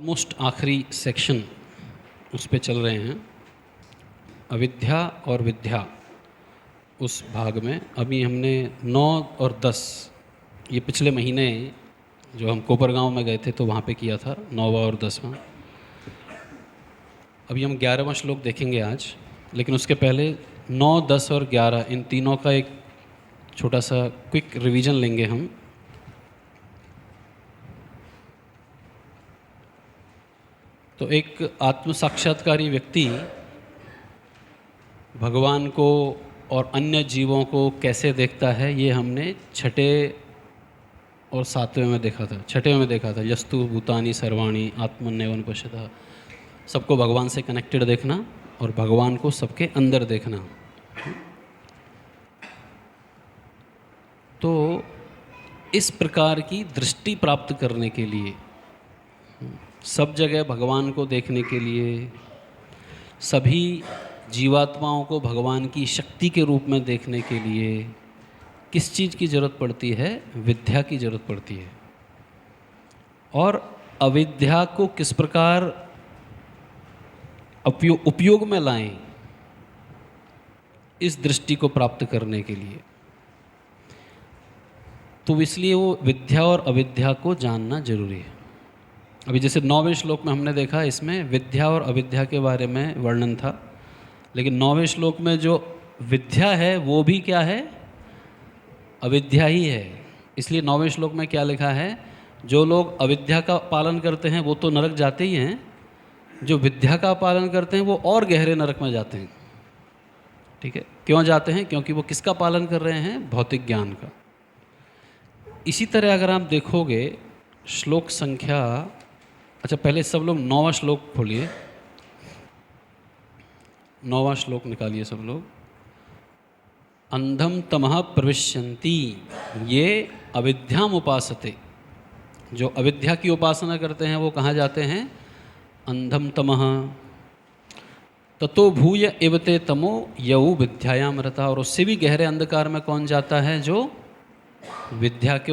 Almost आखिरी section उस पे चल रहे हैं, अविद्या और विद्या। उस भाग में अभी हमने 9 और 10 ये पिछले महीने जो हम कोपरगांव में गए थे तो वहाँ पे किया था, 9वां और 10वां। अभी हम 11वां श्लोक देखेंगे आज, लेकिन उसके पहले 9, 10 और 11 इन तीनों का एक छोटा सा क्विक रिवीजन लेंगे हम। तो एक आत्म साक्षात्कारी व्यक्ति भगवान को और अन्य जीवों को कैसे देखता है, ये हमने छठे और 7वें में देखा था। छठे में देखा था, यस्तु भूतानि सर्वाणि आत्मन्यवन पश्यतः, सबको भगवान से कनेक्टेड देखना और भगवान को सबके अंदर देखना। तो इस प्रकार की दृष्टि प्राप्त करने के लिए, सब जगह भगवान को देखने के लिए, सभी जीवात्माओं को भगवान की शक्ति के रूप में देखने के लिए किस चीज़ की ज़रूरत पड़ती है? विद्या की ज़रूरत पड़ती है। और अविद्या को किस प्रकार उपयोग में लाएं इस दृष्टि को प्राप्त करने के लिए, तो इसलिए वो विद्या और अविद्या को जानना जरूरी है। अभी जैसे 9वें श्लोक में हमने देखा, इसमें विद्या और अविद्या के बारे में वर्णन था, लेकिन 9वें श्लोक में जो विद्या है वो भी क्या है? अविद्या ही है। इसलिए 9वें श्लोक में क्या लिखा है? जो लोग अविद्या का पालन करते हैं वो तो नरक जाते ही हैं, जो विद्या का पालन करते हैं वो और गहरे नरक में जाते हैं। ठीक है, क्यों जाते हैं? क्योंकि वो किसका पालन कर रहे हैं? भौतिक ज्ञान का। इसी तरह अगर आप देखोगे श्लोक संख्या, अच्छा पहले सब लोग 9वां श्लोक खोलिए, 9वां श्लोक निकालिए सब लोग। अंधम तमः प्रविश्यन्ति ये अविद्याम उपासते, जो अविद्या की उपासना करते हैं वो कहाँ जाते हैं? अंधम तमः ततो भूय एवते तमो यऊ विद्यायाम रता, और उससे भी गहरे अंधकार में कौन जाता है? जो विद्या के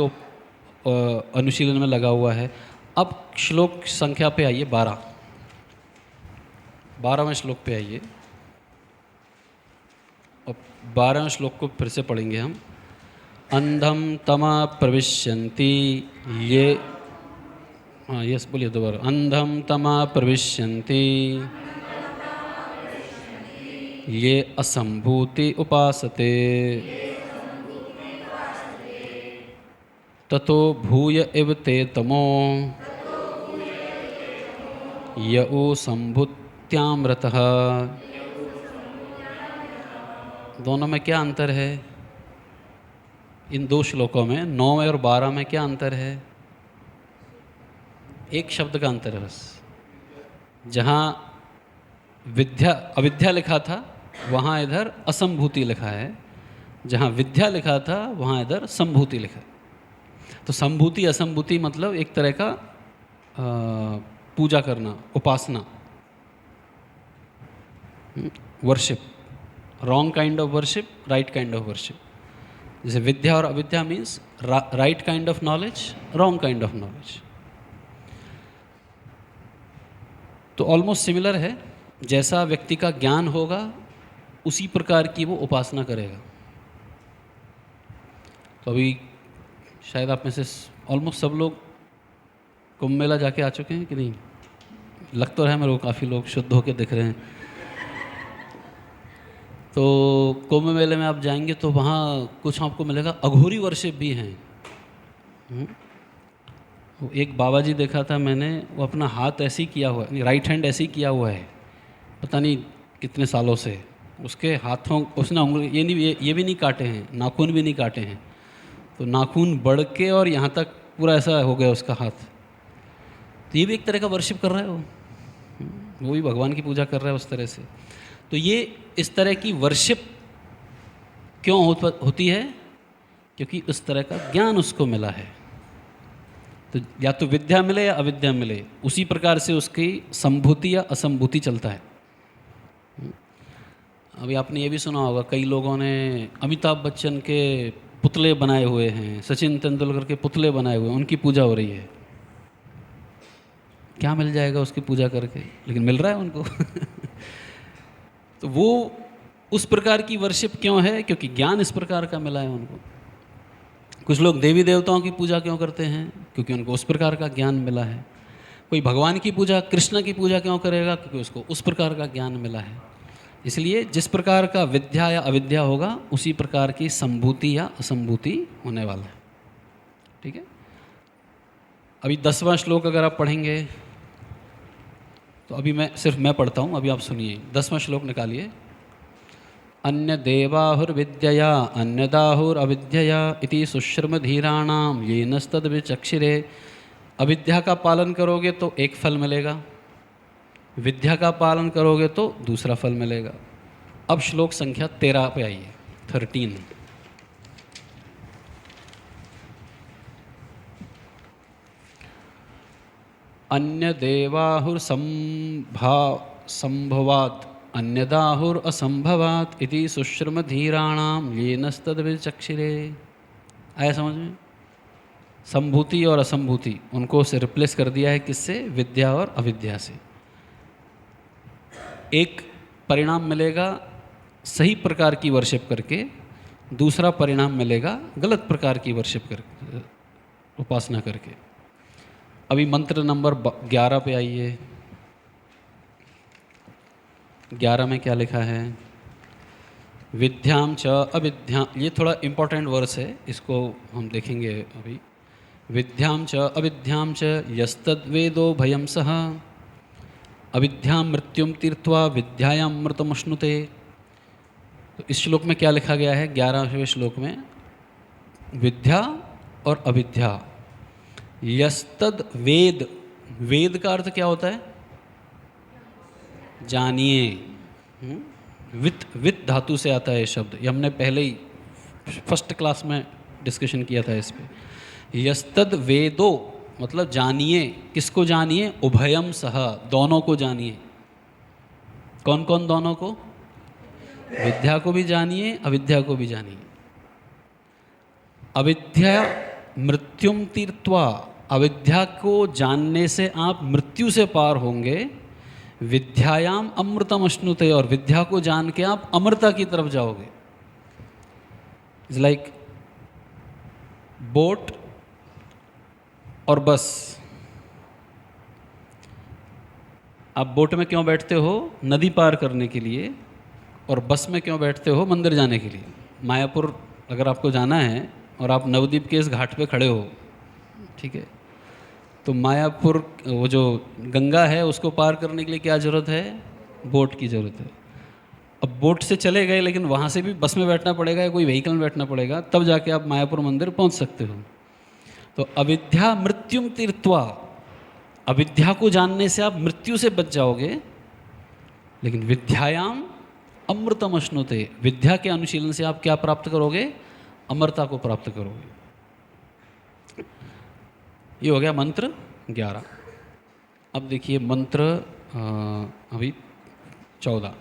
अनुशीलन में लगा हुआ है। अब श्लोक संख्या पे आइए, 12वें श्लोक पे आइए, और 12वें श्लोक को फिर से पढ़ेंगे हम। अंधम तमा प्रविश्यन्ति ये, हाँ यस बोलिए दोबारा। अंधम तमा प्रविश्यन्ति ये असंभूति उपासते ततो भूय इव ते तमो यऊ संभुत्यामृतः। दोनों में क्या अंतर है? इन दो श्लोकों में 9 और 12 में क्या अंतर है? एक शब्द का अंतर है बस। जहाँ विद्या अविद्या लिखा था वहाँ इधर असंभूति लिखा है, जहाँ विद्या लिखा था वहाँ इधर संभूति लिखा है। तो संभूति असंभूति मतलब एक तरह का पूजा करना, उपासना, worship, wrong kind of worship, right kind of worship. जैसे विद्या और अविद्या means right kind of knowledge, wrong kind of knowledge. तो ऑलमोस्ट सिमिलर है, जैसा व्यक्ति का ज्ञान होगा उसी प्रकार की वो उपासना करेगा। तो अभी शायद आप में से ऑलमोस्ट सब लोग कुंभ मेला जाके आ चुके हैं कि नहीं? लग तो रहा है मेरे को काफ़ी लोग शुद्ध होके दिख रहे हैं। तो कुंभ मेले में आप जाएंगे तो वहाँ कुछ आपको मिलेगा, अघोरी वर्शिप भी हैं। वो एक बाबा जी देखा था मैंने, वो अपना हाथ ऐसे ही किया हुआ है, राइट हैंड ऐसे ही किया हुआ है, पता नहीं कितने सालों से। उसके हाथों, उसने उंगली ये भी नहीं काटे हैं, नाखून भी नहीं काटे हैं, तो नाखून बढ़ के और यहाँ तक पूरा ऐसा हो गया उसका हाथ। तो ये भी एक तरह का वर्शिप कर रहा है वो भी भगवान की पूजा कर रहा है उस तरह से। तो ये इस तरह की वर्शिप क्यों होती है? क्योंकि उस तरह का ज्ञान उसको मिला है। तो या तो विद्या मिले या अविद्या मिले, उसी प्रकार से उसकी संभूति या असंभूति चलता है। अभी आपने ये भी सुना होगा, कई लोगों ने अमिताभ बच्चन के पुतले बनाए हुए हैं, सचिन तेंदुलकर के पुतले बनाए हुए हैं, उनकी पूजा हो रही है। क्या मिल जाएगा उसकी पूजा करके, लेकिन मिल रहा है उनको। तो वो उस प्रकार की वर्शिप क्यों है? क्योंकि ज्ञान इस प्रकार का मिला है उनको। कुछ लोग देवी देवताओं की पूजा क्यों करते हैं? क्योंकि उनको उस प्रकार का ज्ञान मिला है। कोई भगवान की पूजा, कृष्ण की पूजा क्यों करेगा? क्योंकि उसको उस प्रकार का ज्ञान मिला है। इसलिए जिस प्रकार का विद्या या अविद्या होगा, उसी प्रकार की संभूति या असंभूति होने वाला है। ठीक है। अभी 10वां श्लोक अगर आप पढ़ेंगे तो अभी मैं पढ़ता हूँ, अभी आप सुनिए। 10वां श्लोक निकालिए। अन्य देवाहुर्विद्यया अन्यदाहुरविद्यया इति सुश्रमधीराणाम येनस्तद्विचक्षिरे। अविद्या का पालन करोगे तो एक फल मिलेगा, विद्या का पालन करोगे तो दूसरा फल मिलेगा। अब श्लोक संख्या 13 पे आइए, 13। अन्य देवाहुर संभवात् अन्यदाहुर असंभवात् इति सुश्रमधीराणाम येनस्तद्विचक्षिरे। आया समझ में? संभूति और असंभूति उनको से रिप्लेस कर दिया है किससे? विद्या और अविद्या से। एक परिणाम मिलेगा सही प्रकार की वर्शिप करके, दूसरा परिणाम मिलेगा गलत प्रकार की वर्शिप करके, उपासना करके। अभी मंत्र नंबर 11 पे आइए। 11 में क्या लिखा है? विद्याम च अविद्याम, ये थोड़ा इम्पोर्टेंट वर्स है, इसको हम देखेंगे अभी। विद्याम च अविद्याम च यस्तद्वेदो भयं सः अविद्यां मृत्युम तीर्थवा विद्यायां अमृतमश्नुते। तो इस श्लोक में क्या लिखा गया है? 11वें श्लोक में विद्या और अविद्या, यस्तद वेद, वेद का अर्थ क्या होता है? जानिए। वित्त धातु से आता है ये शब्द, ये हमने पहले ही फर्स्ट क्लास में डिस्कशन किया था इस पे। यस्तद वेदो मतलब जानिए, किसको जानिए? उभयम सह, दोनों को जानिए। कौन कौन दोनों को? विद्या को भी जानिए, अविद्या को भी जानिए। अविद्या मृत्युम तीर्थवा, अविद्या को जानने से आप मृत्यु से पार होंगे। विद्यायाम अमृतम अश्नुते, और विद्या को जान के आप अमृता की तरफ जाओगे। इट्स लाइक बोट और बस। आप बोट में क्यों बैठते हो? नदी पार करने के लिए। और बस में क्यों बैठते हो? मंदिर जाने के लिए। मायापुर अगर आपको जाना है और आप नवद्वीप के इस घाट पे खड़े हो, ठीक है, तो मायापुर वो जो गंगा है उसको पार करने के लिए क्या ज़रूरत है? बोट की ज़रूरत है। अब बोट से चले गए, लेकिन वहाँ से भी बस में बैठना पड़ेगा या कोई व्हीकल में बैठना पड़ेगा, तब जाके आप मायापुर मंदिर पहुँच सकते हो। तो अविद्या मृत्युम तीर्थवा, अविद्या को जानने से आप मृत्यु से बच जाओगे। लेकिन विद्यायाम अमृतम अश्नुते, विद्या के अनुशीलन से आप क्या प्राप्त करोगे? अमरता को प्राप्त करोगे। ये हो गया मंत्र 11। अब देखिए मंत्र अभी 14।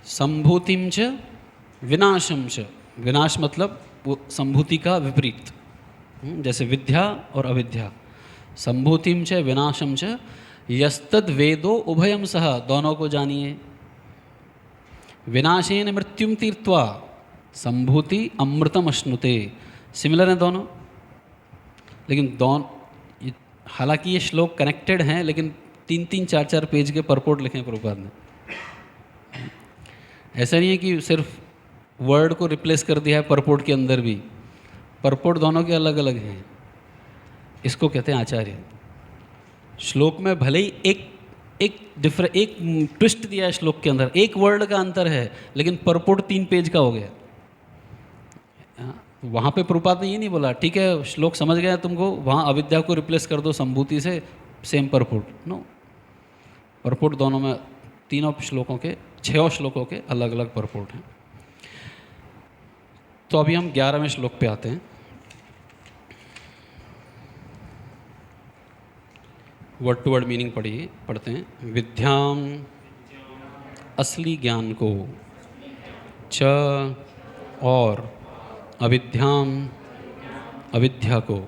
संभूतिम च विनाशम च, विनाश मतलब वो संभूति का विपरीत, जैसे विद्या और अविद्या। संभूतिम च विनाशम च यस्तद वेदो उभयम सह, दोनों को जानिए। विनाशेन मृत्युम तीर्थवा, संभूति अमृतम अश्नुते। सिमिलर हैं दोनों, लेकिन दोनों, हालांकि ये श्लोक कनेक्टेड हैं, लेकिन 3-3, 4-4 पेज के परपोर्ट लिखे हैं प्रभुपाद ने। ऐसा नहीं है कि सिर्फ वर्ड को रिप्लेस कर दिया है परपोर्ट के अंदर भी, परपोर्ट दोनों के अलग अलग हैं। इसको कहते हैं आचार्य। श्लोक में भले ही एक ट्विस्ट दिया है श्लोक के अंदर, एक वर्ड का अंतर है, लेकिन परपोर्ट 3 पेज का हो गया। वहाँ पे प्रभुपाद ने ये नहीं बोला ठीक है श्लोक समझ गया तुमको, वहाँ अविद्या को रिप्लेस कर दो संभूति से, सेम परपोर्ट। नो, परपोर्ट दोनों में, तीनों श्लोकों के, 6 श्लोकों के अलग अलग परपोर्ट हैं। तो अभी हम 11वें श्लोक पे आते हैं। वर्ड टू वर्ड मीनिंग पढ़ते हैं। विद्याम, असली ज्ञान को, च, और अविद्याम, अविद्या को,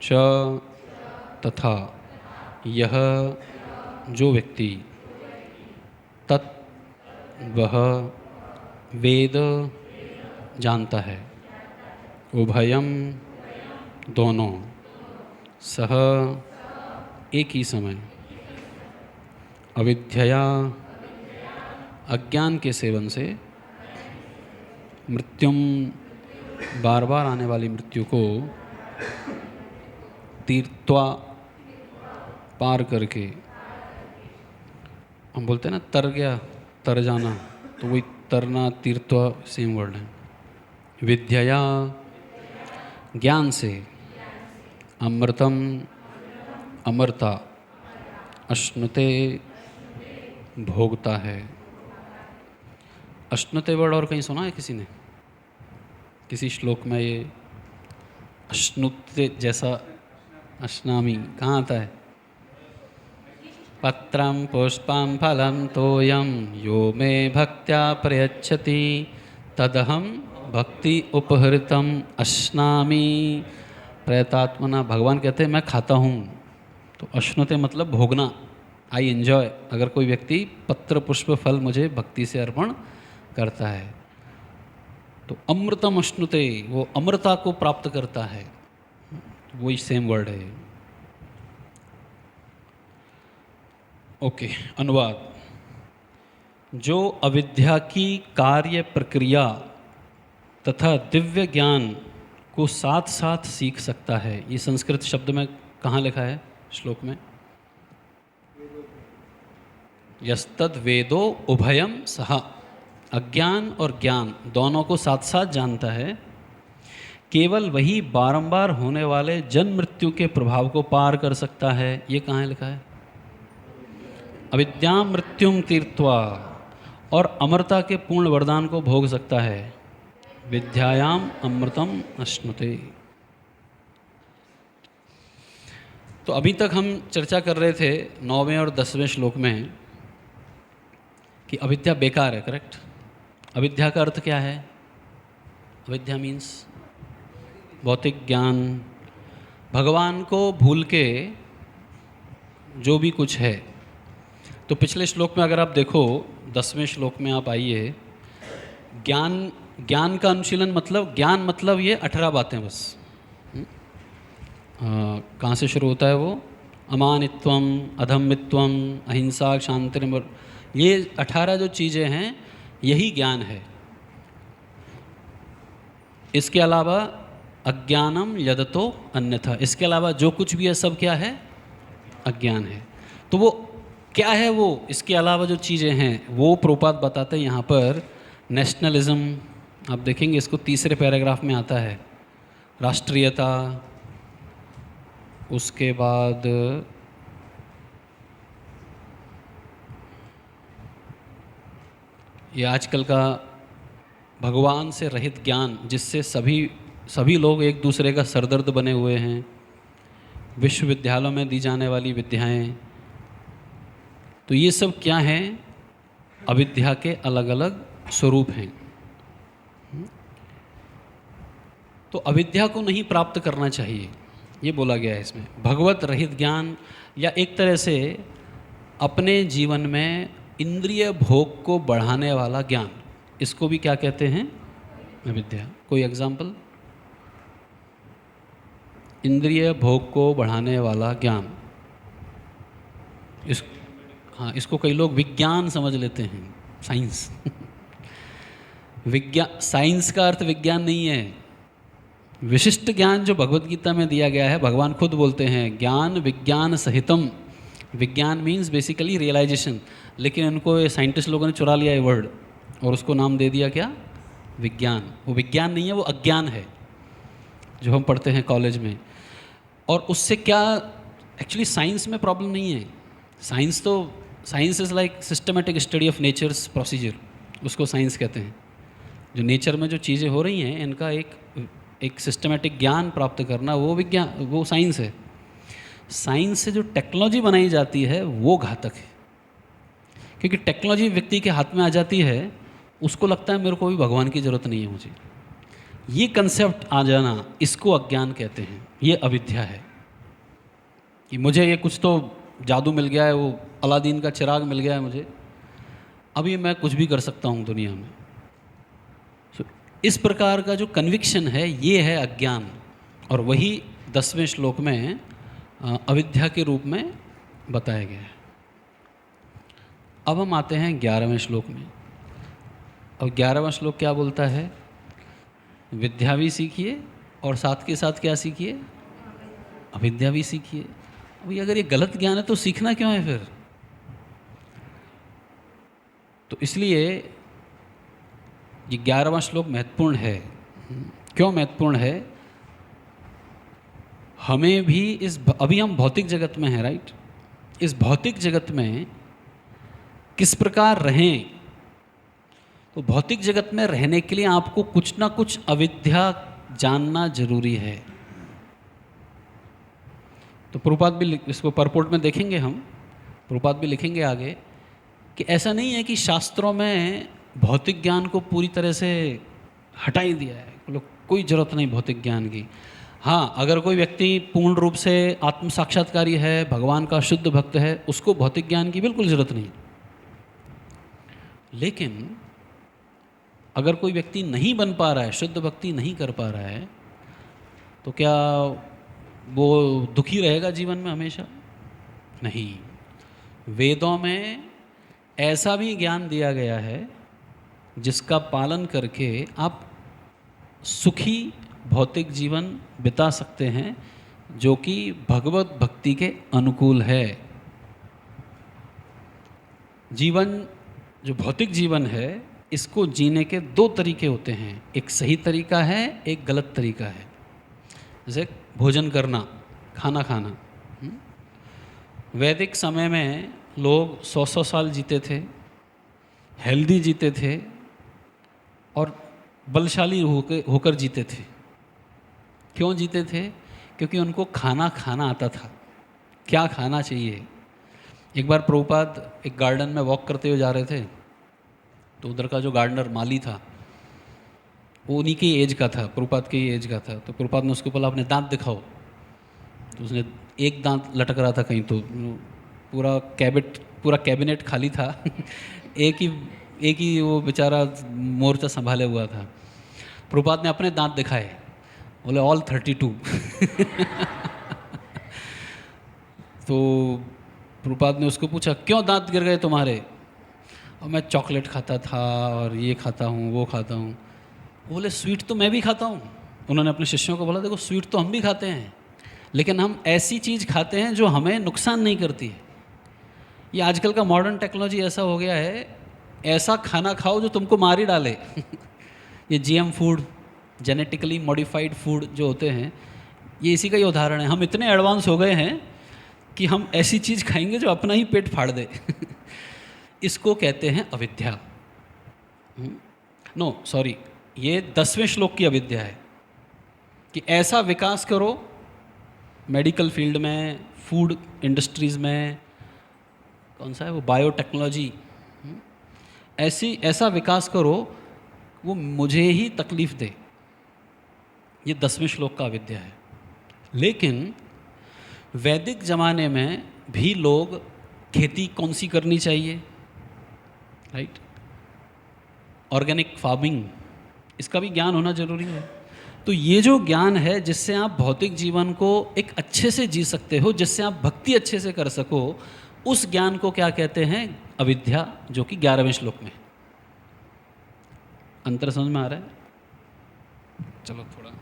च तथा यह जो व्यक्ति तत् वह वेद जानता है, उभयम दोनों, सह एक ही समय, अविद्यया अज्ञान के सेवन से, मृत्युम बार बार आने वाली मृत्यु को, तीर्त्वा पार करके, हम बोलते हैं ना तर गया, तर जाना, तो वही तरना तीर्त्वा सेम वर्ड है। विद्यया ज्ञान से, अमृतम अमरता, अश्नुते भोगता है। अश्नुते वर्ड और कहीं सुना है किसी ने? किसी श्लोक में ये अश्नुते जैसा अश्नामी कहाँ आता है? पत्रम पुष्पम फलम तोयम यो मे भक्त्या प्रयच्छति तदहम भक्ति उपहृतम अश्नामी प्रयतात्मना। भगवान कहते हैं मैं खाता हूँ। तो अश्नुते मतलब भोगना, आई एन्जॉय। अगर कोई व्यक्ति पत्र पुष्प फल मुझे भक्ति से अर्पण करता है तो अमृतम अश्नुते, वो अमृता को प्राप्त करता है। वही सेम वर्ड है। ओके, अनुवाद। जो अविद्या की कार्य प्रक्रिया तथा दिव्य ज्ञान को साथ साथ सीख सकता है। ये संस्कृत शब्द में कहाँ लिखा है श्लोक में? यस्तद वेदो उभयम सहा, अज्ञान और ज्ञान दोनों को साथ साथ जानता है। केवल वही बारंबार होने वाले जन्म मृत्यु के प्रभाव को पार कर सकता है। ये कहाँ लिखा है? अविद्या मृत्युम तीर्त्वा, और अमरता के पूर्ण वरदान को भोग सकता है। विद्यायाम अमृतम अश्नुते। तो अभी तक हम चर्चा कर रहे थे 9वें और 10वें श्लोक में कि अविद्या बेकार है, करेक्ट? अविद्या का अर्थ क्या है? अविद्या मीन्स भौतिक ज्ञान, भगवान को भूल के जो भी कुछ है। तो पिछले श्लोक में अगर आप देखो, 10वें श्लोक में आप आइए, ज्ञान का अनुशीलन मतलब, ज्ञान मतलब ये 18 बातें बस। कहाँ से शुरू होता है वो? अमानित्वम, अधम्मित्वम, अहिंसा, शांतिर्म, ये 18 जो चीज़ें हैं यही ज्ञान है। इसके अलावा अज्ञानम यदतो अन्यथा, इसके अलावा जो कुछ भी है सब क्या है? अज्ञान है। तो वो क्या है? वो इसके अलावा जो चीज़ें हैं वो प्रभुपाद बताते हैं यहाँ पर। नेशनलिज्म, आप देखेंगे इसको तीसरे पैराग्राफ में आता है। राष्ट्रीयता, उसके बाद ये आजकल का भगवान से रहित ज्ञान, जिससे सभी लोग एक दूसरे का सरदर्द बने हुए हैं। विश्वविद्यालयों में दी जाने वाली विद्याएं, तो ये सब क्या हैं? अविद्या के अलग अलग स्वरूप हैं। तो अविद्या को नहीं प्राप्त करना चाहिए, ये बोला गया है इसमें। भगवत रहित ज्ञान, या एक तरह से अपने जीवन में इंद्रिय भोग को बढ़ाने वाला ज्ञान, इसको भी क्या कहते हैं? अविद्या। कोई एग्जाम्पल? इंद्रिय भोग को बढ़ाने वाला ज्ञान, इसको कई लोग विज्ञान समझ लेते हैं, साइंस। साइंस का अर्थ विज्ञान नहीं है। विशिष्ट ज्ञान जो भगवत गीता में दिया गया है, भगवान खुद बोलते हैं ज्ञान विज्ञान सहितम। विज्ञान मीन्स बेसिकली रियलाइजेशन, लेकिन उनको ये साइंटिस्ट लोगों ने चुरा लिया ये वर्ड और उसको नाम दे दिया क्या? विज्ञान। वो विज्ञान नहीं है, वो अज्ञान है जो हम पढ़ते हैं कॉलेज में। और उससे क्या, एक्चुअली साइंस में प्रॉब्लम नहीं है। Science is like systematic study of nature's procedure, उसको साइंस कहते हैं। जो नेचर में जो चीज़ें हो रही हैं, इनका एक सिस्टमेटिक ज्ञान प्राप्त करना, वो विज्ञान, वो साइंस है। साइंस से जो टेक्नोलॉजी बनाई जाती है वो घातक है, क्योंकि टेक्नोलॉजी व्यक्ति के हाथ में आ जाती है, उसको लगता है मेरे को भी भगवान की ज़रूरत नहीं है मुझे। ये कंसेप्ट आ जाना, इसको अज्ञान कहते हैं, ये अविद्या है। कि मुझे ये कुछ तो जादू मिल गया है, वो अलादीन का चिराग मिल गया है मुझे, अभी मैं कुछ भी कर सकता हूँ दुनिया में। So, इस प्रकार का जो कन्विक्शन है ये है अज्ञान, और वही 10वें श्लोक में अविद्या के रूप में बताया गया है। अब हम आते हैं 11वें श्लोक में। अब 11वां श्लोक क्या बोलता है? विद्या भी सीखिए और साथ के साथ क्या सीखिए? अविद्या भी सीखिए। अभी अगर ये गलत ज्ञान है तो सीखना क्यों है फिर? तो इसलिए ये 11वां श्लोक महत्वपूर्ण है। क्यों महत्वपूर्ण है? हमें भी अभी हम भौतिक जगत में हैं, राइट? इस भौतिक जगत में किस प्रकार रहें? तो भौतिक जगत में रहने के लिए आपको कुछ ना कुछ अविद्या जानना जरूरी है। तो प्रभुपाद भी इसको परपोर्ट में देखेंगे, हम प्रभुपाद भी लिखेंगे आगे कि ऐसा नहीं है कि शास्त्रों में भौतिक ज्ञान को पूरी तरह से हटा ही दिया है, मतलब कोई ज़रूरत नहीं भौतिक ज्ञान की। हाँ, अगर कोई व्यक्ति पूर्ण रूप से आत्म साक्षात्कारी है, भगवान का शुद्ध भक्त है, उसको भौतिक ज्ञान की बिल्कुल ज़रूरत नहीं। लेकिन अगर कोई व्यक्ति नहीं बन पा रहा है, शुद्ध भक्ति नहीं कर पा रहा है, तो क्या वो दुखी रहेगा जीवन में हमेशा? नहीं। वेदों में ऐसा भी ज्ञान दिया गया है जिसका पालन करके आप सुखी भौतिक जीवन बिता सकते हैं, जो कि भगवत भक्ति के अनुकूल है। जीवन, जो भौतिक जीवन है, इसको जीने के दो तरीके होते हैं। एक सही तरीका है, एक गलत तरीका है। जैसे भोजन करना, खाना खाना। वैदिक समय में लोग 100-100 साल जीते थे, हेल्दी जीते थे और बलशाली होकर जीते थे। क्यों जीते थे? क्योंकि उनको खाना खाना आता था, क्या खाना चाहिए। एक बार प्रभुपाद एक गार्डन में वॉक करते हुए जा रहे थे, तो उधर का जो गार्डनर माली था वो उन्हीं की एज का था, प्रभुपाद की एज का था। तो प्रभुपाद ने उसको बोला अपने दांत दिखाओ। तो उसने एक दांत लटक रहा था कहीं, तो पूरा कैबिनेट खाली था एक ही वो बेचारा मोर्चा संभाले हुआ था। प्रभुपाद ने अपने दांत दिखाए, बोले ऑल 32 तो प्रभुपाद ने उसको पूछा क्यों दांत गिर गए तुम्हारे? और मैं चॉकलेट खाता था और ये खाता हूँ वो खाता हूँ। बोले स्वीट तो मैं भी खाता हूँ। उन्होंने अपने शिष्यों को बोला देखो स्वीट तो हम भी खाते हैं, लेकिन हम ऐसी चीज़ खाते हैं जो हमें नुकसान नहीं करती है। ये आजकल का मॉडर्न टेक्नोलॉजी ऐसा हो गया है, ऐसा खाना खाओ जो तुमको मार ही डाले ये GM food, genetically modified food जो होते हैं, ये इसी का ही उदाहरण है। हम इतने एडवांस हो गए हैं कि हम ऐसी चीज़ खाएंगे जो अपना ही पेट फाड़ दे इसको कहते हैं अविद्या। नो सॉरी, ये 10वें श्लोक की अविद्या है कि ऐसा विकास करो मेडिकल फील्ड में, फूड इंडस्ट्रीज़ में, कौन सा है वो, बायोटेक्नोलॉजी, ऐसा विकास करो वो मुझे ही तकलीफ़ दे। ये 10वें श्लोक का अविद्या है। लेकिन वैदिक ज़माने में भी लोग खेती कौन सी करनी चाहिए, राइट, ऑर्गेनिक फार्मिंग, इसका भी ज्ञान होना जरूरी है। तो ये जो ज्ञान है जिससे आप भौतिक जीवन को एक अच्छे से जी सकते हो, जिससे आप भक्ति अच्छे से कर सको, उस ज्ञान को क्या कहते हैं? अविद्या, जो कि 11वें श्लोक में। अंतर समझ में आ रहा है? चलो थोड़ा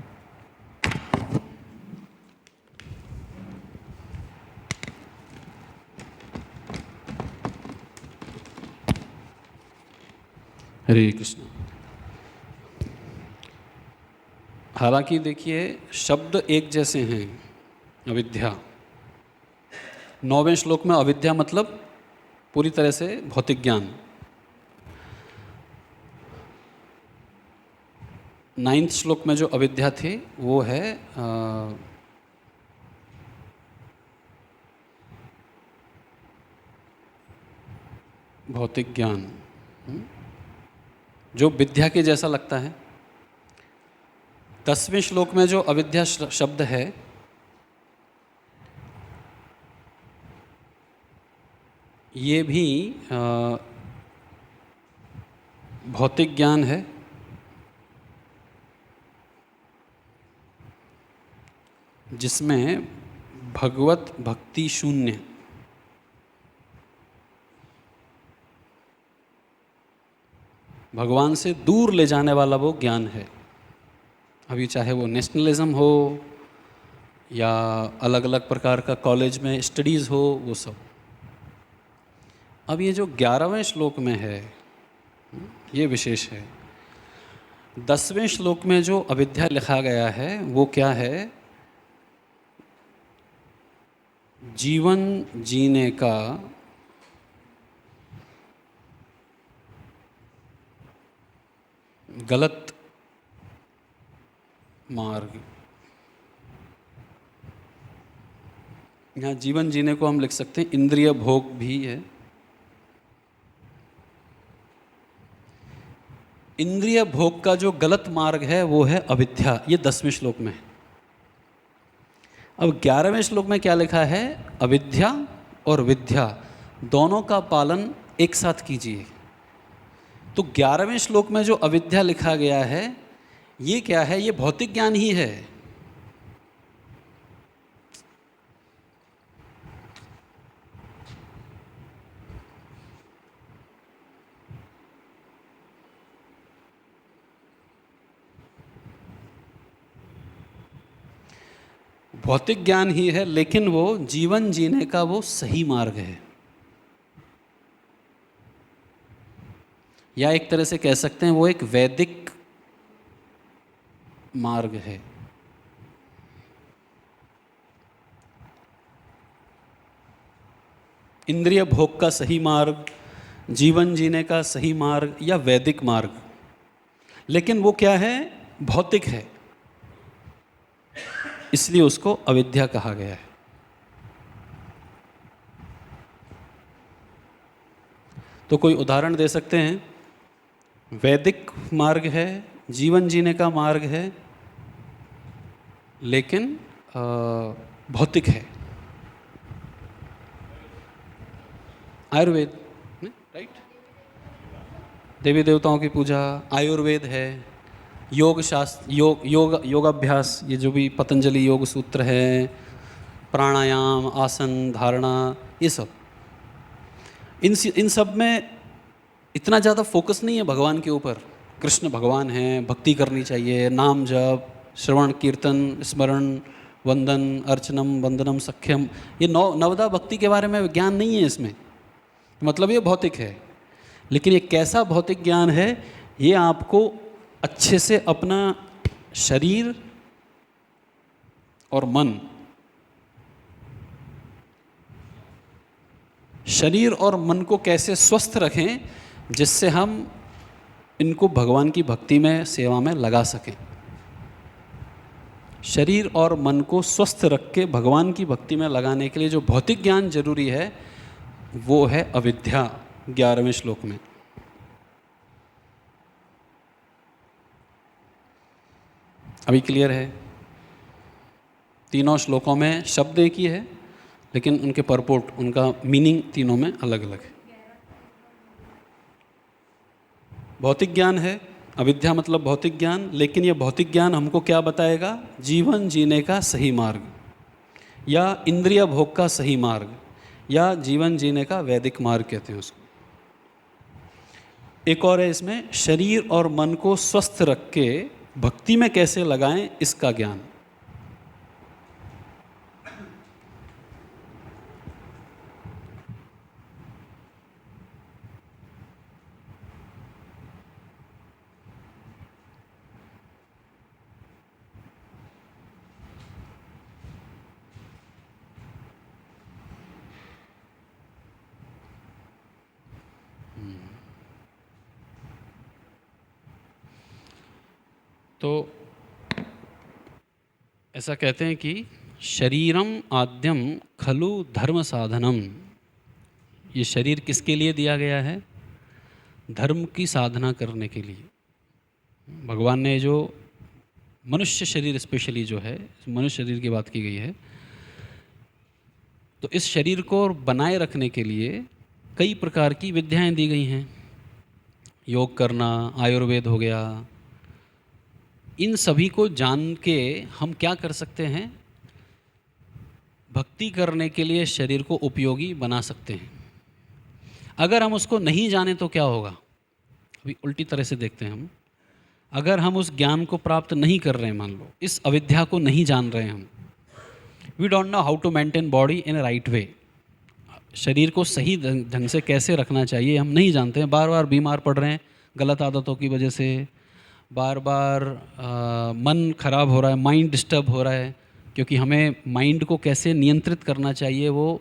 हरे कृष्ण। हालांकि देखिए शब्द एक जैसे हैं, अविद्या। 9वें श्लोक में अविद्या मतलब पूरी तरह से भौतिक ज्ञान। 9th श्लोक में जो अविद्या थी वो है भौतिक ज्ञान, जो विद्या के जैसा लगता है। 10वें श्लोक में जो अविद्या शब्द है ये भी भौतिक ज्ञान है, जिसमें भगवत भक्ति शून्य, भगवान से दूर ले जाने वाला वो ज्ञान है। अभी चाहे वो नेशनलिज्म हो या अलग अलग प्रकार का कॉलेज में स्टडीज़ हो, वो सब। अब ये जो 11वें श्लोक में है ये विशेष है। 10वें श्लोक में जो अविद्या लिखा गया है वो क्या है? जीवन जीने का गलत मार्ग। यहाँ जीवन जीने को हम लिख सकते हैं इंद्रिय भोग भी है। इंद्रिय भोग का जो गलत मार्ग है वो है अविद्या। ये 10वें श्लोक में है। अब 11वें श्लोक में क्या लिखा है? अविद्या और विद्या दोनों का पालन एक साथ कीजिए। तो 11वें श्लोक में जो अविद्या लिखा गया है ये क्या है? ये भौतिक ज्ञान ही है। भौतिक ज्ञान ही है, लेकिन वो जीवन जीने का वो सही मार्ग है, या एक तरह से कह सकते हैं वो एक वैदिक मार्ग है। इंद्रिय भोग का सही मार्ग, जीवन जीने का सही मार्ग या वैदिक मार्ग, लेकिन वो क्या है? भौतिक है, इसलिए उसको अविद्या कहा गया है। तो कोई उदाहरण दे सकते हैं? वैदिक मार्ग है, जीवन जीने का मार्ग है, लेकिन भौतिक है। आयुर्वेद, राइट? देवी देवताओं की पूजा, आयुर्वेद है, योग शास्त्र, योगाभ्यास, ये जो भी पतंजलि योग सूत्र है, प्राणायाम, आसन, धारणा, ये सब, इन सब में इतना ज़्यादा फोकस नहीं है भगवान के ऊपर। कृष्ण भगवान हैं, भक्ति करनी चाहिए, नाम जप, श्रवण कीर्तन, स्मरण, वंदन, अर्चनम, वंदनम, सख्यम, ये नवदा भक्ति के बारे में ज्ञान नहीं है इसमें। मतलब ये भौतिक है, लेकिन ये कैसा भौतिक ज्ञान है? ये आपको अच्छे से अपना शरीर और मन, शरीर और मन को कैसे स्वस्थ रखें जिससे हम इनको भगवान की भक्ति में, सेवा में लगा सकें। शरीर और मन को स्वस्थ रख के भगवान की भक्ति में लगाने के लिए जो भौतिक ज्ञान जरूरी है वो है अविद्या। 11वें श्लोक में अभी क्लियर है? तीनों श्लोकों में शब्द एक ही है, लेकिन उनके परपोर्ट, उनका मीनिंग तीनों में अलग अलग है। भौतिक ज्ञान है, अविद्या मतलब भौतिक ज्ञान, लेकिन ये भौतिक ज्ञान हमको क्या बताएगा? जीवन जीने का सही मार्ग, या इंद्रिय भोग का सही मार्ग, या जीवन जीने का वैदिक मार्ग कहते हैं उसको। एक और है इसमें, शरीर और मन को स्वस्थ रख के भक्ति में कैसे लगाएं, इसका ज्ञान। तो ऐसा कहते हैं कि शरीरम आद्यम खलु धर्म साधनम। ये शरीर किसके लिए दिया गया है? धर्म की साधना करने के लिए। भगवान ने जो मनुष्य शरीर, स्पेशली जो है मनुष्य शरीर की बात की गई है, तो इस शरीर को बनाए रखने के लिए कई प्रकार की विद्याएं दी गई हैं, योग करना, आयुर्वेद हो गया। इन सभी को जान के हम क्या कर सकते हैं? भक्ति करने के लिए शरीर को उपयोगी बना सकते हैं। अगर हम उसको नहीं जाने तो क्या होगा? अभी उल्टी तरह से देखते हैं हम। अगर हम उस ज्ञान को प्राप्त नहीं कर रहे हैं, मान लो इस अविद्या को नहीं जान रहे हैं हम, we don't know how to maintain body in a right way, शरीर को सही ढंग से कैसे रखना चाहिए हम नहीं जानते हैं, बार बार बीमार पड़ रहे हैं गलत आदतों की वजह से, बार बार मन खराब हो रहा है, माइंड डिस्टर्ब हो रहा है, क्योंकि हमें माइंड को कैसे नियंत्रित करना चाहिए वो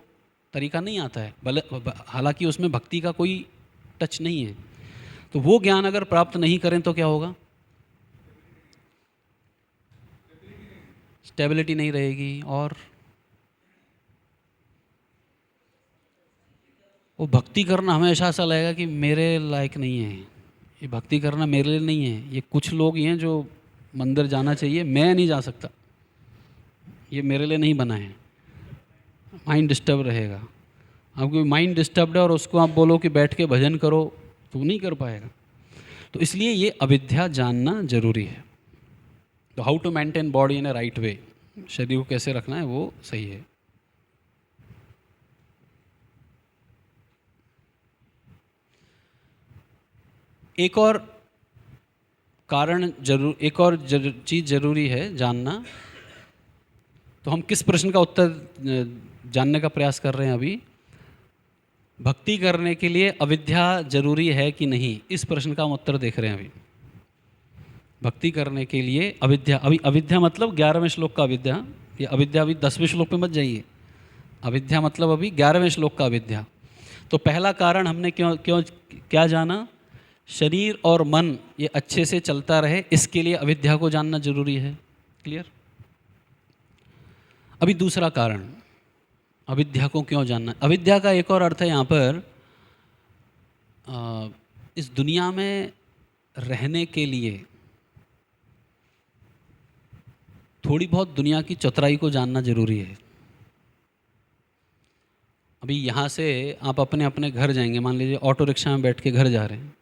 तरीका नहीं आता है, भले हालांकि उसमें भक्ति का कोई टच नहीं है। तो वो ज्ञान अगर प्राप्त नहीं करें तो क्या होगा? स्टेबिलिटी नहीं रहेगी, और वो भक्ति करना हमेशा ऐसा लगेगा कि मेरे लायक नहीं है, ये भक्ति करना मेरे लिए नहीं है, ये कुछ लोग ही हैं जो मंदिर जाना चाहिए, मैं नहीं जा सकता, ये मेरे लिए नहीं बना है। माइंड डिस्टर्ब रहेगा। आपको माइंड डिस्टर्ब्ड है और उसको आप बोलो कि बैठ के भजन करो तो नहीं कर पाएगा। तो इसलिए ये अविद्या जानना जरूरी है। तो how to maintain body in a right way, शरीर को कैसे रखना है वो सही है। एक और कारण जरूर, एक और चीज़ जरूरी है जानना। तो हम किस प्रश्न का उत्तर जानने का प्रयास कर रहे हैं अभी? भक्ति करने के लिए अविद्या जरूरी है कि नहीं, इस प्रश्न का हम उत्तर देख रहे हैं अभी। भक्ति करने के लिए अविद्या, अभी अविद्या मतलब 11वें श्लोक का अविद्या, ये अविद्या अभी 10वें श्लोक पे मत जाइए। अविद्या मतलब अभी 11वें श्लोक का अविद्या। तो पहला कारण हमने क्यों क्यों क्या जाना? शरीर और मन ये अच्छे से चलता रहे, इसके लिए अविद्या को जानना जरूरी है। क्लियर? अभी दूसरा कारण, अविद्या को क्यों जानना? अविद्या का एक और अर्थ है यहाँ पर, इस दुनिया में रहने के लिए थोड़ी बहुत दुनिया की चतुराई को जानना जरूरी है। अभी यहाँ से आप अपने अपने घर जाएंगे, मान लीजिए ऑटो रिक्शा में बैठ के घर जा रहे हैं।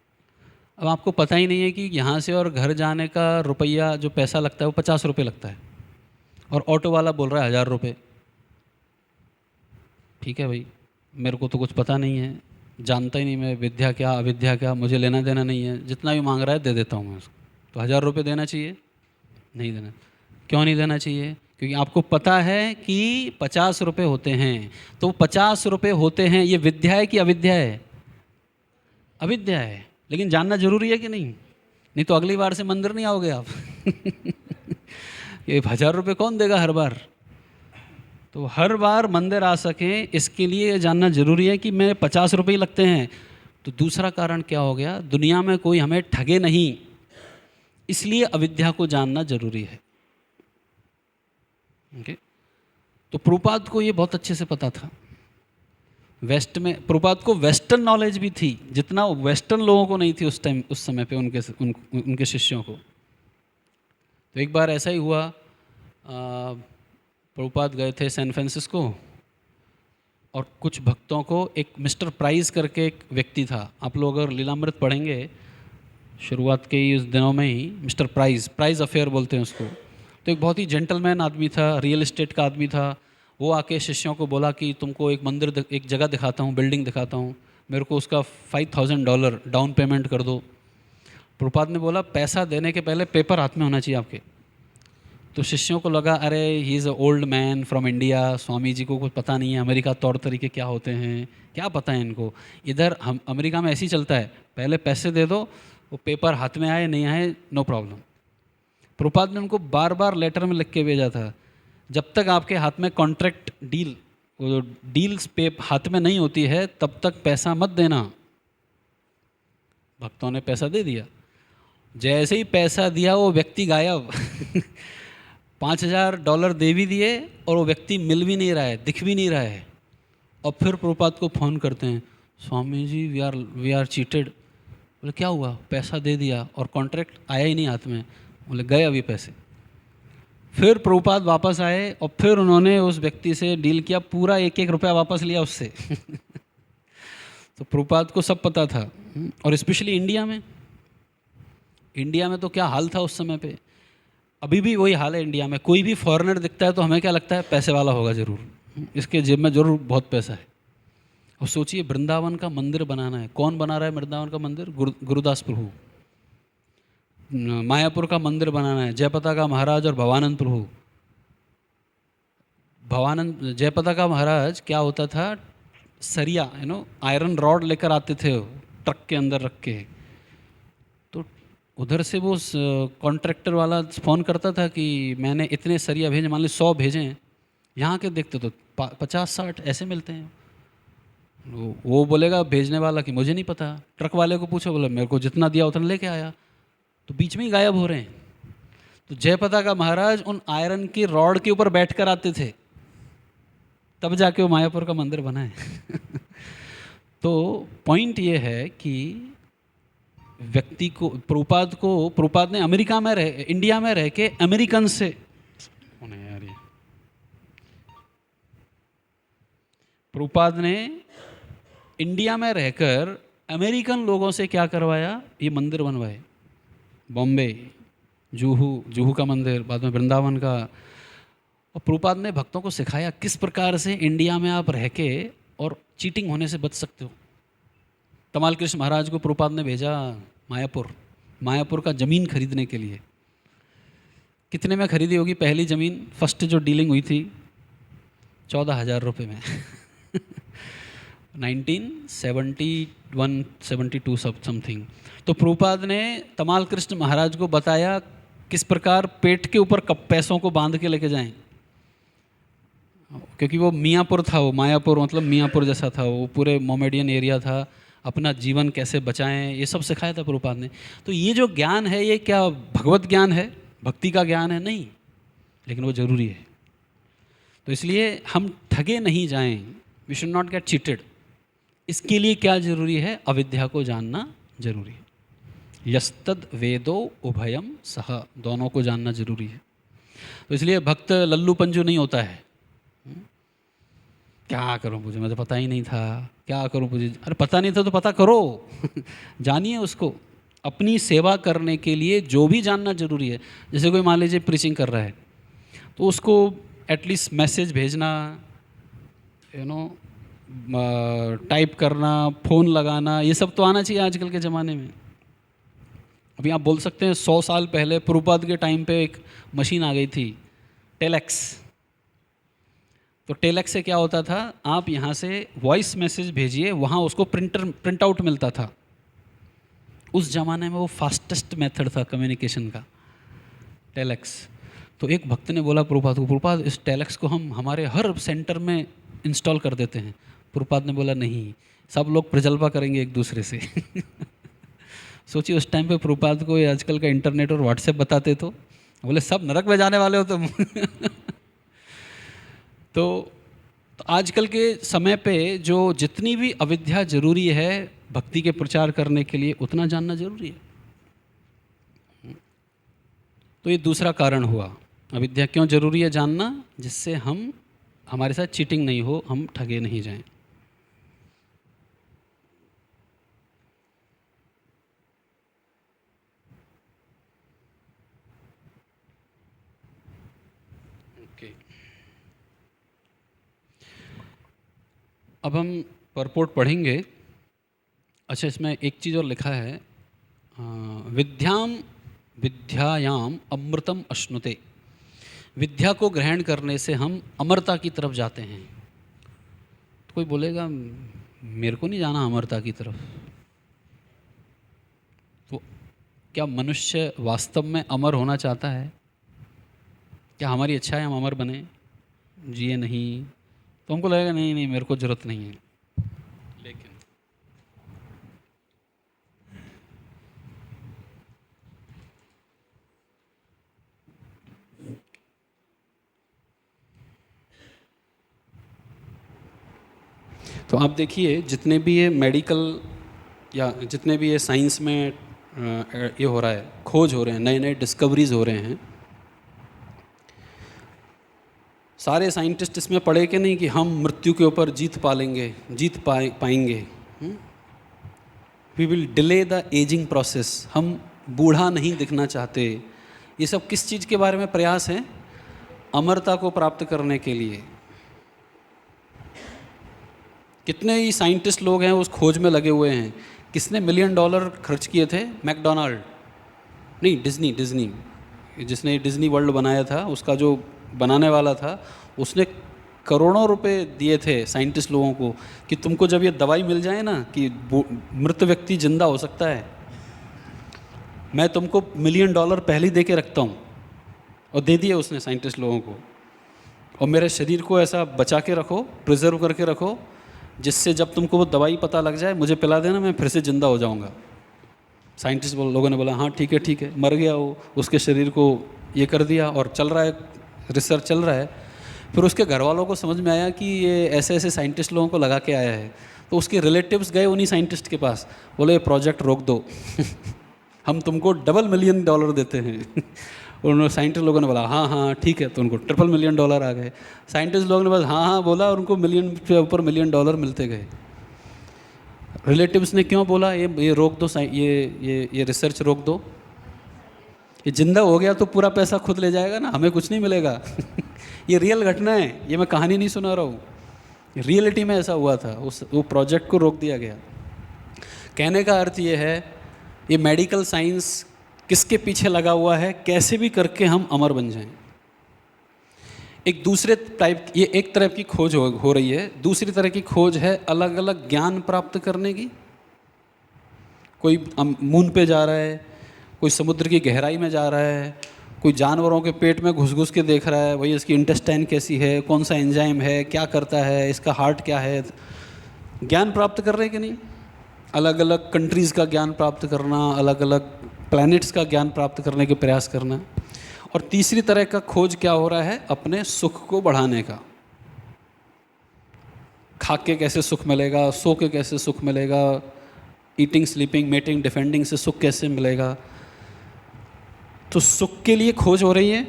अब आपको पता ही नहीं है कि यहाँ से और घर जाने का रुपया जो पैसा लगता है वो 50 रुपये लगता है, और ऑटो वाला बोल रहा है 1000 रुपये। ठीक है भाई, मेरे को तो कुछ पता नहीं है, जानता ही नहीं मैं विद्या क्या अविद्या क्या, मुझे लेना देना नहीं है, जितना भी मांग रहा है दे देता हूँ मैं उसको। तो 1000 रुपये देना चाहिए? नहीं देना। क्यों नहीं देना चाहिए? क्योंकि आपको पता है कि 50 रुपये होते हैं। तो 50 रुपये होते हैं, ये विद्या है कि अविद्या है? अविद्या है, लेकिन जानना जरूरी है कि नहीं? नहीं तो अगली बार से मंदिर नहीं आओगे आप। ये 1000 रुपये कौन देगा हर बार? तो हर बार मंदिर आ सकें इसके लिए जानना जरूरी है कि मेरे 50 रुपये ही लगते हैं। तो दूसरा कारण क्या हो गया? दुनिया में कोई हमें ठगे नहीं, इसलिए अविद्या को जानना जरूरी है। ओके? तो प्रभुपाद को ये बहुत अच्छे से पता था। वेस्ट में प्रभुपाद को वेस्टर्न नॉलेज भी थी, जितना वेस्टर्न लोगों को नहीं थी उस टाइम, उस समय पे उनके शिष्यों को। तो एक बार ऐसा ही हुआ, प्रभुपाद गए थे सैन फ्रांसिस्को, और कुछ भक्तों को एक मिस्टर प्राइज करके एक व्यक्ति था, आप लोग अगर लीलामृत पढ़ेंगे शुरुआत के ही उस दिनों में ही, मिस्टर प्राइज अफेयर बोलते हैं उसको। तो एक बहुत ही जेंटलमैन आदमी था, रियल एस्टेट का आदमी था। वो आके शिष्यों को बोला कि तुमको एक मंदिर, एक जगह दिखाता हूँ, बिल्डिंग दिखाता हूँ, मेरे को उसका $5000 डाउन पेमेंट कर दो। प्रभुपाद ने बोला पैसा देने के पहले पेपर हाथ में होना चाहिए आपके। तो शिष्यों को लगा अरे he is a old man from India, Swami ji को कुछ पता नहीं है अमेरिका तौर तरीके क्या होते हैं, क्या पता है इनको। इधर हम अमेरिका में ऐसे ही चलता है, पहले पैसे दे दो, वो पेपर हाथ में आए नहीं आए नो प्रॉब्लम। प्रभुपाद ने उनको बार बार लेटर में लिख के भेजा था, जब तक आपके हाथ में कॉन्ट्रैक्ट डील, वो डील्स पे हाथ में नहीं होती है तब तक पैसा मत देना। भक्तों ने पैसा दे दिया, जैसे ही पैसा दिया वो व्यक्ति गायब। $5000 दे भी दिए और वो व्यक्ति मिल भी नहीं रहा है, दिख भी नहीं रहा है। और फिर प्रभुपाद को फ़ोन करते हैं, Swami ji we are cheated. बोले क्या हुआ? पैसा दे दिया और कॉन्ट्रैक्ट आया ही नहीं हाथ में। बोले गए अभी पैसे। फिर प्रभुपाद वापस आए और फिर उन्होंने उस व्यक्ति से डील किया, पूरा 1-1 रुपया वापस लिया उससे। तो प्रभुपाद को सब पता था। और स्पेशली इंडिया में तो क्या हाल था उस समय पे, अभी भी वही हाल है इंडिया में। कोई भी फॉरेनर दिखता है तो हमें क्या लगता है, पैसे वाला होगा ज़रूर, इसके जेब में ज़रूर बहुत पैसा है। और सोचिए वृंदावन का मंदिर बनाना है, कौन बना रहा है वृंदावन का मंदिर? गुरुदास प्रभु। मायापुर का मंदिर बनाना है, जयपता का महाराज और भवानंद प्रभु। जयपता का महाराज क्या होता था, सरिया आयरन रॉड लेकर आते थे ट्रक के अंदर रख के। तो उधर से वो कॉन्ट्रैक्टर वाला फ़ोन करता था कि मैंने इतने सरिया भेजे, मान ली 100 भेजें, यहाँ के देखते तो 50-60 ऐसे मिलते हैं। वो बोलेगा भेजने वाला कि मुझे नहीं पता, ट्रक वाले को पूछो, बोले मेरे को जितना दिया उतना लेके आया। तो बीच में ही गायब हो रहे हैं। तो जयपता का महाराज उन आयरन की रॉड के ऊपर बैठ कर आते थे, तब जाके वो मायापुर का मंदिर बना है। तो पॉइंट ये है कि व्यक्ति को, प्रभुपाद ने इंडिया में रह के अमेरिकन से, प्रभुपाद ने इंडिया में रहकर अमेरिकन लोगों से क्या करवाया, ये मंदिर बनवाए। बॉम्बे, जुहू का मंदिर, बाद में वृंदावन का। और प्रभुपाद ने भक्तों को सिखाया किस प्रकार से इंडिया में आप रह के और चीटिंग होने से बच सकते हो। तमाल कृष्ण महाराज को प्रभुपाद ने भेजा मायापुर का ज़मीन खरीदने के लिए। कितने में खरीदी होगी पहली ज़मीन? फर्स्ट जो डीलिंग हुई थी 14,000 रुपये में। 1971-72 समथिंग। तो प्रभुपाद ने तमाल कृष्ण महाराज को बताया किस प्रकार पेट के ऊपर पैसों को बांध के लेके जाएं, क्योंकि वो मियाँपुर था, वो मायापुर मतलब मियाँपुर जैसा था, वो पूरे मोमेडियन एरिया था। अपना जीवन कैसे बचाएं, ये सब सिखाया था प्रभुपाद ने। तो ये जो ज्ञान है, ये क्या भगवत ज्ञान है, भक्ति का ज्ञान है? नहीं, लेकिन वो ज़रूरी है। तो इसलिए हम ठगे नहीं जाएं, we should not get cheated. इसके लिए क्या जरूरी है? अविद्या को जानना जरूरी है। यस्तद वेदो उभयम सह, दोनों को जानना जरूरी है। तो इसलिए भक्त लल्लू पंजू नहीं होता है, क्या करूं मुझे तो पता ही नहीं था, क्या करूं मुझे, अरे पता नहीं था तो पता करो। जानिए उसको। अपनी सेवा करने के लिए जो भी जानना जरूरी है। जैसे कोई मान लीजिए प्रीचिंग कर रहा है, तो उसको एटलीस्ट मैसेज भेजना, टाइप करना, फ़ोन लगाना, ये सब तो आना चाहिए आजकल के ज़माने में। अभी आप बोल सकते हैं 100 साल पहले प्रभुपाद के टाइम पे एक मशीन आ गई थी, टेलेक्स। तो टेलेक्स से क्या होता था, आप यहाँ से वॉइस मैसेज भेजिए, वहाँ उसको प्रिंट आउट मिलता था। उस ज़माने में वो फास्टेस्ट मेथड था कम्युनिकेशन का, टेलेक्स। तो एक भक्त ने बोला प्रभुपाद को, प्रभुपाद इस टेलेक्स को हम हमारे हर सेंटर में इंस्टॉल कर देते हैं। प्रभुपाद ने बोला नहीं, सब लोग प्रजल्पा करेंगे एक दूसरे से। सोचिए उस टाइम पे प्रभुपाद को आजकल का इंटरनेट और व्हाट्सएप बताते तो बोले सब नरक में जाने वाले हो तुम। तो आजकल के समय पे जो जितनी भी अविद्या जरूरी है भक्ति के प्रचार करने के लिए, उतना जानना जरूरी है। तो ये दूसरा कारण हुआ, अविद्या क्यों जरूरी है जानना, जिससे हमारे साथ चीटिंग नहीं हो, हम ठगे नहीं जाएं। अब हम परपोर्ट पढ़ेंगे। अच्छा, इसमें एक चीज़ और लिखा है, विद्यायाम अमृतम अश्नुते। विद्या को ग्रहण करने से हम अमरता की तरफ जाते हैं। तो कोई बोलेगा मेरे को नहीं जाना अमरता की तरफ। तो क्या मनुष्य वास्तव में अमर होना चाहता है? क्या हमारी इच्छा है हम अमर बने, जिए नहीं? तो हमको लगेगा नहीं मेरे को ज़रूरत नहीं है। लेकिन तो आप देखिए, जितने भी ये मेडिकल या जितने भी ये साइंस में ये हो रहा है, खोज हो रहे हैं, नए नए डिस्कवरीज हो रहे हैं, सारे साइंटिस्ट इसमें पढ़े कि नहीं कि हम मृत्यु के ऊपर जीत पाएंगे। We will delay the ageing process, हम बूढ़ा नहीं दिखना चाहते। ये सब किस चीज़ के बारे में प्रयास हैं? अमरता को प्राप्त करने के लिए। कितने ही साइंटिस्ट लोग हैं उस खोज में लगे हुए हैं। किसने $1 मिलियन खर्च किए थे? मैकडोनाल्ड नहीं, डिज्नी जिसने डिज्नी वर्ल्ड बनाया था, उसका जो बनाने वाला था उसने करोड़ों रुपए दिए थे साइंटिस्ट लोगों को कि तुमको जब ये दवाई मिल जाए ना कि मृत व्यक्ति जिंदा हो सकता है, मैं तुमको $1 मिलियन पहले ही दे के रखता हूँ। और दे दिए उसने साइंटिस्ट लोगों को। और मेरे शरीर को ऐसा बचा के रखो, प्रिजर्व करके रखो, जिससे जब तुमको वो दवाई पता लग जाए मुझे पिला देना, मैं फिर से ज़िंदा हो जाऊँगा। साइंटिस्ट लोगों ने बोला हाँ ठीक है, मर गया वो, उसके शरीर को ये कर दिया और चल रहा है, रिसर्च चल रहा है। फिर उसके घर वालों को समझ में आया कि ये ऐसे ऐसे साइंटिस्ट लोगों को लगा के आया है, तो उसके रिलेटिव्स गए उन्हीं साइंटिस्ट के पास, बोले ये प्रोजेक्ट रोक दो हम तुमको $1 मिलियन देते हैं उन्होंने साइंटिस्ट लोगों ने बोला हाँ ठीक है, तो उनको $1 मिलियन आ गए। साइंटिस्ट लोगों ने बस हाँ बोला और उनको मिलियन के ऊपर $1 मिलियन मिलते गए। रिलेटिव्स ने क्यों बोला ये रोक दो, ये रिसर्च रोक दो, ये जिंदा हो गया तो पूरा पैसा खुद ले जाएगा ना, हमें कुछ नहीं मिलेगा ये रियल घटना है, ये मैं कहानी नहीं सुना रहा हूँ, रियलिटी में ऐसा हुआ था। वो प्रोजेक्ट को रोक दिया गया। कहने का अर्थ ये है, ये मेडिकल साइंस किसके पीछे लगा हुआ है? कैसे भी करके हम अमर बन जाएं। एक दूसरे टाइप, ये एक तरह की खोज हो रही है। दूसरी तरह की खोज है अलग अलग ज्ञान प्राप्त करने की। कोई मून पे जा रहा है, कोई समुद्र की गहराई में जा रहा है, कोई जानवरों के पेट में घुस घुस के देख रहा है भाई इसकी इंटेस्टाइन कैसी है, कौन सा एंजाइम है, क्या करता है, इसका हार्ट क्या है। ज्ञान प्राप्त कर रहे हैं कि नहीं? अलग अलग कंट्रीज़ का ज्ञान प्राप्त करना, अलग अलग प्लैनेट्स का ज्ञान प्राप्त करने के प्रयास करना। और तीसरी तरह का खोज क्या हो रहा है? अपने सुख को बढ़ाने का। खा के कैसे सुख मिलेगा, सो के कैसे सुख मिलेगा, ईटिंग स्लीपिंग मेटिंग डिफेंडिंग से सुख कैसे मिलेगा। तो सुख के लिए खोज हो रही है,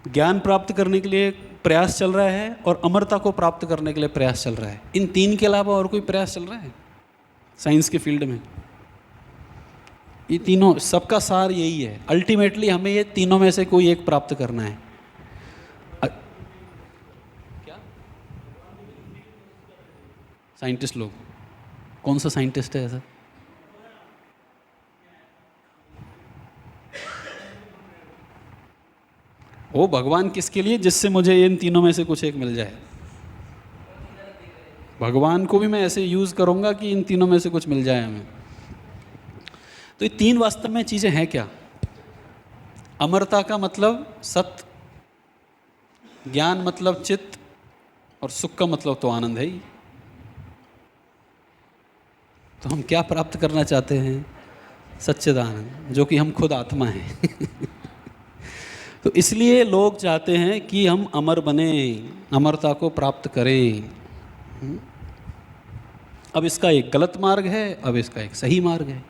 ज्ञान प्राप्त करने के लिए प्रयास चल रहा है, और अमरता को प्राप्त करने के लिए प्रयास चल रहा है। इन तीन के अलावा और कोई प्रयास चल रहा है साइंस के फील्ड में? ये तीनों, सबका सार यही है। अल्टीमेटली हमें ये तीनों में से कोई एक प्राप्त करना है। क्या साइंटिस्ट लोग, कौन सा साइंटिस्ट है ऐसा? वो भगवान किसके लिए? जिससे मुझे इन तीनों में से कुछ एक मिल जाए। भगवान को भी मैं ऐसे यूज़ करूँगा कि इन तीनों में से कुछ मिल जाए हमें। तो ये तीन वास्तव में चीज़ें हैं क्या? अमरता का मतलब सत्य, ज्ञान मतलब चित्त, और सुख का मतलब तो आनंद है ही। तो हम क्या प्राप्त करना चाहते हैं? सच्चिदानंद, जो कि हम खुद आत्मा हैं तो इसलिए लोग चाहते हैं कि हम अमर बने, अमरता को प्राप्त करें। अब इसका एक गलत मार्ग है, अब इसका एक सही मार्ग है।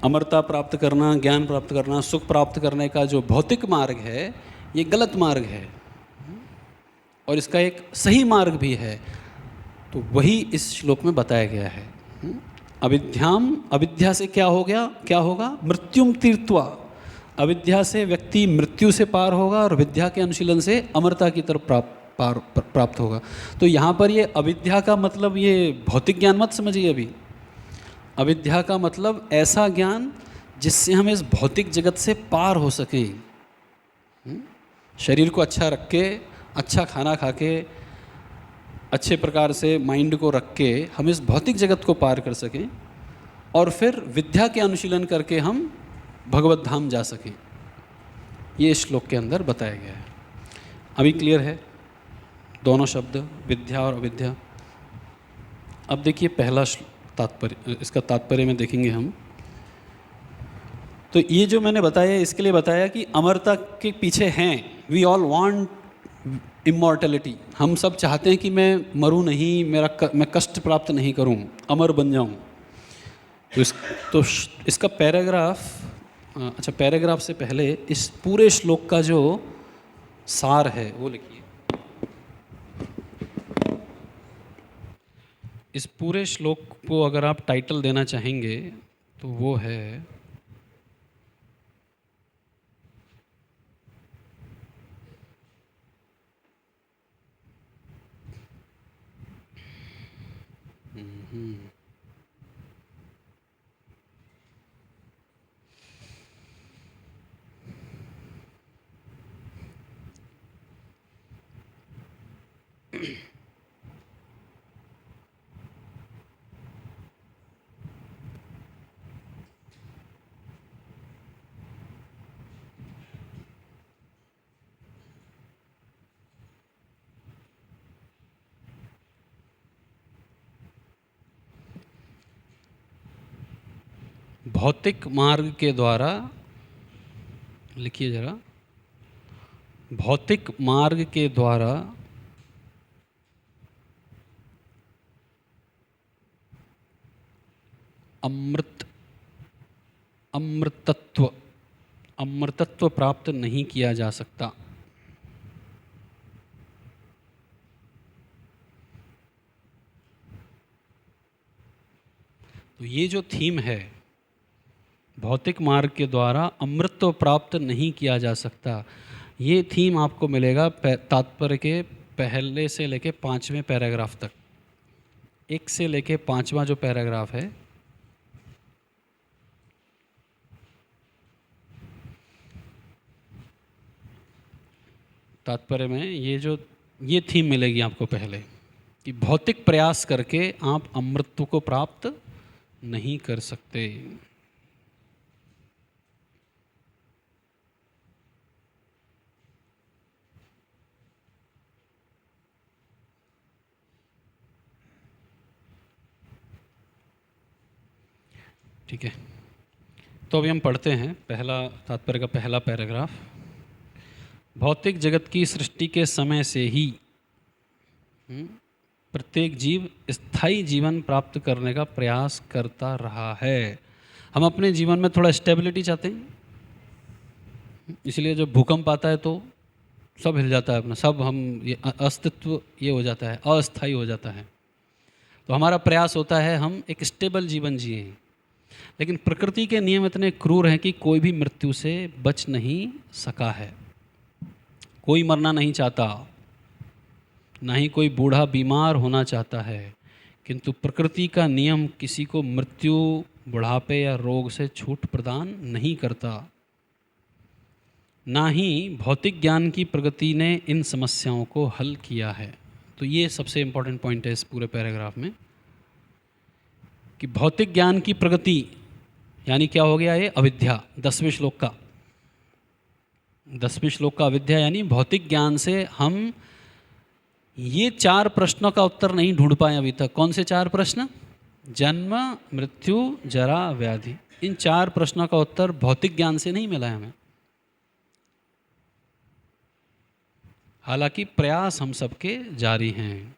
अमरता प्राप्त करना, ज्ञान प्राप्त करना, सुख प्राप्त करने का जो भौतिक मार्ग है ये गलत मार्ग है, और इसका एक सही मार्ग भी है। तो वही इस श्लोक में बताया गया है। अविद्याम, अविद्या से क्या हो गया, क्या होगा? मृत्युम तीर्थवा। अविद्या से व्यक्ति मृत्यु से पार होगा, और विद्या के अनुशीलन से अमरता की तरफ प्राप्त होगा। तो यहाँ पर ये अविद्या का मतलब ये भौतिक ज्ञान मत समझिए अभी। अविद्या का मतलब ऐसा ज्ञान जिससे हम इस भौतिक जगत से पार हो सकें। शरीर को अच्छा रख के, अच्छा खाना खा के, अच्छे प्रकार से माइंड को रख के हम इस भौतिक जगत को पार कर सकें, और फिर विद्या के अनुशीलन करके हम भगवत धाम जा सकें। ये श्लोक के अंदर बताया गया है। अभी क्लियर है दोनों शब्द, विद्या और अविद्या? अब देखिए पहला तात्पर्य, इसका तात्पर्य में देखेंगे हम। तो ये जो मैंने बताया, इसके लिए बताया कि अमरता के पीछे हैं, वी ऑल वांट इमॉर्टलिटी। हम सब चाहते हैं कि मैं मरूं नहीं, मैं कष्ट प्राप्त नहीं करूं, अमर बन जाऊं। तो इसका पैराग्राफ, अच्छा पैराग्राफ से पहले इस पूरे श्लोक का जो सार है वो लिखिए। इस पूरे श्लोक को अगर आप टाइटल देना चाहेंगे तो वो है भौतिक मार्ग के द्वारा, लिखिए जरा, भौतिक मार्ग के द्वारा अमृतत्व प्राप्त नहीं किया जा सकता। तो ये जो थीम है, भौतिक मार्ग के द्वारा अमृतत्व प्राप्त नहीं किया जा सकता, ये थीम आपको मिलेगा तात्पर्य के पहले से लेके 5वें पैराग्राफ तक। 1 से लेके 5वां जो पैराग्राफ है, तात्पर्य में ये थीम मिलेगी आपको पहले, कि भौतिक प्रयास करके आप अमृतत्व को प्राप्त नहीं कर सकते। ठीक है, तो अभी हम पढ़ते हैं पहला तात्पर्य का पहला पैराग्राफ। भौतिक जगत की सृष्टि के समय से ही प्रत्येक जीव स्थायी जीवन प्राप्त करने का प्रयास करता रहा है। हम अपने जीवन में थोड़ा स्टेबिलिटी चाहते हैं, इसलिए जब भूकंप आता है तो सब हिल जाता है अपना, सब हम ये अस्तित्व ये हो जाता है, अस्थायी हो जाता है। तो हमारा प्रयास होता है हम एक स्टेबल जीवन जिए। लेकिन प्रकृति के नियम इतने क्रूर हैं कि कोई भी मृत्यु से बच नहीं सका है। कोई मरना नहीं चाहता, ना ही कोई बूढ़ा बीमार होना चाहता है, किंतु प्रकृति का नियम किसी को मृत्यु, बुढ़ापे या रोग से छूट प्रदान नहीं करता। ना ही भौतिक ज्ञान की प्रगति ने इन समस्याओं को हल किया है। तो ये सबसे इम्पोर्टेंट पॉइंट है इस पूरे पैराग्राफ में, कि भौतिक ज्ञान की प्रगति यानी क्या हो गया, ये अविद्या। 10वें श्लोक का 10वें श्लोक का अविद्या यानी भौतिक ज्ञान से हम ये 4 प्रश्नों का उत्तर नहीं ढूंढ पाए अभी तक। कौन से 4 प्रश्न? जन्म, मृत्यु, जरा, व्याधि। इन 4 प्रश्नों का उत्तर भौतिक ज्ञान से नहीं मिला है हमें। हालांकि प्रयास हम सबके जारी हैं।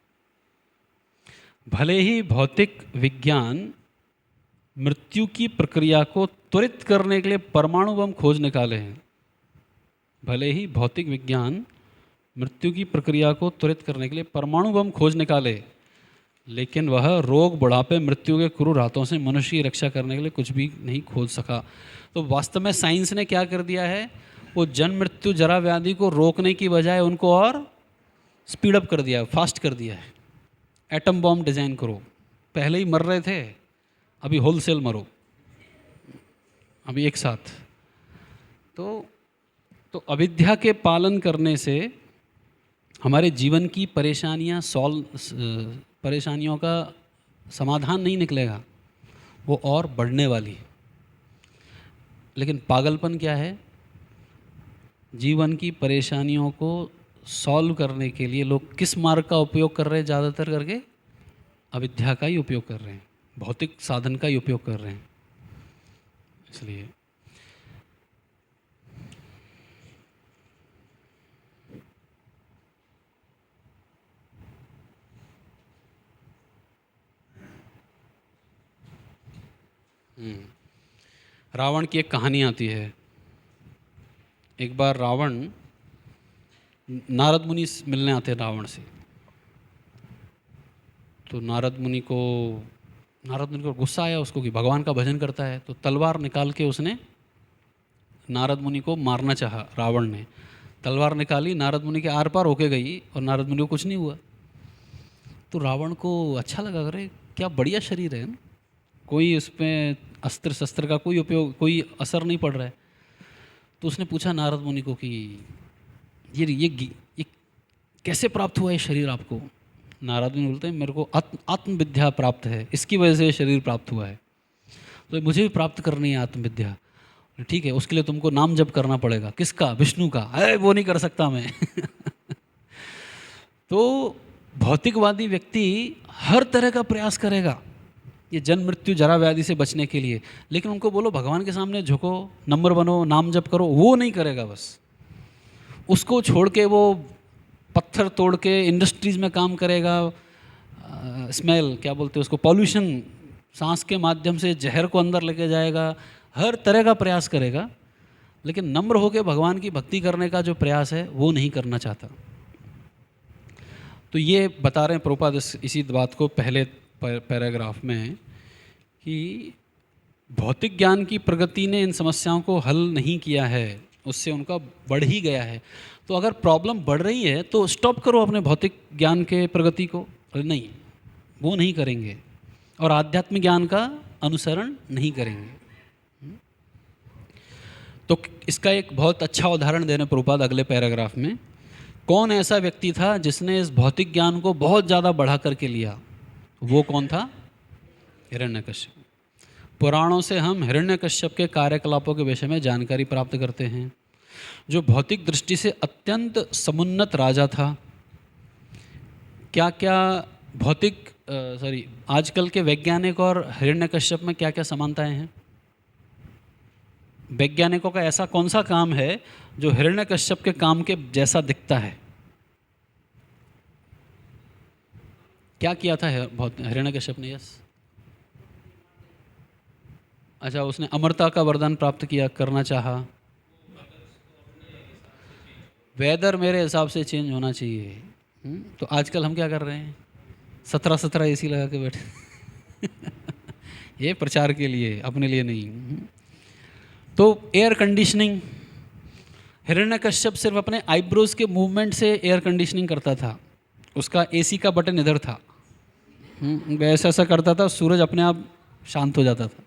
भले ही भौतिक विज्ञान मृत्यु की प्रक्रिया को त्वरित करने के लिए परमाणु बम खोज निकाले हैं, भले ही भौतिक विज्ञान मृत्यु की प्रक्रिया को त्वरित करने के लिए परमाणु बम खोज निकाले, लेकिन वह रोग, बुढ़ापे, मृत्यु के क्रूर हाथों से मनुष्य की रक्षा करने के लिए कुछ भी नहीं खोज सका। तो वास्तव में साइंस ने क्या कर दिया है, वो जन्म, मृत्यु, जरा, व्याधि को रोकने की बजाय उनको और स्पीड अप कर दिया, फास्ट कर दिया है। एटम बॉम्ब डिज़ाइन करो, पहले ही मर रहे थे, अभी होलसेल मरो, अभी एक साथ। तो अविद्या के पालन करने से हमारे जीवन की परेशानियों का समाधान नहीं निकलेगा, वो और बढ़ने वाली। लेकिन पागलपन क्या है, जीवन की परेशानियों को सॉल्व करने के लिए लोग किस मार्ग का उपयोग कर रहे हैं? ज़्यादातर करके अविद्या का ही उपयोग कर रहे हैं, भौतिक साधन का ही उपयोग कर रहे हैं। इसलिए रावण की एक कहानी आती है। एक बार रावण, नारद मुनि मिलने आते हैं रावण से। तो नारद मुनि को गुस्सा आया उसको कि भगवान का भजन करता है, तो तलवार निकाल के उसने नारद मुनि को मारना चाहा। रावण ने तलवार निकाली, नारद मुनि के आर पार होके गई और नारद मुनि को कुछ नहीं हुआ। तो रावण को अच्छा लगा, अरे क्या बढ़िया शरीर है ना, कोई उसमें अस्त्र शस्त्र का कोई उपयोग, कोई असर नहीं पड़ रहा है। तो उसने पूछा नारद मुनि को कि ये कैसे प्राप्त हुआ ये शरीर आपको? नारद मुनि बोलते हैं मेरे को आत्मविद्या प्राप्त है, इसकी वजह से ये शरीर प्राप्त हुआ है, तो मुझे भी प्राप्त करनी है आत्मविद्या। ठीक है, उसके लिए तुमको नाम जप करना पड़ेगा। किसका? विष्णु का। है वो नहीं कर सकता मैं। तो भौतिकवादी व्यक्ति हर तरह का प्रयास करेगा ये जन्म मृत्यु जरा व्याधि से बचने के लिए, लेकिन उनको बोलो भगवान के सामने झुको, नंबर बनो, नाम जप करो, वो नहीं करेगा। बस उसको छोड़ के वो पत्थर तोड़ के इंडस्ट्रीज़ में काम करेगा, स्मेल क्या बोलते हैं उसको, पॉल्यूशन, सांस के माध्यम से जहर को अंदर लेके जाएगा, हर तरह का प्रयास करेगा, लेकिन नम्र होकर भगवान की भक्ति करने का जो प्रयास है वो नहीं करना चाहता। तो ये बता रहे हैं प्रभुपाद इसी बात को पहले पैराग्राफ में कि भौतिक ज्ञान की प्रगति ने इन समस्याओं को हल नहीं किया है, उससे उनका बढ़ ही गया है। तो अगर प्रॉब्लम बढ़ रही है तो स्टॉप करो अपने भौतिक ज्ञान के प्रगति को। नहीं, वो नहीं करेंगे और आध्यात्मिक ज्ञान का अनुसरण नहीं करेंगे। तो इसका एक बहुत अच्छा उदाहरण देने प्रभुपाद अगले पैराग्राफ में, कौन ऐसा व्यक्ति था जिसने इस भौतिक ज्ञान को बहुत ज़्यादा बढ़ा करके लिया? वो कौन था? हिरण्यकश्यप। पुराणों से हम हिरण्यकश्यप के कार्यकलापों के विषय में जानकारी प्राप्त करते हैं, जो भौतिक दृष्टि से अत्यंत समुन्नत राजा था। क्या क्या भौतिक आजकल के वैज्ञानिक और हिरण्यकश्यप में क्या क्या समानताएं हैं? वैज्ञानिकों का ऐसा कौन सा काम है जो हिरण्यकश्यप के काम के जैसा दिखता है? क्या किया था हिरण्यकश्यप ने? यस, अच्छा, उसने अमरता का वरदान प्राप्त किया, करना चाहा। वेदर मेरे हिसाब से चेंज होना चाहिए। तो आजकल हम क्या कर रहे हैं? 17 एसी लगा के बैठे। ये प्रचार के लिए, अपने लिए नहीं। तो एयर कंडीशनिंग, हिरण्यकश्यप सिर्फ अपने आईब्रोज के मूवमेंट से एयर कंडीशनिंग करता था। उसका एसी का बटन इधर था, ऐसा ऐसा करता था, सूरज अपने आप शांत हो जाता था।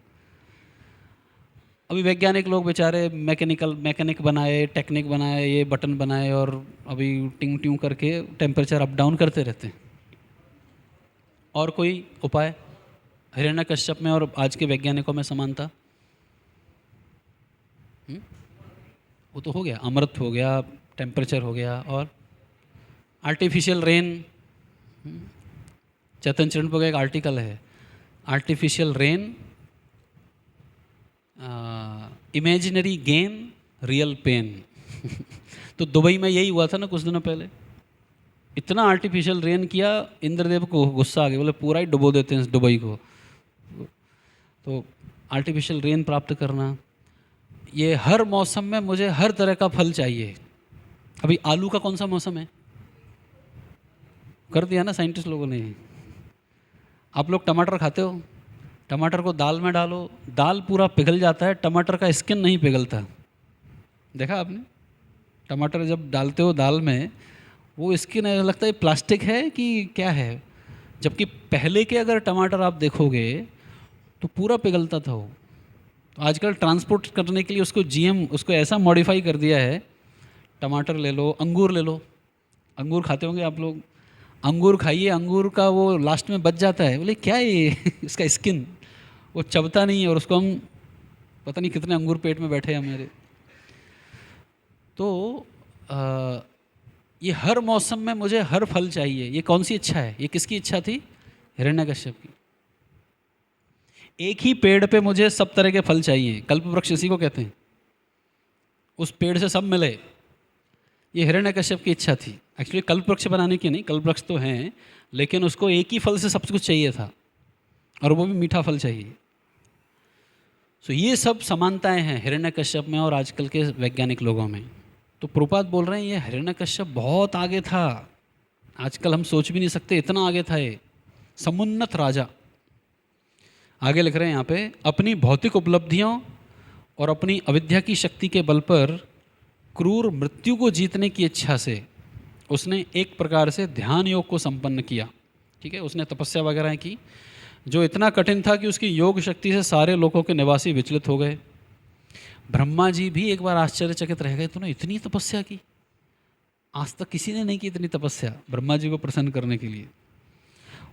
अभी वैज्ञानिक लोग बेचारे मैकेनिक बनाए, टेक्निक बनाए, ये बटन बनाए और अभी टिंग ट्यूं करके टेम्परेचर अप डाउन करते रहते हैं। और कोई उपाय हिरण्यकश्यप में और आज के वैज्ञानिकों में समानता? वो तो हो गया, अमृत हो गया, टेम्परेचर हो गया, और आर्टिफिशियल रेन। चेतन चरण पर एक आर्टिकल है, artificial rain, imaginary gain, real pain. तो दुबई में यही हुआ था ना कुछ दिनों पहले, इतना आर्टिफिशियल रेन किया, इंद्रदेव को गुस्सा आ गया, बोले पूरा ही डुबो देते हैं इस दुबई को। तो आर्टिफिशियल रेन प्राप्त करना, ये हर मौसम में मुझे हर तरह का फल चाहिए। अभी आलू का कौन सा मौसम है? कर दिया ना साइंटिस्ट लोगों ने। आप लोग टमाटर खाते हो, टमाटर को दाल में डालो, दाल पूरा पिघल जाता है, टमाटर का स्किन नहीं पिघलता। देखा आपने? टमाटर जब डालते हो दाल में, वो स्किन ऐसा लगता है प्लास्टिक है कि क्या है, जबकि पहले के अगर टमाटर आप देखोगे तो पूरा पिघलता था वो। तो आजकल ट्रांसपोर्ट करने के लिए उसको जीएम, उसको ऐसा मॉडिफाई कर दिया है। टमाटर ले लो, अंगूर ले लो, अंगूर खाते होंगे आप लोग, अंगूर खाइए, अंगूर का वो लास्ट में बच जाता है, बोले क्या है ये? इसका स्किन वो चबता नहीं है, और उसको हम पता नहीं कितने अंगूर पेट में बैठे हैं मेरे। तो ये हर मौसम में मुझे हर फल चाहिए, ये कौन सी इच्छा है? ये किसकी इच्छा थी? हिरण्यकश्यप की। एक ही पेड़ पे मुझे सब तरह के फल चाहिए, कल्प वृक्ष इसी को कहते हैं, उस पेड़ से सब मिले। ये हिरण्यकश्यप की इच्छा थी। एक्चुअली कल्प वृक्ष बनाने की नहीं, कल्प वृक्ष तो हैं, लेकिन उसको एक ही फल से सब कुछ चाहिए था, और वो भी मीठा फल चाहिए। सो ये सब समानताएं हैं हिरण्यकश्यप में और आजकल के वैज्ञानिक लोगों में। तो प्रभुपाद बोल रहे हैं ये हिरण्यकश्यप बहुत आगे था, आजकल हम सोच भी नहीं सकते इतना आगे था ये। समुन्नत राजा। आगे लिख रहे हैं यहाँ पे, अपनी भौतिक उपलब्धियों और अपनी अविद्या की शक्ति के बल पर क्रूर मृत्यु को जीतने की इच्छा से उसने एक प्रकार से ध्यान योग को संपन्न किया। ठीक है, उसने तपस्या वगैरह की, जो इतना कठिन था कि उसकी योग शक्ति से सारे लोगों के निवासी विचलित हो गए। ब्रह्मा जी भी एक बार आश्चर्यचकित रह गए, तूने इतनी तपस्या की, आज तक किसी ने नहीं की इतनी तपस्या ब्रह्मा जी को प्रसन्न करने के लिए।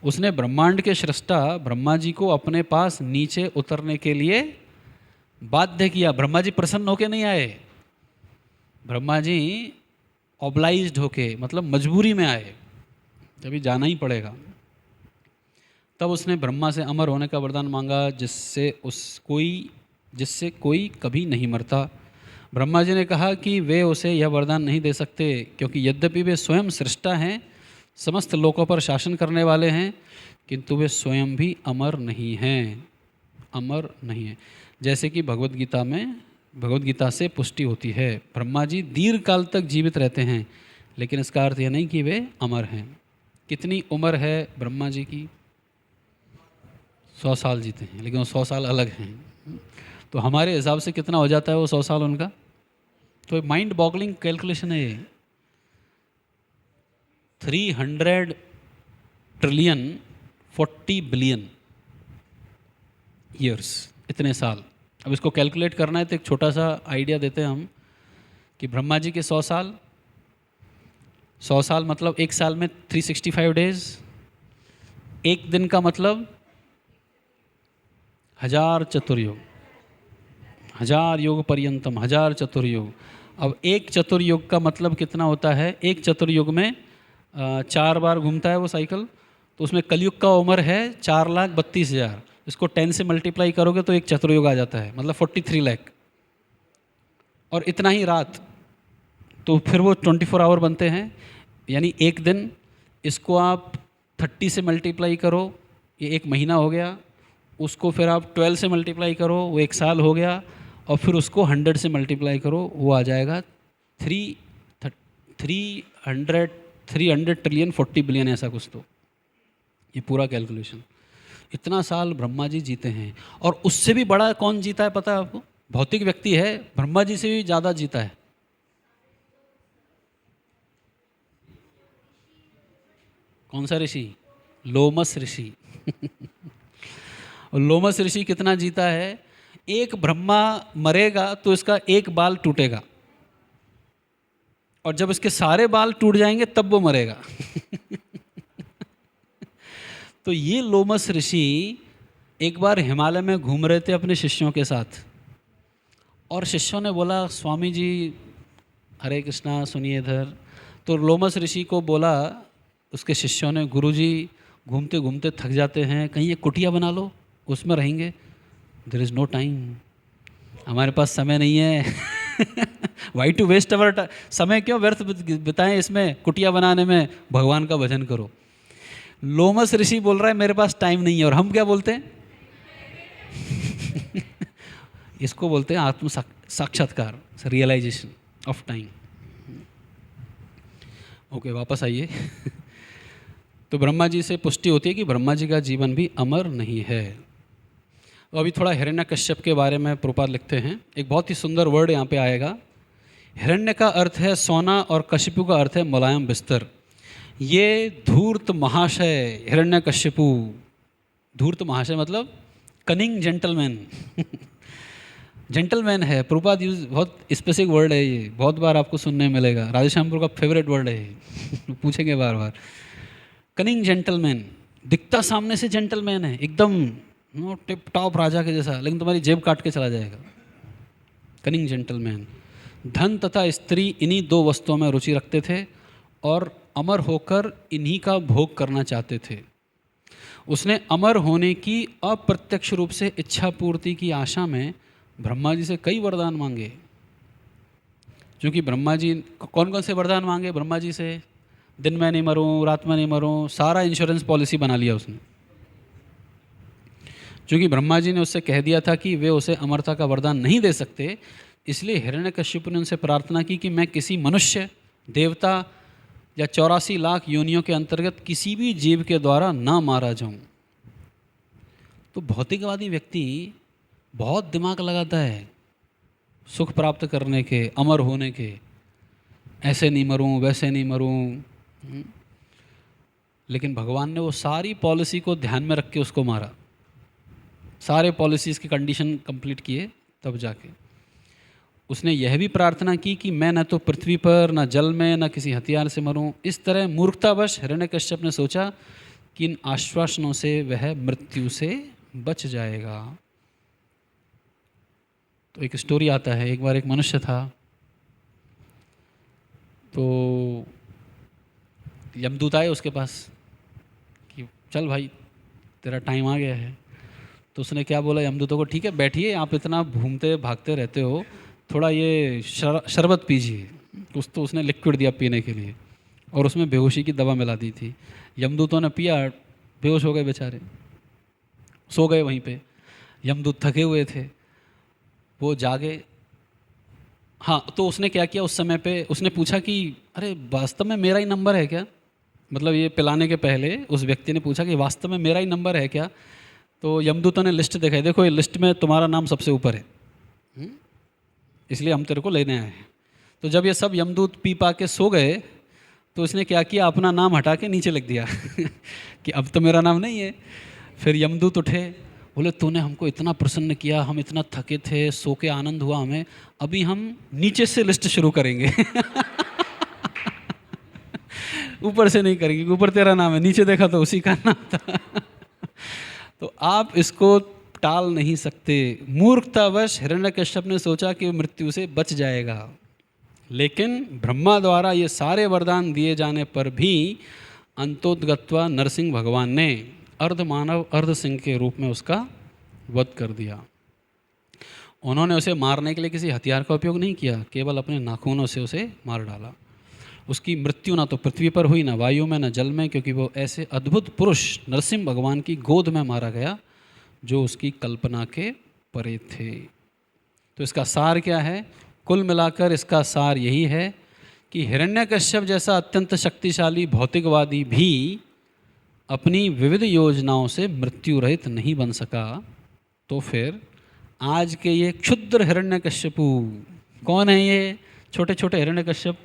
उसने ब्रह्मांड के सृष्टा ब्रह्मा जी को अपने पास नीचे उतरने के लिए बाध्य किया। ब्रह्मा जी प्रसन्न होके नहीं आए, ब्रह्मा जी ऑब्लाइज्ड होके, मतलब मजबूरी में आए, कभी जाना ही पड़ेगा। तब उसने ब्रह्मा से अमर होने का वरदान मांगा, जिससे कोई कभी नहीं मरता। ब्रह्मा जी ने कहा कि वे उसे यह वरदान नहीं दे सकते, क्योंकि यद्यपि वे स्वयं सृष्टा हैं, समस्त लोकों पर शासन करने वाले हैं, किंतु वे स्वयं भी अमर नहीं हैं, अमर नहीं हैं। जैसे कि भगवद गीता से पुष्टि होती है, ब्रह्मा जी दीर्घ काल तक जीवित रहते हैं, लेकिन इसका अर्थ यह नहीं कि वे अमर हैं। कितनी उम्र है ब्रह्मा जी की? 100 साल जीते हैं, लेकिन वो 100 साल अलग हैं। तो हमारे हिसाब से कितना हो जाता है वो 100 साल उनका? तो माइंड बॉगलिंग कैलकुलेशन है। 300 ट्रिलियन 40 बिलियन ईयर्स, इतने साल। अब इसको कैलकुलेट करना है तो एक छोटा सा आइडिया देते हैं हम कि ब्रह्मा जी के 100 साल, 100 साल मतलब एक साल में 365 डेज, एक दिन का मतलब 1000 चतुर्युग, 1000 योग पर्यंतम, 1000 चतुर्युग। अब एक चतुर्युग का मतलब कितना होता है? एक चतुर्युग में 4 बार घूमता है वो साइकिल, तो उसमें कलयुग का उम्र है 4,32,000। इसको 10 से मल्टीप्लाई करोगे तो एक चतुर्युग आ जाता है, मतलब 43 लाख। और इतना ही रात, तो फिर वो 24 आवर बनते हैं, यानी एक दिन। इसको आप 30 से मल्टीप्लाई करो, ये एक महीना हो गया। उसको फिर आप 12 से मल्टीप्लाई करो, वो एक साल हो गया। और फिर उसको 100 से मल्टीप्लाई करो, वो आ जाएगा 300 ट्रिलियन 40 बिलियन, ऐसा कुछ। तो ये पूरा कैलकुलेशन, इतना साल ब्रह्मा जी जीते हैं। और उससे भी बड़ा कौन जीता है पता है आपको? भौतिक व्यक्ति है, ब्रह्मा जी से भी ज़्यादा जीता है। कौन सा ऋषि? लोमस ऋषि। और लोमस ऋषि कितना जीता है? एक ब्रह्मा मरेगा तो इसका एक बाल टूटेगा, और जब इसके सारे बाल टूट जाएंगे तब वो मरेगा। तो ये लोमस ऋषि एक बार हिमालय में घूम रहे थे अपने शिष्यों के साथ, और शिष्यों ने बोला, स्वामी जी हरे कृष्णा सुनिए इधर। तो लोमस ऋषि को बोला उसके शिष्यों ने, गुरुजी घूमते घूमते थक जाते हैं, कहीं एक कुटिया बना लो, उसमें रहेंगे। देयर इज़ नो टाइम, हमारे पास समय नहीं है। Why to waste our time, समय क्यों व्यर्थ बिताएं इसमें, कुटिया बनाने में, भगवान का भजन करो। लोमस ऋषि बोल रहा है मेरे पास टाइम नहीं है, और हम क्या बोलते हैं? इसको बोलते हैं आत्म साक्षात्कार, रियलाइजेशन ऑफ टाइम। ओके, वापस आइए। तो ब्रह्मा जी से पुष्टि होती है कि ब्रह्मा जी का जीवन भी अमर नहीं है। तो अभी थोड़ा हिरण्यकश्यप के बारे में प्रभुपाद लिखते हैं। एक बहुत ही सुंदर वर्ड यहाँ पे आएगा। हिरण्य का अर्थ है सोना और कश्यपु का अर्थ है मुलायम बिस्तर। ये धूर्त महाशय हिरण्यकश्यपु, धूर्त महाशय मतलब कनिंग जेंटलमैन। जेंटलमैन है, प्रभुपाद यूज, बहुत स्पेसिफिक वर्ड है ये, बहुत बार आपको सुनने मिलेगा। राधेश्यामपुर का फेवरेट वर्ड है ये। पूछेंगे बार बार। कनिंग जेंटलमैन, दिखता सामने से जेंटलमैन है, एकदम टिप टॉप राजा के जैसा, लेकिन तुम्हारी जेब काट के चला जाएगा। Cunning gentleman. धन तथा स्त्री इन्हीं दो वस्तुओं में रुचि रखते थे और अमर होकर इन्हीं का भोग करना चाहते थे। उसने अमर होने की अप्रत्यक्ष रूप से इच्छा पूर्ति की आशा में ब्रह्मा जी से कई वरदान मांगे। क्योंकि ब्रह्मा जी कौन कौन से वरदान मांगे ब्रह्मा जी से? दिन में नहीं मरूं, रात में नहीं मरूं, सारा इंश्योरेंस पॉलिसी बना लिया उसने। क्योंकि ब्रह्मा जी ने उससे कह दिया था कि वे उसे अमरता का वरदान नहीं दे सकते, इसलिए हिरण्यकश्यप ने उनसे प्रार्थना की कि मैं किसी मनुष्य, देवता या 84 लाख योनियों के अंतर्गत किसी भी जीव के द्वारा ना मारा जाऊं। तो भौतिकवादी व्यक्ति बहुत दिमाग लगाता है सुख प्राप्त करने के, अमर होने के, ऐसे नहीं मरूं, वैसे नहीं मरूं। लेकिन भगवान ने वो सारी पॉलिसी को ध्यान में रख के उसको मारा, सारे पॉलिसीज़ की कंडीशन कंप्लीट किए, तब जाके उसने यह भी प्रार्थना की कि मैं न तो पृथ्वी पर, न जल में, न किसी हथियार से मरूं। इस तरह मूर्खतावश हिरण्यकश्यप ने सोचा कि इन आश्वासनों से वह मृत्यु से बच जाएगा। तो एक स्टोरी आता है, एक बार एक मनुष्य था, तो यमदूत आए उसके पास कि चल भाई तेरा टाइम आ गया है। तो उसने क्या बोला यमदूतों को, ठीक है बैठिए, आप इतना घूमते भागते रहते हो, थोड़ा ये शरबत पीजिए। कुछ तो उसने लिक्विड दिया पीने के लिए और उसमें बेहोशी की दवा मिला दी थी। यमदूतों ने पिया, बेहोश हो गए बेचारे, सो गए वहीं पे। यमदूत थके हुए थे, वो जागे। हाँ, तो उसने क्या किया, उस समय पे उसने पूछा कि अरे वास्तव में मेरा ही नंबर है क्या? मतलब ये पिलाने के पहले उस व्यक्ति ने पूछा कि वास्तव में मेरा ही नंबर है क्या? तो यमदूतों ने लिस्ट दिखाई, देखो ये लिस्ट में तुम्हारा नाम सबसे ऊपर है, इसलिए हम तेरे को लेने आए हैं। तो जब ये सब यमदूत पी पा के सो गए, तो इसने क्या किया, अपना नाम हटा के नीचे लिख दिया कि अब तो मेरा नाम नहीं है। फिर यमदूत उठे, बोले तूने हमको इतना प्रसन्न किया, हम इतना थके थे, सो के आनंद हुआ हमें, अभी हम नीचे से लिस्ट शुरू करेंगे ऊपर से नहीं करेंगे, ऊपर तेरा नाम है, नीचे देखा तो उसी का नाम था तो आप इसको टाल नहीं सकते। मूर्खतावश हिरण्यकश्यप ने सोचा कि मृत्यु से बच जाएगा, लेकिन ब्रह्मा द्वारा ये सारे वरदान दिए जाने पर भी अंतोदगत्वा नरसिंह भगवान ने अर्ध मानव अर्ध सिंह के रूप में उसका वध कर दिया। उन्होंने उसे मारने के लिए किसी हथियार का उपयोग नहीं किया, केवल अपने नाखूनों से उसे मार डाला। उसकी मृत्यु ना तो पृथ्वी पर हुई, ना वायु में, ना जल में, क्योंकि वो ऐसे अद्भुत पुरुष नरसिंह भगवान की गोद में मारा गया जो उसकी कल्पना के परे थे। तो इसका सार क्या है? कुल मिलाकर इसका सार यही है कि हिरण्यकश्यप जैसा अत्यंत शक्तिशाली भौतिकवादी भी अपनी विविध योजनाओं से मृत्यु रहित नहीं बन सका। तो फिर आज के ये क्षुद्र हिरण्यकश्यपु कौन है? ये छोटे छोटे हिरण्यकश्यप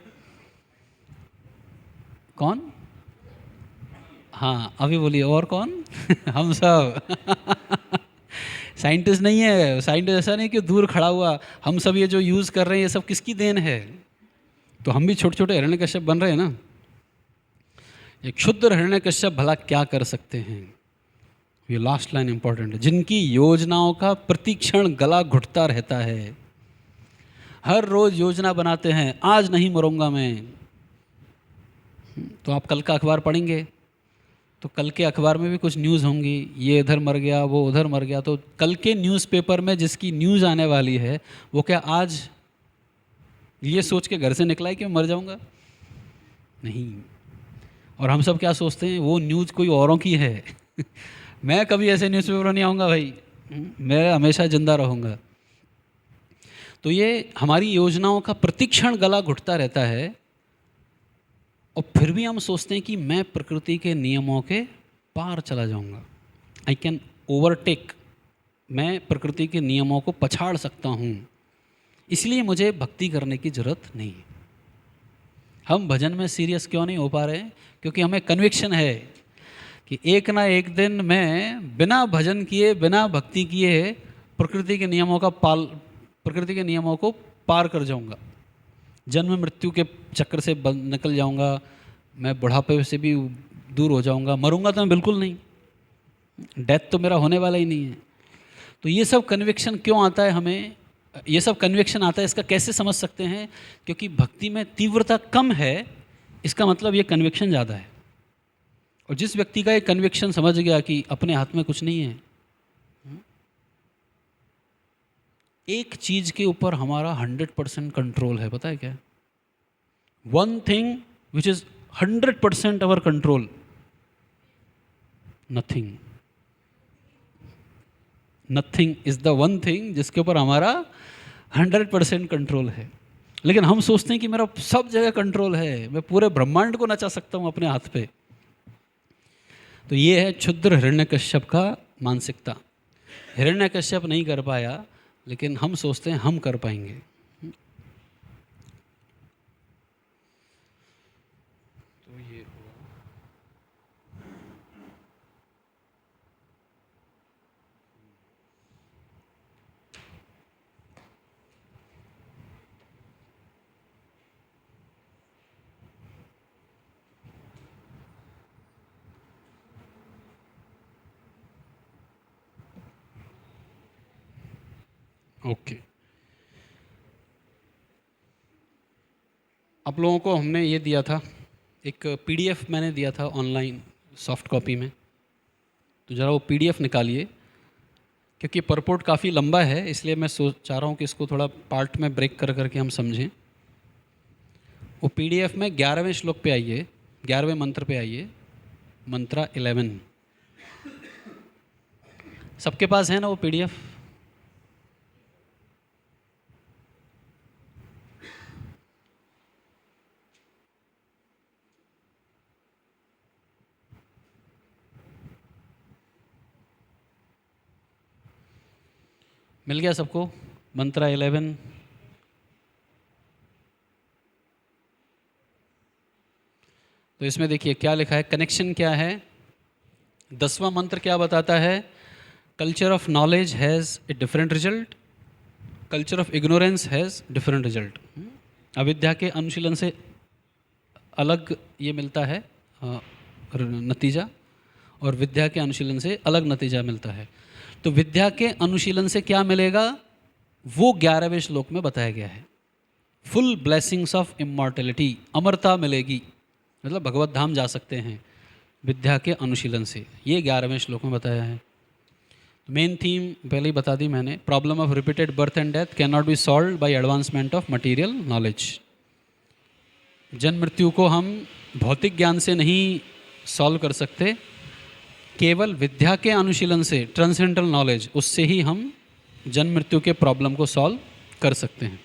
कौन? हाँ अभी बोलिए, और कौन? हम सब साइंटिस्ट नहीं है, साइंटिस्ट ऐसा नहीं कि दूर खड़ा हुआ, हम सब ये जो यूज़ कर रहे हैं ये सब किसकी देन है? तो हम भी छोटे छोटे हिरण्यकश्यप बन रहे हैं ना। ये क्षुद्र हिरण्यकश्यप भला क्या कर सकते हैं? ये लास्ट लाइन इंपॉर्टेंट है। जिनकी योजनाओं का प्रतिक्षण गला घुटता रहता है, हर रोज योजना बनाते हैं, आज नहीं मरूंगा मैं। तो आप कल का अखबार पढ़ेंगे तो कल के अखबार में भी कुछ न्यूज़ होंगी, ये इधर मर गया, वो उधर मर गया। तो कल के न्यूज़पेपर में जिसकी न्यूज़ आने वाली है वो क्या आज ये सोच के घर से निकला है कि मैं मर जाऊंगा? नहीं। और हम सब क्या सोचते हैं, वो न्यूज़ कोई औरों की है मैं कभी ऐसे न्यूज़पेपर नहीं आऊँगा भाई, मैं हमेशा जिंदा रहूँगा। तो ये हमारी योजनाओं का प्रतिक्षण गला घुटता रहता है, और फिर भी हम सोचते हैं कि मैं प्रकृति के नियमों के पार चला जाऊंगा, आई कैन ओवरटेक, मैं प्रकृति के नियमों को पछाड़ सकता हूँ, इसलिए मुझे भक्ति करने की जरूरत नहीं। हम भजन में सीरियस क्यों नहीं हो पा रहे? क्योंकि हमें कन्विक्शन है कि एक ना एक दिन मैं बिना भजन किए, बिना भक्ति किए प्रकृति के नियमों को पार कर जाऊंगा, जन्म मृत्यु के चक्कर से निकल जाऊंगा, मैं बुढ़ापे से भी दूर हो जाऊंगा, मरूंगा तो मैं बिल्कुल नहीं, डेथ तो मेरा होने वाला ही नहीं है। तो ये सब कन्विक्शन क्यों आता है हमें? ये सब कन्विक्शन आता है, इसका कैसे समझ सकते हैं? क्योंकि भक्ति में तीव्रता कम है, इसका मतलब ये कन्विक्शन ज़्यादा है। और जिस व्यक्ति का ये कन्विक्शन समझ गया कि अपने हाथ में कुछ नहीं है, एक चीज के ऊपर हमारा 100% कंट्रोल है, पता है क्या? One thing which is 100% our control, nothing. Nothing is the one thing जिसके ऊपर हमारा 100% कंट्रोल है। लेकिन हम सोचते हैं कि मेरा सब जगह कंट्रोल है, मैं पूरे ब्रह्मांड को नचा सकता हूँ अपने हाथ पे। तो ये है क्षुद्र हिरण्यकश्यप का मानसिकता। हिरण्यकश्यप नहीं कर पाया, लेकिन हम सोचते हैं हम कर पाएंगे। तो ये ओके। आप लोगों को हमने ये दिया था, एक पीडीएफ मैंने दिया था ऑनलाइन सॉफ्ट कॉपी में, तो ज़रा वो पीडीएफ निकालिए, क्योंकि परपोर्ट काफ़ी लंबा है, इसलिए मैं चाह रहा हूँ कि इसको थोड़ा पार्ट में ब्रेक कर करके हम समझें। वो पीडीएफ में 11वें श्लोक पे आइए, 11वें मंत्र पे आइए, मंत्रा 11। सबके पास है ना वो पीडीएफ? मिल गया सबको मंत्रा 11? तो इसमें देखिए क्या लिखा है, कनेक्शन क्या है। 10वां मंत्र क्या बताता है? Culture of knowledge has a different result, culture of ignorance has different result. अविद्या के अनुशीलन से अलग ये मिलता है नतीजा, और विद्या के अनुशीलन से अलग नतीजा मिलता है। तो विद्या के अनुशीलन से क्या मिलेगा, वो 11वें श्लोक में बताया गया है। फुल ब्लेसिंग्स ऑफ इमॉर्टैलिटी, अमरता मिलेगी, मतलब भगवत धाम जा सकते हैं विद्या के अनुशीलन से, ये 11वें श्लोक में बताया है। मेन थीम पहले ही बता दी मैंने, problem of repeated birth and death can not be solve by advancement of material knowledge. जन्म मृत्यु को हम भौतिक ज्ञान से नहीं सॉल्व कर सकते, केवल विद्या के अनुशीलन से, ट्रांसेंडेंटल नॉलेज, उससे ही हम जन्म मृत्यु के प्रॉब्लम को सॉल्व कर सकते हैं।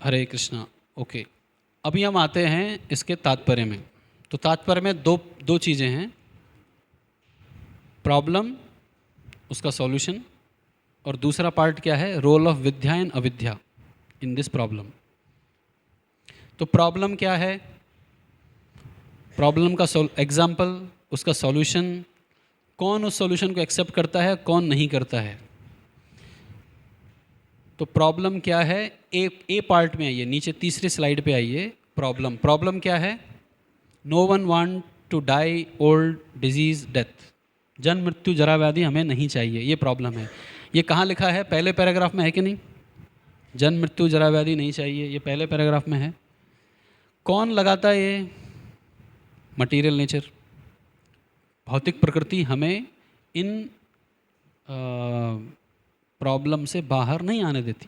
हरे कृष्णा। ओके, अभी हम आते हैं इसके तात्पर्य में। तो तात्पर्य में दो चीज़ें हैं, प्रॉब्लम, उसका सॉल्यूशन, और दूसरा पार्ट क्या है, रोल ऑफ विद्या एंड अविद्या इन दिस प्रॉब्लम। तो प्रॉब्लम क्या है, प्रॉब्लम का एग्जाम्पल, उसका सॉल्यूशन, कौन उस सॉल्यूशन को एक्सेप्ट करता है, कौन नहीं करता है। तो प्रॉब्लम क्या है, ए पार्ट में आइए, नीचे तीसरी स्लाइड पे आइए। प्रॉब्लम क्या है, no one want to die old disease death, जन्म मृत्यु जरा व्याधि हमें नहीं चाहिए, ये प्रॉब्लम है। ये कहाँ लिखा है, पहले पैराग्राफ में है कि नहीं, जन्म मृत्यु जरा व्याधि नहीं चाहिए, ये पहले पैराग्राफ में है। कौन लगाता है ये, मटीरियल नेचर, भौतिक प्रकृति हमें इन प्रॉब्लम से बाहर नहीं आने देती।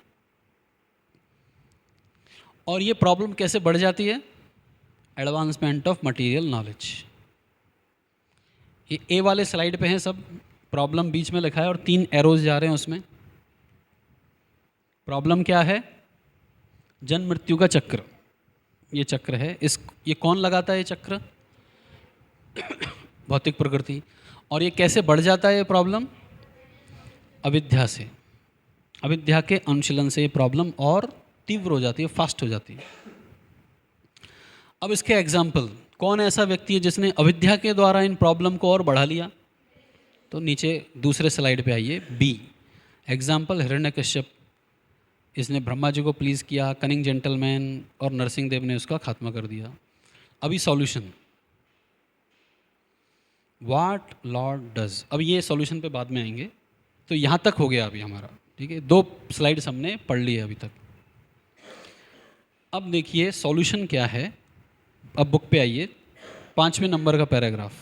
और ये प्रॉब्लम कैसे बढ़ जाती है, एडवांसमेंट ऑफ मटेरियल नॉलेज। ये ए वाले स्लाइड पे हैं सब, प्रॉब्लम बीच में लिखा है और 3 एरोज जा रहे हैं उसमें। प्रॉब्लम क्या है, जन्म मृत्यु का चक्र, ये चक्र है। ये कौन लगाता है ये चक्र, भौतिक प्रकृति। और ये कैसे बढ़ जाता है ये प्रॉब्लम, अविद्या से, अविद्या के अनुशीलन से ये प्रॉब्लम और तीव्र हो जाती है, फास्ट हो जाती है। अब इसके एग्जाम्पल, कौन ऐसा व्यक्ति है जिसने अविद्या के द्वारा इन प्रॉब्लम को और बढ़ा लिया। तो नीचे दूसरे स्लाइड पे आइए, बी एग्जाम्पल, हिरण्यकश्यप, इसने ब्रह्मा जी को प्लीज़ किया, कनिंग जेंटलमैन, और नरसिंह देव ने उसका खात्मा कर दिया। अभी सॉल्यूशन, व्हाट लॉर्ड डज। अब ये सॉल्यूशन पे बाद में आएंगे। तो यहाँ तक हो गया अभी हमारा, ठीक है, 2 स्लाइड्स हमने पढ़ ली है अभी तक। अब देखिए सॉल्यूशन क्या है। अब बुक पे आइए, 5वें नंबर का पैराग्राफ।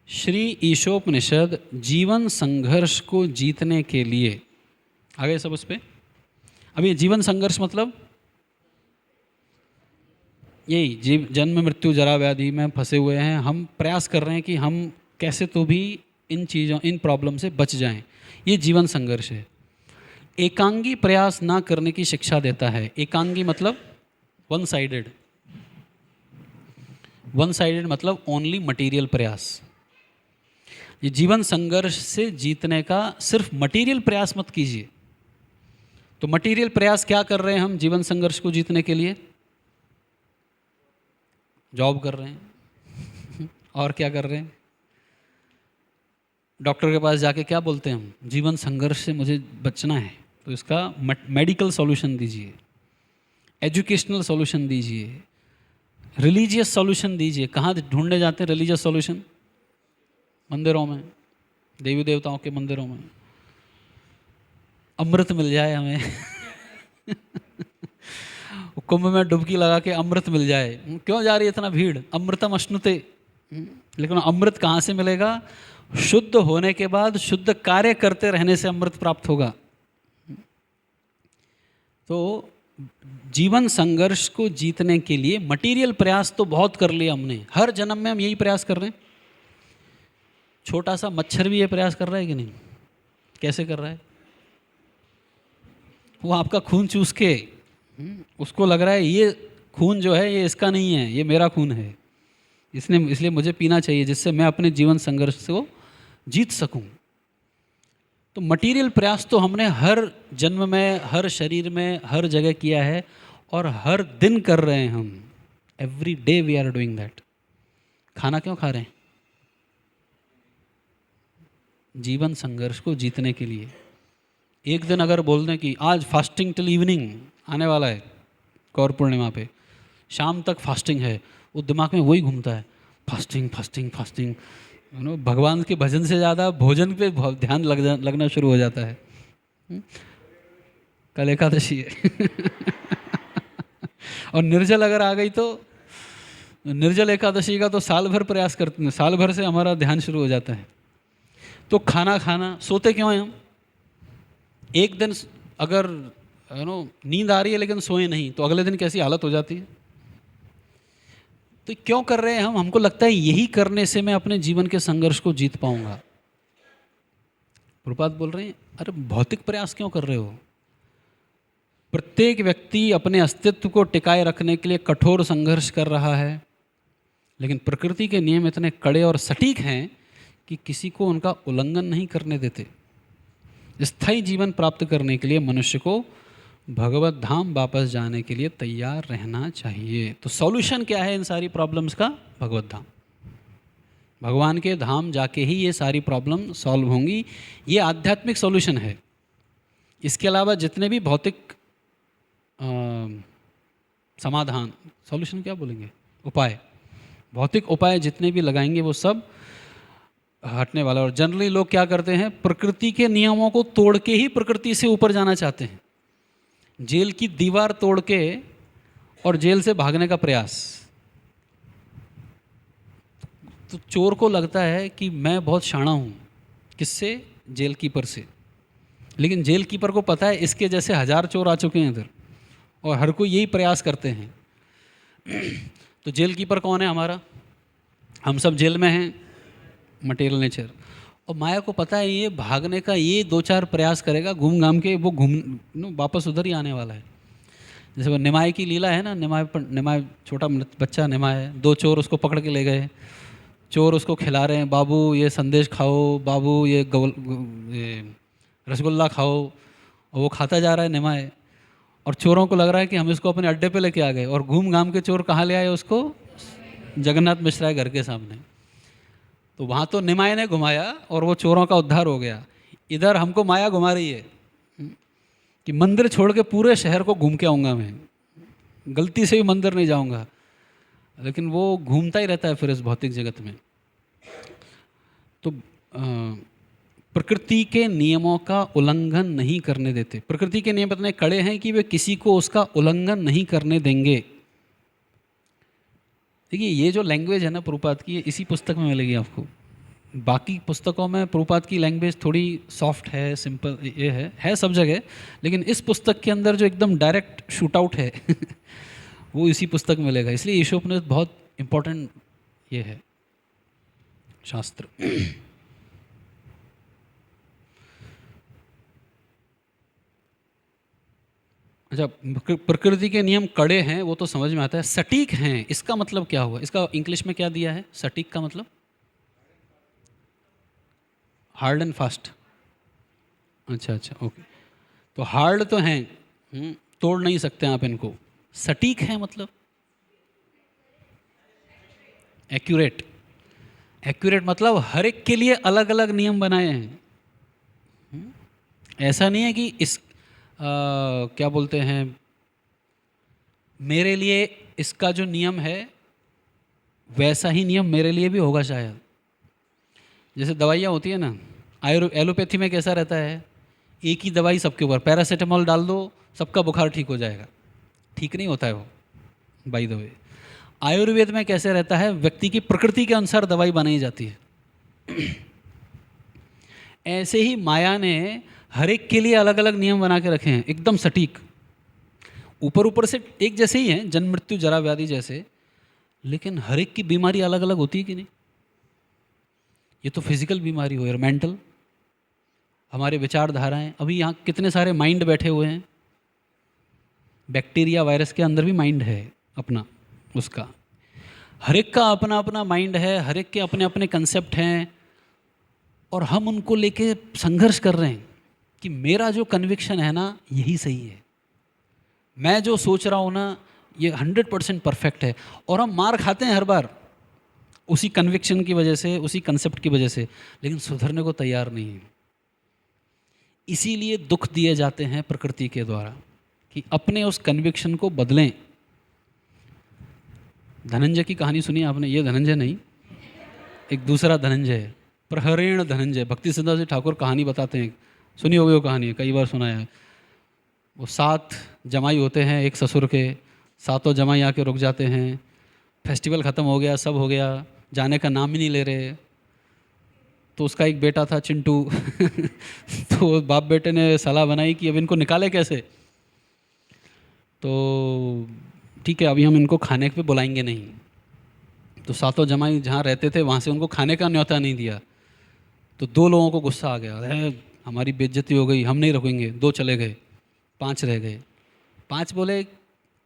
श्री ईशोपनिषद जीवन संघर्ष को जीतने के लिए, आ गए सब उस पे। अब ये जीवन संघर्ष मतलब यही जन्म मृत्यु जरा व्याधि में फंसे हुए हैं, हम प्रयास कर रहे हैं कि हम कैसे तो भी इन चीज़ों, इन प्रॉब्लम से बच जाएं। ये जीवन संघर्ष है। एकांगी प्रयास ना करने की शिक्षा देता है। एकांगी मतलब वन साइडेड, वन साइडेड मतलब ओनली मटेरियल प्रयास। ये जीवन संघर्ष से जीतने का सिर्फ मटेरियल प्रयास मत कीजिए। तो मटेरियल प्रयास क्या कर रहे हैं हम जीवन संघर्ष को जीतने के लिए? जॉब कर रहे हैं और क्या कर रहे हैं? डॉक्टर के पास जाके क्या बोलते हैं हम? जीवन संघर्ष से मुझे बचना है, तो इसका मेडिकल सॉल्यूशन दीजिए, एजुकेशनल सॉल्यूशन दीजिए, रिलीजियस सॉल्यूशन दीजिए। कहाँ ढूंढने जाते हैं रिलीजियस सॉल्यूशन? मंदिरों में, देवी देवताओं के मंदिरों में। अमृत मिल जाए हमें कुंभ में डुबकी लगा के अमृत मिल जाए। क्यों जा रही है इतना भीड़? अमृतम अश्नुते। लेकिन अमृत कहाँ से मिलेगा? शुद्ध होने के बाद शुद्ध कार्य करते रहने से अमृत प्राप्त होगा। तो जीवन संघर्ष को जीतने के लिए मटेरियल प्रयास तो बहुत कर लिया हमने, हर जन्म में हम यही प्रयास कर रहे हैं। छोटा सा मच्छर भी ये प्रयास कर रहा है कि नहीं? कैसे कर रहा है? वो आपका खून चूस के, उसको लग रहा है ये खून जो है ये इसका नहीं है, ये मेरा खून है, इसलिए मुझे पीना चाहिए जिससे मैं अपने जीवन संघर्ष को जीत सकूं। तो मटेरियल प्रयास तो हमने हर जन्म में, हर शरीर में, हर जगह किया है और हर दिन कर रहे हैं हम। Every day we are doing that. खाना क्यों खा रहे हैं? जीवन संघर्ष को जीतने के लिए। एक दिन अगर बोल दें कि आज फास्टिंग टिल इवनिंग आने वाला है, गौर पूर्णिमा पे शाम तक फास्टिंग है, वो दिमाग में वही घूमता है, फास्टिंग फास्टिंग फास्टिंग। भगवान के भजन से ज़्यादा भोजन पे ध्यान लगना शुरू हो जाता है। कल एकादशी है और निर्जल अगर आ गई तो निर्जल एकादशी का तो साल भर प्रयास करते हैं, साल भर से हमारा ध्यान शुरू हो जाता है। तो खाना खाना, सोते क्यों हैं हम? एक दिन अगर नींद आ रही है लेकिन सोए नहीं तो अगले दिन कैसी हालत हो जाती है। तो क्यों कर रहे हैं हम? हमको लगता है यही करने से मैं अपने जीवन के संघर्ष को जीत पाऊंगा। प्रभुपाद बोल रहे हैं अरे भौतिक प्रयास क्यों कर रहे हो? प्रत्येक व्यक्ति अपने अस्तित्व को टिकाए रखने के लिए कठोर संघर्ष कर रहा है, लेकिन प्रकृति के नियम इतने कड़े और सटीक हैं कि किसी को उनका उल्लंघन नहीं करने देते। स्थायी जीवन प्राप्त करने के लिए मनुष्य को भगवत धाम वापस जाने के लिए तैयार रहना चाहिए। तो सॉल्यूशन क्या है इन सारी प्रॉब्लम्स का? भगवत धाम। भगवान के धाम जाके ही ये सारी प्रॉब्लम सॉल्व होंगी। ये आध्यात्मिक सॉल्यूशन है। इसके अलावा जितने भी भौतिक समाधान, सॉल्यूशन क्या बोलेंगे, उपाय, भौतिक उपाय जितने भी लगाएंगे वो सब हटने वाला। और जनरली लोग क्या करते हैं, प्रकृति के नियमों को तोड़ के ही प्रकृति से ऊपर जाना चाहते हैं। जेल की दीवार तोड़ के और जेल से भागने का प्रयास। तो चोर को लगता है कि मैं बहुत शाना हूँ, किससे? जेल कीपर से। लेकिन जेल कीपर को पता है इसके जैसे 1000 चोर आ चुके हैं इधर और हर कोई यही प्रयास करते हैं। तो जेल कीपर कौन है हमारा? हम सब जेल में हैं, मटेरियल नेचर। और माया को पता है ये भागने का ये 2-4 प्रयास करेगा, घूम घाम के वो वापस उधर ही आने वाला है। जैसे वो निमाय की लीला है ना, निमाय छोटा बच्चा निमाय है, 2 चोर उसको पकड़ के ले गए। चोर उसको खिला रहे हैं, बाबू ये संदेश खाओ, बाबू ये रसगुल्ला खाओ, और वो खाता जा रहा है निमाय। और चोरों को लग रहा है कि हम इसको अपने अड्डे पे लेके आ गए, और घूम घाम के चोर कहाँ ले आए उसको? जगन्नाथ मिश्रा के घर के सामने। तो वहाँ तो निमाय ने घुमाया और वो चोरों का उद्धार हो गया। इधर हमको माया घुमा रही है कि मंदिर छोड़ के पूरे शहर को घूम के आऊँगा मैं, गलती से भी मंदिर नहीं जाऊँगा। लेकिन वो घूमता ही रहता है फिर इस भौतिक जगत में। तो प्रकृति के नियमों का उल्लंघन नहीं करने देते। प्रकृति के नियम इतने कड़े हैं कि वे किसी को उसका उल्लंघन नहीं करने देंगे। देखिए ये जो लैंग्वेज है ना प्रभुपाद की, इसी पुस्तक में मिलेगी आपको। बाकी पुस्तकों में प्रभुपाद की लैंग्वेज थोड़ी सॉफ्ट है, सिंपल ये है सब जगह, लेकिन इस पुस्तक के अंदर जो एकदम डायरेक्ट शूट आउट है वो इसी पुस्तक में मिलेगा। इसलिए ईशोपनिषद बहुत इम्पोर्टेंट ये है शास्त्र। अच्छा, प्रकृति के नियम कड़े हैं वो तो समझ में आता है। सटीक हैं इसका मतलब क्या हुआ? इसका इंग्लिश में क्या दिया है सटीक का मतलब? Hard and fast. अच्छा अच्छा, ओके। तो हार्ड तो हैं, तोड़ नहीं सकते आप इनको। सटीक है मतलब एक्यूरेट। एक्यूरेट मतलब हर एक के लिए अलग अलग नियम बनाए हैं। ऐसा नहीं है कि इस क्या बोलते हैं, मेरे लिए इसका जो नियम है वैसा ही नियम मेरे लिए भी होगा शायद। जैसे दवाइयाँ होती है ना, एलोपैथी में कैसा रहता है, एक ही दवाई सबके ऊपर, पैरासीटामोल डाल दो सबका बुखार ठीक हो जाएगा। ठीक नहीं होता है वो, बाय द वे। आयुर्वेद में कैसे रहता है, व्यक्ति की प्रकृति के अनुसार दवाई बनाई जाती है। ऐसे ही माया ने हर एक के लिए अलग अलग नियम बना के रखे हैं, एकदम सटीक। ऊपर ऊपर से एक जैसे ही हैं, जन्म मृत्यु जरा व्याधि जैसे, लेकिन हर एक की बीमारी अलग अलग होती है कि नहीं? ये तो फिजिकल बीमारी हो या मेंटल, हमारे विचारधाराएं। अभी यहाँ कितने सारे माइंड बैठे हुए हैं, बैक्टीरिया वायरस के अंदर भी माइंड है अपना, उसका हर एक का अपना अपना माइंड है, हर एक के अपने अपने कंसेप्ट हैं, और हम उनको लेके संघर्ष कर रहे हैं कि मेरा जो कन्विक्शन है ना यही सही है, मैं जो सोच रहा हूँ ना ये 100% परफेक्ट है। और हम मार खाते हैं हर बार उसी कन्विक्शन की वजह से, उसी कंसेप्ट की वजह से, लेकिन सुधरने को तैयार नहीं है। इसीलिए दुख दिए जाते हैं प्रकृति के द्वारा कि अपने उस कन्विक्शन को बदलें। धनंजय की कहानी सुनी आपने? ये धनंजय नहीं, एक दूसरा धनंजय है, प्रहरेण धनंजय। भक्ति सिद्धांत जी ठाकुर कहानी बताते हैं, सुनी होगी वो कहानी, कई बार सुना है। वो 7 जमाई होते हैं एक ससुर के, 7 जमाई आके रुक जाते हैं, फेस्टिवल ख़त्म हो गया, सब हो गया, जाने का नाम ही नहीं ले रहे। तो उसका एक बेटा था चिंटू तो बाप बेटे ने सलाह बनाई कि अब इनको निकाले कैसे। तो ठीक है, अभी हम इनको खाने पे बुलाएंगे नहीं। तो 7 जमाई जहाँ रहते थे वहाँ से उनको खाने का न्योता नहीं दिया। तो 2 लोगों को गुस्सा आ गया, अरे हमारी बेइज्जती हो गई, हम नहीं रुकेंगे। 2 चले गए, 5 रह गए। 5 बोले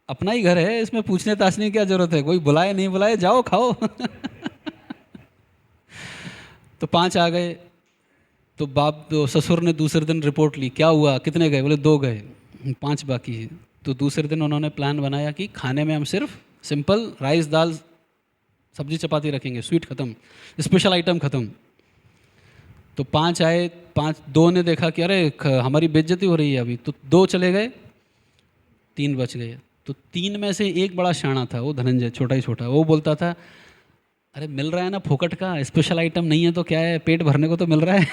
अपना ही घर है, इसमें पूछने ताछने की क्या जरूरत है, कोई बुलाए नहीं बुलाए, जाओ खाओ तो 5 आ गए। तो ससुर ने दूसरे दिन रिपोर्ट ली, क्या हुआ, कितने गए? बोले 2 गए, 5 बाकी है। तो दूसरे दिन उन्होंने प्लान बनाया कि खाने में हम सिर्फ सिंपल राइस दाल सब्जी चपाती रखेंगे, स्वीट ख़त्म, स्पेशल आइटम ख़त्म। तो 5 आए, 2 ने देखा कि अरे हमारी बेइज्जती हो रही है अभी, तो 2 चले गए, 3 बच गए। तो 3 में से एक बड़ा शाना था, वो धनंजय, छोटा ही छोटा, वो बोलता था अरे मिल रहा है ना फोकट का, स्पेशल आइटम नहीं है तो क्या है, पेट भरने को तो मिल रहा है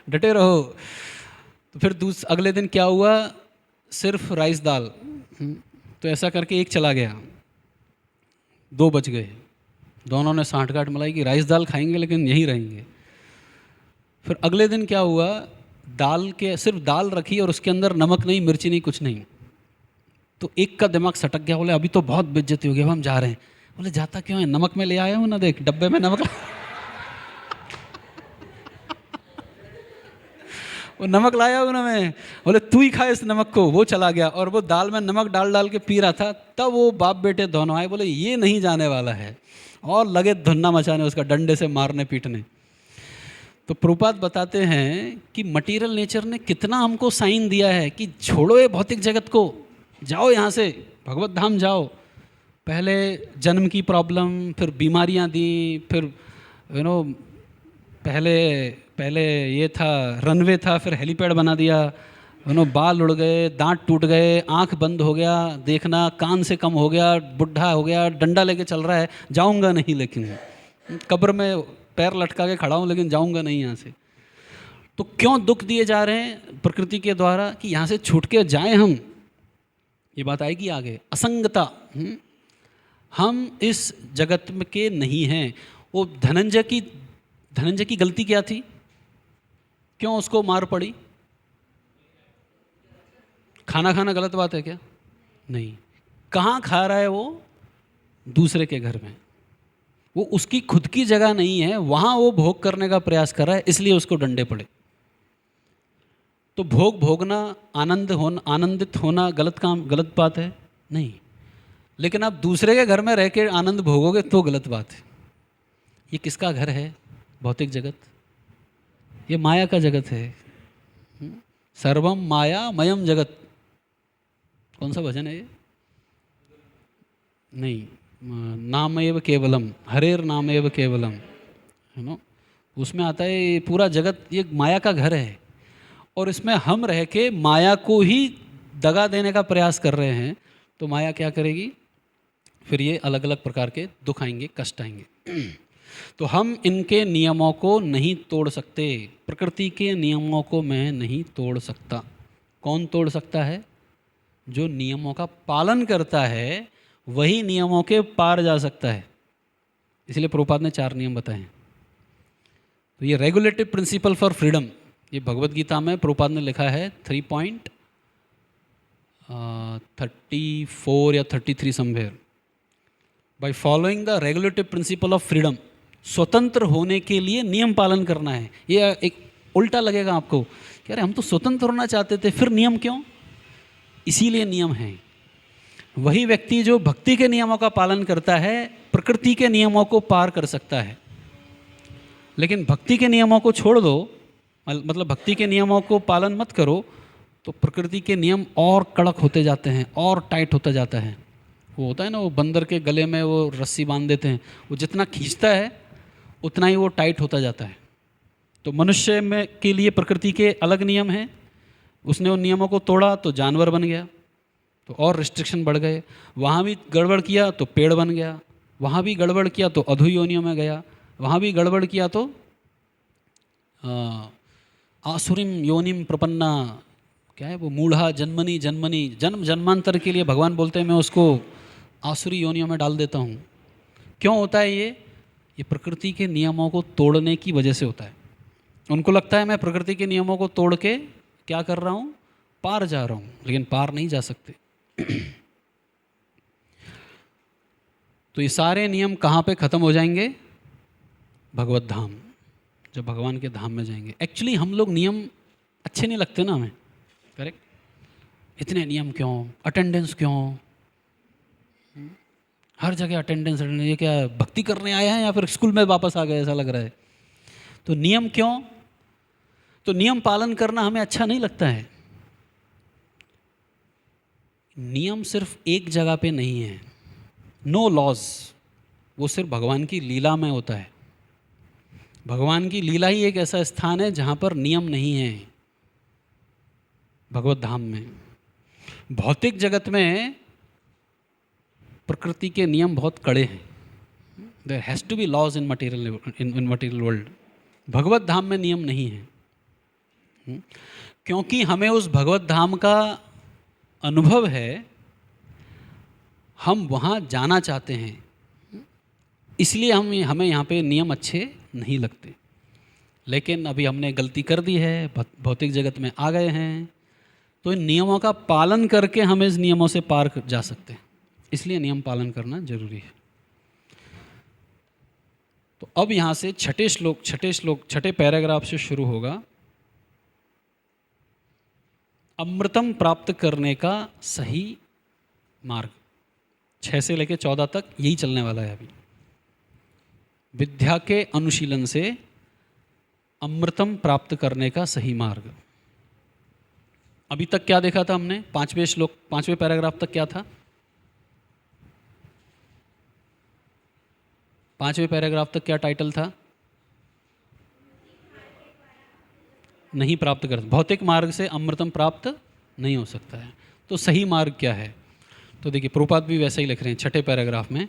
डटे रहो। तो फिर अगले दिन क्या हुआ, सिर्फ राइस दाल। तो ऐसा करके एक चला गया, 2 बच गए। दोनों ने सांठ-गांठ मिलाई कि राइस दाल खाएंगे लेकिन यहीं रहेंगे। फिर अगले दिन क्या हुआ, दाल के सिर्फ दाल रखी और उसके अंदर नमक नहीं, मिर्ची नहीं, कुछ नहीं। तो एक का दिमाग सटक गया, बोले अभी तो बहुत बेइज्जती हो गई, अब हम जा रहे हैं। बोले जाता क्यों है, नमक में ले आया हूँ ना, देख डब्बे में नमक वो नमक लाया हूँ ना मैं। बोले तू ही खा इस नमक को। वो चला गया और वो दाल में नमक डाल डाल के पी रहा था। तब वो बाप बेटे दोनों आए, बोले ये नहीं जाने वाला है, और लगे धुन्ना मचाने, उसका डंडे से मारने पीटने। तो प्रभुपाद बताते हैं कि मटीरियल नेचर ने कितना हमको साइन दिया है कि छोड़ो ये भौतिक जगत को, जाओ यहाँ से, भगवत धाम जाओ। पहले जन्म की प्रॉब्लम, फिर बीमारियाँ दी, फिर पहले ये था रनवे था, फिर हेलीपैड बना दिया, बाल उड़ गए, दांत टूट गए, आंख बंद हो गया देखना, कान से कम हो गया, बुढ़ा हो गया, डंडा लेके चल रहा है, जाऊंगा नहीं, लेकिन कब्र में पैर लटका के खड़ा हूँ लेकिन जाऊँगा नहीं यहाँ से। तो क्यों दुख दिए जा रहे हैं प्रकृति के द्वारा कि यहाँ से छूट के जाएं हम? ये बात आएगी आगे। असंगता, हम इस जगत में के नहीं हैं। वो धनंजय की गलती क्या थी? क्यों उसको मार पड़ी? खाना खाना गलत बात है क्या? नहीं। कहाँ खा रहा है वो? दूसरे के घर में। वो उसकी खुद की जगह नहीं है, वहाँ वो भोग करने का प्रयास कर रहा है, इसलिए उसको डंडे पड़े। तो भोगना, आनंदित होना गलत बात है? नहीं। लेकिन आप दूसरे के घर में रह के आनंद भोगोगे तो गलत बात है। ये किसका घर है? भौतिक जगत। ये माया का जगत है। सर्वम माया मयम जगत। कौन सा भजन है ये? नहीं, नामेव केवलम, हरेर नामेव केवलम, है ना? उसमें आता है ये पूरा जगत ये माया का घर है, और इसमें हम रह के माया को ही दगा देने का प्रयास कर रहे हैं। तो माया क्या करेगी? फिर ये अलग अलग प्रकार के दुख आएंगे, कष्ट आएंगे। तो हम इनके नियमों को नहीं तोड़ सकते। प्रकृति के नियमों को मैं नहीं तोड़ सकता। कौन तोड़ सकता है? जो नियमों का पालन करता है वही नियमों के पार जा सकता है। इसलिए प्रभुपाद ने 4 नियम बताए हैं। तो ये रेगुलेटिव प्रिंसिपल फॉर फ्रीडम, ये भगवत गीता में प्रभुपाद ने लिखा है 3.34 या 33 somewhere. By following the regulative principle of freedom, स्वतंत्र होने के लिए नियम पालन करना है। ये एक उल्टा लगेगा आपको कि अरे हम तो स्वतंत्र होना चाहते थे, फिर नियम क्यों? इसीलिए नियम हैं। वही व्यक्ति जो भक्ति के नियमों का पालन करता है प्रकृति के नियमों को पार कर सकता है। लेकिन भक्ति के नियमों को छोड़ दो, मतलब भक्ति के नियमों को पालन मत करो, तो प्रकृति के नियम और कड़क होते जाते हैं और टाइट होता जाता है। वो होता है ना, वो बंदर के गले में वो रस्सी बांध देते हैं, वो जितना खींचता है उतना ही वो टाइट होता जाता है। तो मनुष्य में के लिए प्रकृति के अलग नियम हैं, उसने उन नियमों को तोड़ा तो जानवर बन गया, तो और रिस्ट्रिक्शन बढ़ गए। वहाँ भी गड़बड़ किया तो पेड़ बन गया, वहाँ भी गड़बड़ किया तो अधो योनियों में गया, वहाँ भी गड़बड़ किया तो आसुरीम योनिम प्रपन्ना, क्या है वो, मूढ़ा जन्मनी जन्म जन्मांतर के लिए भगवान बोलते हैं मैं उसको आसुरी योनियों में डाल देता हूँ। क्यों होता है ये प्रकृति के नियमों को तोड़ने की वजह से होता है। उनको लगता है मैं प्रकृति के नियमों को तोड़ के क्या कर रहा हूँ? पार जा रहा हूँ, लेकिन पार नहीं जा सकते। तो ये सारे नियम कहाँ पे ख़त्म हो जाएंगे? भगवत धाम, जब भगवान के धाम में जाएंगे। एक्चुअली हम लोग नियम अच्छे नहीं लगते ना हमें, करेक्ट? इतने नियम क्यों? अटेंडेंस क्यों? हर जगह अटेंडेंस। ये क्या भक्ति करने आए हैं या फिर स्कूल में वापस आ गए, ऐसा लग रहा है। तो नियम क्यों? तो नियम पालन करना हमें अच्छा नहीं लगता है। नियम सिर्फ एक जगह पे नहीं है। नो लॉज, वो सिर्फ भगवान की लीला में होता है। भगवान की लीला ही एक ऐसा स्थान है जहाँ पर नियम नहीं है। भगवत धाम में, भौतिक जगत में प्रकृति के नियम बहुत कड़े हैं। There has to be laws in material world. भगवत धाम में नियम नहीं है, क्योंकि हमें उस भगवत धाम का अनुभव है, हम वहाँ जाना चाहते हैं, इसलिए हमें यहाँ पे नियम अच्छे नहीं लगते। लेकिन अभी हमने गलती कर दी है, भौतिक जगत में आ गए हैं, तो इन नियमों का पालन करके हम इस नियमों से पार जा सकते हैं। इसलिए नियम पालन करना जरूरी है। तो अब यहाँ से छठे पैराग्राफ से शुरू होगा। अमृतम प्राप्त करने का सही मार्ग। 6 से लेकर 14 तक यही चलने वाला है। अभी विद्या के अनुशीलन से अमृतम प्राप्त करने का सही मार्ग। अभी तक क्या देखा था हमने? 5वें पैराग्राफ तक क्या था? 5वें पैराग्राफ तक क्या टाइटल था? नहीं प्राप्त कर, भौतिक मार्ग से अमृतम प्राप्त नहीं हो सकता है। तो सही मार्ग क्या है? तो देखिए, प्रभुपाद भी वैसा ही लिख रहे हैं 6ठे पैराग्राफ में।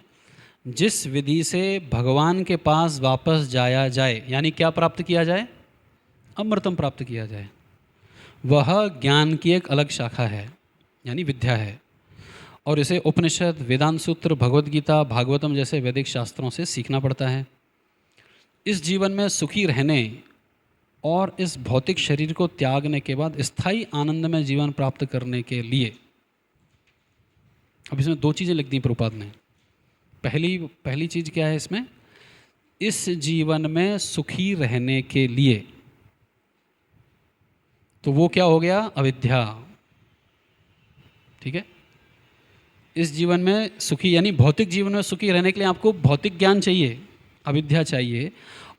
जिस विधि से भगवान के पास वापस जाया जाए, यानी क्या प्राप्त किया जाए? अमृतम प्राप्त किया जाए, वह ज्ञान की एक अलग शाखा है, यानी विद्या है। और इसे उपनिषद, वेदांत सूत्र, भगवद गीता, भागवतम जैसे वैदिक शास्त्रों से सीखना पड़ता है। इस जीवन में सुखी रहने और इस भौतिक शरीर को त्यागने के बाद स्थायी आनंदमय जीवन प्राप्त करने के लिए, अब इसमें दो चीज़ें लिख दी प्रभुपाद ने। पहली चीज़ क्या है इसमें? इस जीवन में सुखी रहने के लिए, तो वो क्या हो गया? अविद्या। ठीक है, इस जीवन में सुखी यानी भौतिक जीवन में सुखी रहने के लिए आपको भौतिक ज्ञान चाहिए, अविद्या चाहिए।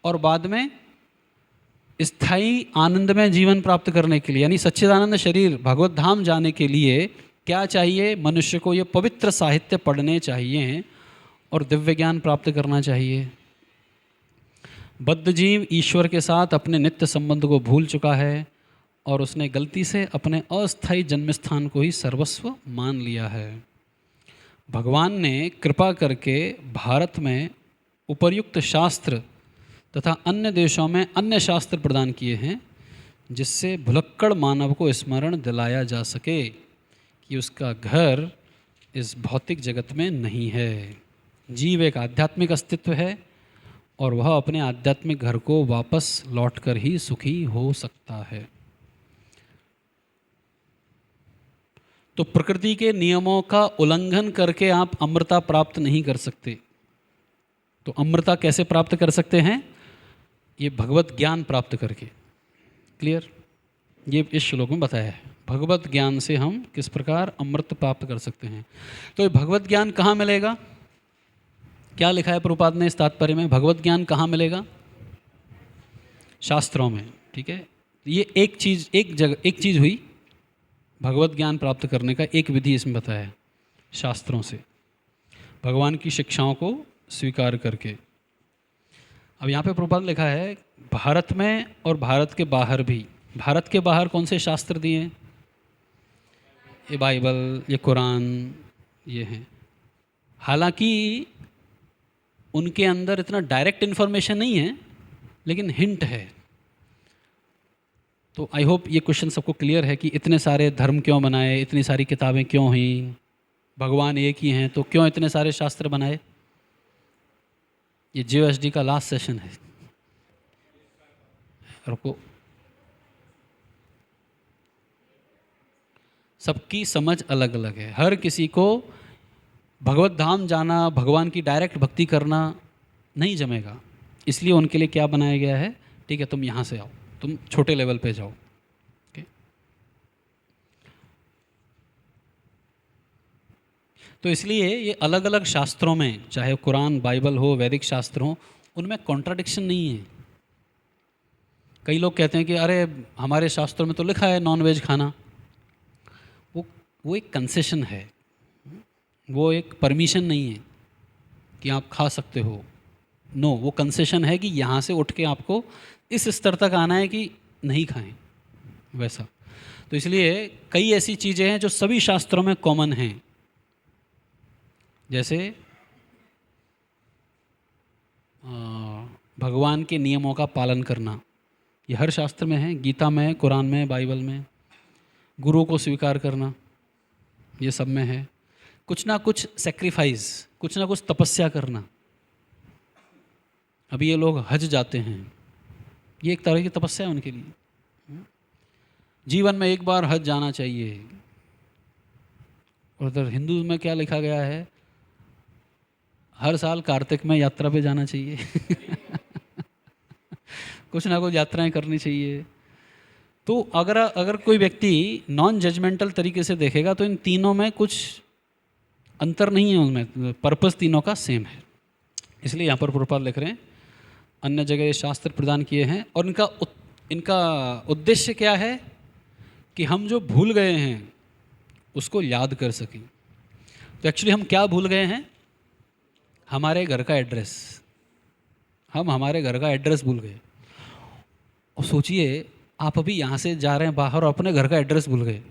और बाद में स्थायी आनंदमय जीवन प्राप्त करने के लिए, यानी सच्चिदानंद शरीर भगवत धाम जाने के लिए क्या चाहिए? मनुष्य को ये पवित्र साहित्य पढ़ने चाहिए और दिव्य ज्ञान प्राप्त करना चाहिए। बद्ध जीव ईश्वर के साथ अपने नित्य संबंध को भूल चुका है और उसने गलती से अपने अस्थायी जन्मस्थान को ही सर्वस्व मान लिया है। भगवान ने कृपा करके भारत में उपर्युक्त शास्त्र तथा अन्य देशों में अन्य शास्त्र प्रदान किए हैं, जिससे भुलक्कड़ मानव को स्मरण दिलाया जा सके कि उसका घर इस भौतिक जगत में नहीं है। जीव एक आध्यात्मिक अस्तित्व है और वह अपने आध्यात्मिक घर को वापस लौटकर ही सुखी हो सकता है। तो प्रकृति के नियमों का उल्लंघन करके आप अमृता प्राप्त नहीं कर सकते। तो अमृता कैसे प्राप्त कर सकते हैं? ये भगवत ज्ञान प्राप्त करके। क्लियर? ये इस श्लोक में बताया है, भगवत ज्ञान से हम किस प्रकार अमृत प्राप्त कर सकते हैं। तो ये भगवत ज्ञान कहाँ मिलेगा? क्या लिखा है प्रभुपाद ने इस तात्पर्य में? भगवत ज्ञान कहाँ मिलेगा? शास्त्रों में। ठीक है, ये एक चीज़ हुई भगवत ज्ञान प्राप्त करने का, एक विधि इसमें बताया है शास्त्रों से, भगवान की शिक्षाओं को स्वीकार करके। अब यहाँ पे प्रभुपाद लिखा है भारत में और भारत के बाहर भी। भारत के बाहर कौन से शास्त्र दिए हैं? ये बाइबल, ये कुरान, ये हैं। हालांकि उनके अंदर इतना डायरेक्ट इन्फॉर्मेशन नहीं है, लेकिन हिंट है। तो आई होप ये क्वेश्चन सबको क्लियर है कि इतने सारे धर्म क्यों बनाए, इतनी सारी किताबें क्यों हुई, भगवान एक ही हैं तो क्यों इतने सारे शास्त्र बनाए। ये JOSD का लास्ट सेशन है। रुको, सबकी समझ अलग अलग है। हर किसी को भगवत धाम जाना, भगवान की डायरेक्ट भक्ति करना नहीं जमेगा, इसलिए उनके लिए क्या बनाया गया है? ठीक है, तुम यहाँ से आओ, तुम छोटे लेवल पे जाओ। okay? तो इसलिए ये अलग अलग शास्त्रों में, चाहे कुरान, बाइबल हो, वैदिक शास्त्र हो, उनमें कॉन्ट्राडिक्शन नहीं है। कई लोग कहते हैं कि अरे हमारे शास्त्रों में तो लिखा है नॉन वेज खाना। वो एक कंसेशन है, वो एक परमिशन नहीं है कि आप खा सकते हो। नो, वो कंसेशन है कि यहाँ से उठ के आपको इस स्तर तक आना है कि नहीं खाएं, वैसा। तो इसलिए कई ऐसी चीज़ें हैं जो सभी शास्त्रों में कॉमन हैं, जैसे भगवान के नियमों का पालन करना, ये हर शास्त्र में है, गीता में, कुरान में, बाइबल में। गुरु को स्वीकार करना, ये सब में है। कुछ ना कुछ सेक्रीफाइस, कुछ ना कुछ तपस्या करना। अभी ये लोग हज जाते हैं, ये एक तरह की तपस्या है उनके लिए। जीवन में एक बार हज जाना चाहिए। और उधर हिंदू में क्या लिखा गया है? हर साल कार्तिक में यात्रा पे जाना चाहिए। कुछ ना कुछ यात्राएं करनी चाहिए। तो अगर कोई व्यक्ति नॉन जजमेंटल तरीके से देखेगा तो इन तीनों में कुछ अंतर नहीं है, उनमें पर्पस तीनों का सेम है। इसलिए यहाँ पर प्रभुपाद लिख रहे हैं अन्य जगह ये शास्त्र प्रदान किए हैं, और इनका उद्देश्य क्या है कि हम जो भूल गए हैं उसको याद कर सकें। तो एक्चुअली हम क्या भूल गए हैं? हमारे घर का एड्रेस। हम हमारे घर का एड्रेस भूल गए। और सोचिए, आप अभी यहाँ से जा रहे हैं बाहर और अपने घर का एड्रेस भूल गए,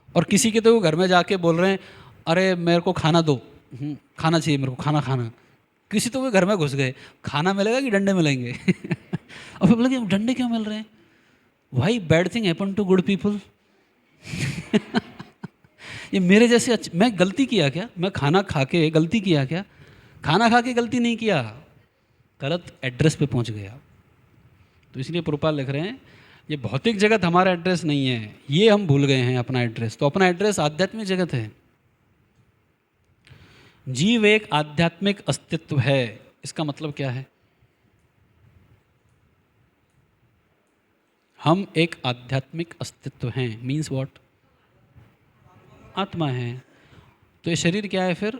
और किसी के तो घर में जाके बोल रहे हैं अरे मेरे को खाना दो, खाना चाहिए मेरे को, खाना खाना। किसी तो वे घर में घुस गए, खाना मिलेगा कि डंडे मिलेंगे? और फिर बोले कि डंडे क्यों मिल रहे हैं? Why bad thing happen to good people? ये मेरे जैसे मैं गलती किया क्या? मैं खाना खा के गलती किया क्या? खाना खा के गलती नहीं किया, गलत एड्रेस पे पहुंच गया। तो इसलिए प्रभुपाद लिख रहे हैं ये भौतिक जगत हमारा एड्रेस नहीं है, ये हम भूल गए हैं अपना एड्रेस। तो अपना एड्रेस आध्यात्मिक जगत है। जीव एक आध्यात्मिक अस्तित्व है। इसका मतलब क्या है? हम एक आध्यात्मिक अस्तित्व हैं, मीन्स व्हाट? आत्मा है। तो ये शरीर क्या है फिर?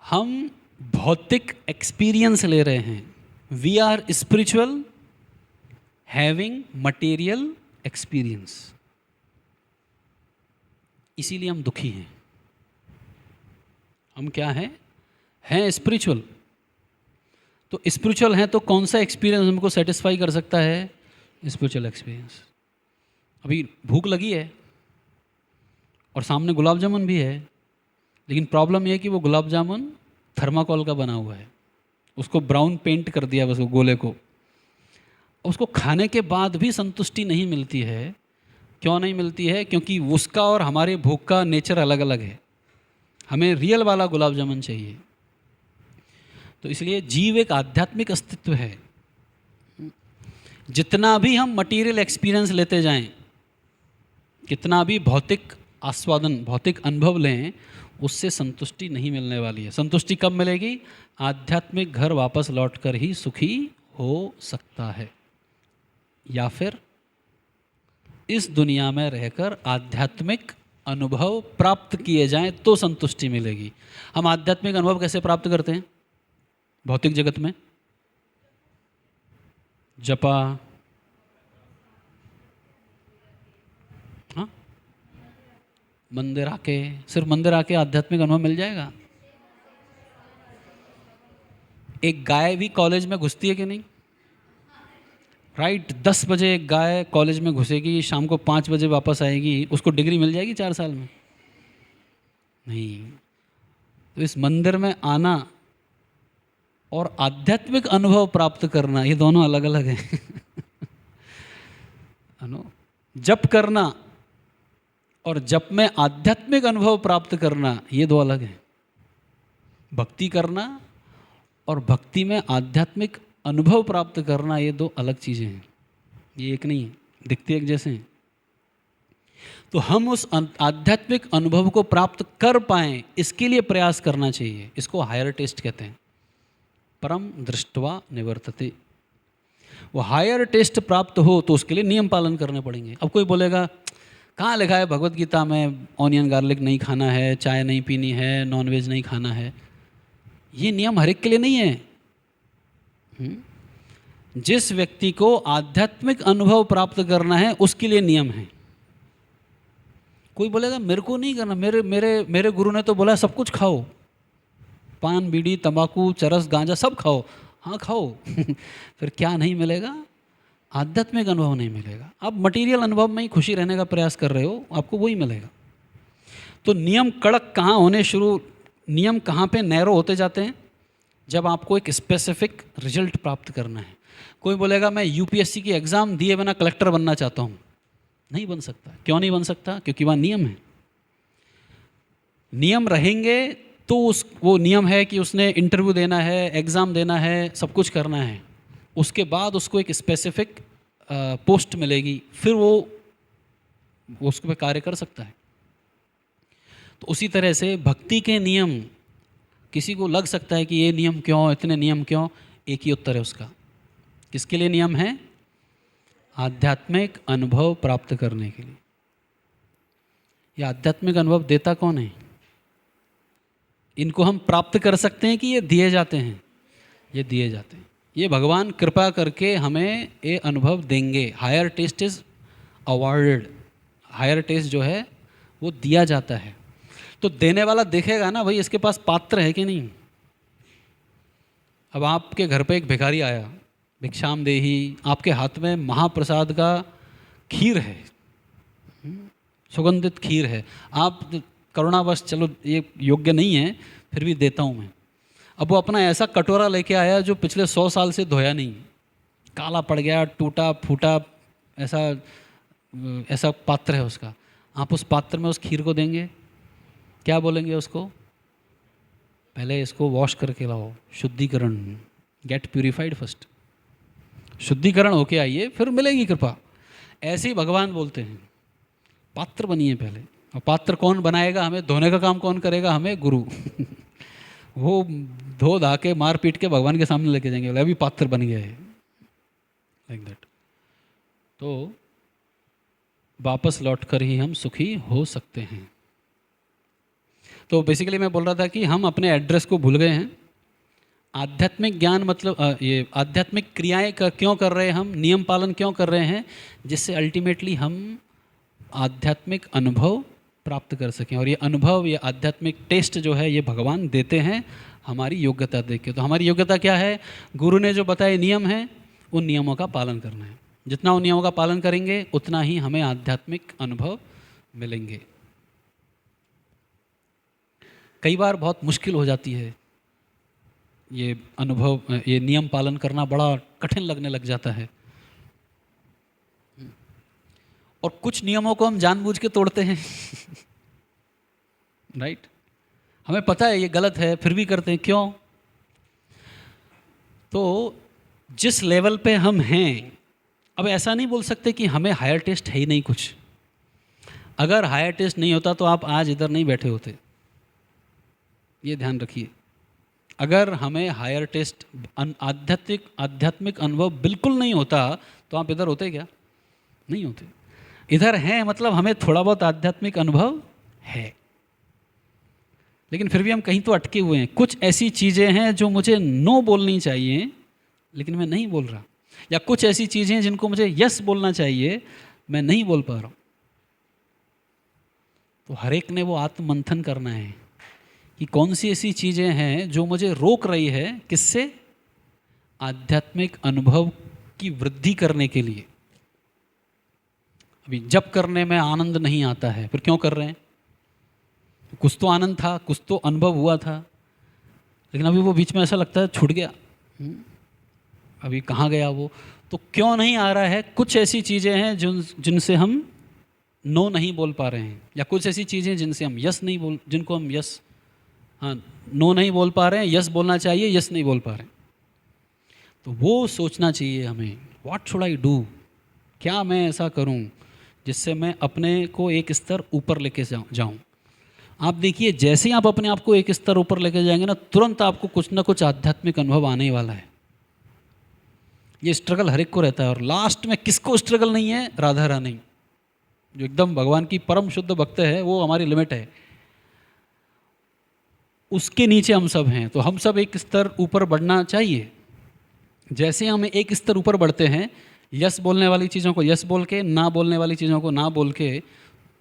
हम भौतिक एक्सपीरियंस ले रहे हैं। We are spiritual having material experience, इसीलिए हम दुखी हैं। हम क्या हैं स्पिरिचुअल। तो स्पिरिचुअल हैं तो कौन सा एक्सपीरियंस हमको सेटिस्फाई कर सकता है? Spiritual experience. अभी भूख लगी है और सामने गुलाब जामुन भी है, लेकिन प्रॉब्लम यह है कि वो गुलाब जामुन थर्माकोल का बना हुआ है, उसको ब्राउन पेंट कर दिया बस वो गोले को। उसको खाने के बाद भी संतुष्टि नहीं मिलती है। क्यों नहीं मिलती है? क्योंकि उसका और हमारे भूख का नेचर अलग अलग है। हमें रियल वाला गुलाब जामुन चाहिए। तो इसलिए जीव एक आध्यात्मिक अस्तित्व है। जितना भी हम मटेरियल एक्सपीरियंस लेते जाएं, कितना भी भौतिक आस्वादन, भौतिक अनुभव लें, उससे संतुष्टि नहीं मिलने वाली है। संतुष्टि कब मिलेगी? आध्यात्मिक घर वापस लौटकर ही सुखी हो सकता है, या फिर इस दुनिया में रहकर आध्यात्मिक अनुभव प्राप्त किए जाएं तो संतुष्टि मिलेगी। हम आध्यात्मिक अनुभव कैसे प्राप्त करते हैं भौतिक जगत में? जपा, हाँ, मंदिर आके, सिर्फ मंदिर आके आध्यात्मिक अनुभव मिल जाएगा? एक गाय भी कॉलेज में घुसती है कि नहीं? राइट, 10 बजे एक गाय कॉलेज में घुसेगी, शाम को 5 बजे वापस आएगी, उसको डिग्री मिल जाएगी 4 साल में? नहीं। तो इस मंदिर में आना और आध्यात्मिक अनुभव प्राप्त करना, ये दोनों अलग अलग हैं। जप करना और जप में आध्यात्मिक अनुभव प्राप्त करना, ये दो अलग हैं। भक्ति करना और भक्ति में आध्यात्मिक अनुभव प्राप्त करना, ये दो अलग चीज़ें हैं, ये एक नहीं है, दिखते एक जैसे हैं। तो हम उस आध्यात्मिक अनुभव को प्राप्त कर पाएं, इसके लिए प्रयास करना चाहिए। इसको हायर टेस्ट कहते हैं, परम दृष्टवा निवर्तते। वो हायर टेस्ट प्राप्त हो तो उसके लिए नियम पालन करने पड़ेंगे। अब कोई बोलेगा कहाँ लिखा है भगवत गीता में ऑनियन गार्लिक नहीं खाना है, चाय नहीं पीनी है, नॉनवेज नहीं खाना है? ये नियम हर एक के लिए नहीं है। जिस व्यक्ति को आध्यात्मिक अनुभव प्राप्त करना है उसके लिए नियम है। कोई बोलेगा मेरे को नहीं करना, मेरे मेरे मेरे गुरु ने तो बोला सब कुछ खाओ, पान बीड़ी तंबाकू चरस गांजा सब खाओ। हाँ खाओ। फिर क्या नहीं मिलेगा? आध्यात्मिक अनुभव नहीं मिलेगा। आप मटेरियल अनुभव में ही खुशी रहने का प्रयास कर रहे हो, आपको वही मिलेगा। तो नियम कड़क कहाँ होने शुरू, नियम कहाँ पे नैरो होते जाते हैं? जब आपको एक स्पेसिफिक रिजल्ट प्राप्त करना है। कोई बोलेगा मैं यूपीएससी की एग्ज़ाम दिए बिना कलेक्टर बनना चाहता हूँ, नहीं बन सकता। क्यों नहीं बन सकता? क्योंकि वहाँ नियम है। नियम रहेंगे तो वो नियम है कि उसने इंटरव्यू देना है, एग्ज़ाम देना है, सब कुछ करना है। उसके बाद उसको एक स्पेसिफिक पोस्ट मिलेगी, फिर वो उसके पे कार्य कर सकता है। तो उसी तरह से भक्ति के नियम, किसी को लग सकता है कि ये नियम क्यों, इतने नियम क्यों? एक ही उत्तर है उसका। किसके लिए नियम है? आध्यात्मिक अनुभव प्राप्त करने के लिए। ये आध्यात्मिक अनुभव देता कौन है? इनको हम प्राप्त कर सकते हैं कि ये दिए जाते हैं? ये दिए जाते हैं। ये भगवान कृपा करके हमें ये अनुभव देंगे। Higher taste is awarded. Higher taste जो है वो दिया जाता है। तो देने वाला देखेगा ना भाई इसके पास पात्र है कि नहीं। अब आपके घर पे एक भिखारी आया, भिक्षाम देही, आपके हाथ में महाप्रसाद का खीर है, सुगंधित खीर है। आप करुणावश, चलो ये योग्य नहीं है फिर भी देता हूँ मैं। अब वो अपना ऐसा कटोरा लेके आया जो पिछले 100 साल से धोया नहीं, काला पड़ गया, टूटा फूटा, ऐसा ऐसा पात्र है उसका। आप उस पात्र में उस खीर को देंगे, क्या बोलेंगे उसको? पहले इसको वॉश करके लाओ, शुद्धिकरण, गेट प्यूरिफाइड फर्स्ट, शुद्धिकरण होके आइए फिर मिलेगी कृपा। ऐसे ही भगवान बोलते हैं, पात्र बनिए पहले। और पात्र कौन बनाएगा? हमें धोने का काम कौन करेगा? हमें गुरु वो धो धा के मार पीट के भगवान के सामने लेके जाएंगे, बोले अभी पात्र बन गया है, लाइक दैट। तो वापस लौटकर ही हम सुखी हो सकते हैं। तो बेसिकली मैं बोल रहा था कि हम अपने एड्रेस को भूल गए हैं। आध्यात्मिक ज्ञान मतलब ये आध्यात्मिक क्रियाएं क्यों कर रहे हैं हम, नियम पालन क्यों कर रहे हैं? जिससे अल्टीमेटली हम आध्यात्मिक अनुभव प्राप्त कर सकें। और ये अनुभव, ये आध्यात्मिक टेस्ट जो है ये भगवान देते हैं हमारी योग्यता देख के। तो हमारी योग्यता क्या है? गुरु ने जो बताए नियम हैं उन नियमों का पालन करना है। जितना उन नियमों का पालन करेंगे उतना ही हमें आध्यात्मिक अनुभव मिलेंगे। कई बार बहुत मुश्किल हो जाती है ये अनुभव, ये नियम पालन करना बड़ा कठिन लगने लग जाता है। और कुछ नियमों को हम जानबूझ के तोड़ते हैं राइट? हमें पता है ये गलत है फिर भी करते हैं, क्यों? तो जिस लेवल पे हम हैं, अब ऐसा नहीं बोल सकते कि हमें हायर टेस्ट है ही नहीं कुछ। अगर हायर टेस्ट नहीं होता तो आप आज इधर नहीं बैठे होते, ये ध्यान रखिए। अगर हमें हायर टेस्ट, आध्यात्मिक अनुभव बिल्कुल नहीं होता तो आप इधर होते क्या? नहीं होते। इधर हैं मतलब हमें थोड़ा बहुत आध्यात्मिक अनुभव है, लेकिन फिर भी हम कहीं तो अटके हुए हैं। कुछ ऐसी चीज़ें हैं जो मुझे नो बोलनी चाहिए लेकिन मैं नहीं बोल रहा, या कुछ ऐसी चीज़ें हैं जिनको मुझे यस बोलना चाहिए, मैं नहीं बोल पा रहा हूँ। तो हर एक ने वो आत्ममंथन करना है कि कौन सी ऐसी चीज़ें हैं जो मुझे रोक रही है, किससे? आध्यात्मिक अनुभव की वृद्धि करने के लिए। अभी जप करने में आनंद नहीं आता है, फिर क्यों कर रहे हैं? कुछ तो आनंद था, कुछ तो अनुभव हुआ था, लेकिन अभी वो बीच में ऐसा लगता है छूट गया, अभी कहाँ गया वो? तो क्यों नहीं आ रहा है? कुछ ऐसी चीज़ें हैं जिनसे हम नो नहीं बोल पा रहे हैं, या कुछ ऐसी चीज़ें जिनसे हम यस नहीं बोल, जिनको हम यस, हाँ, नो नहीं बोल पा रहे हैं, यस बोलना चाहिए, यस नहीं बोल पा रहे हैं। तो वो सोचना चाहिए हमें, व्हाट शुड आई डू, क्या मैं ऐसा करूं जिससे मैं अपने को एक स्तर ऊपर लेके जाऊं। आप देखिए, जैसे ही आप अपने आप को एक स्तर ऊपर लेके जाएंगे ना, तुरंत आपको कुछ ना कुछ आध्यात्मिक अनुभव आने ही वाला है। ये स्ट्रगल हर एक को रहता है, और लास्ट में किसको स्ट्रगल नहीं है? राधा रानी, जो एकदम भगवान की परम शुद्ध भक्त है, वो हमारी लिमिट है, उसके नीचे हम सब हैं। तो हम सब एक स्तर ऊपर बढ़ना चाहिए। जैसे हम एक स्तर ऊपर बढ़ते हैं, यस बोलने वाली चीज़ों को यस बोल के, ना बोलने वाली चीज़ों को ना बोल के,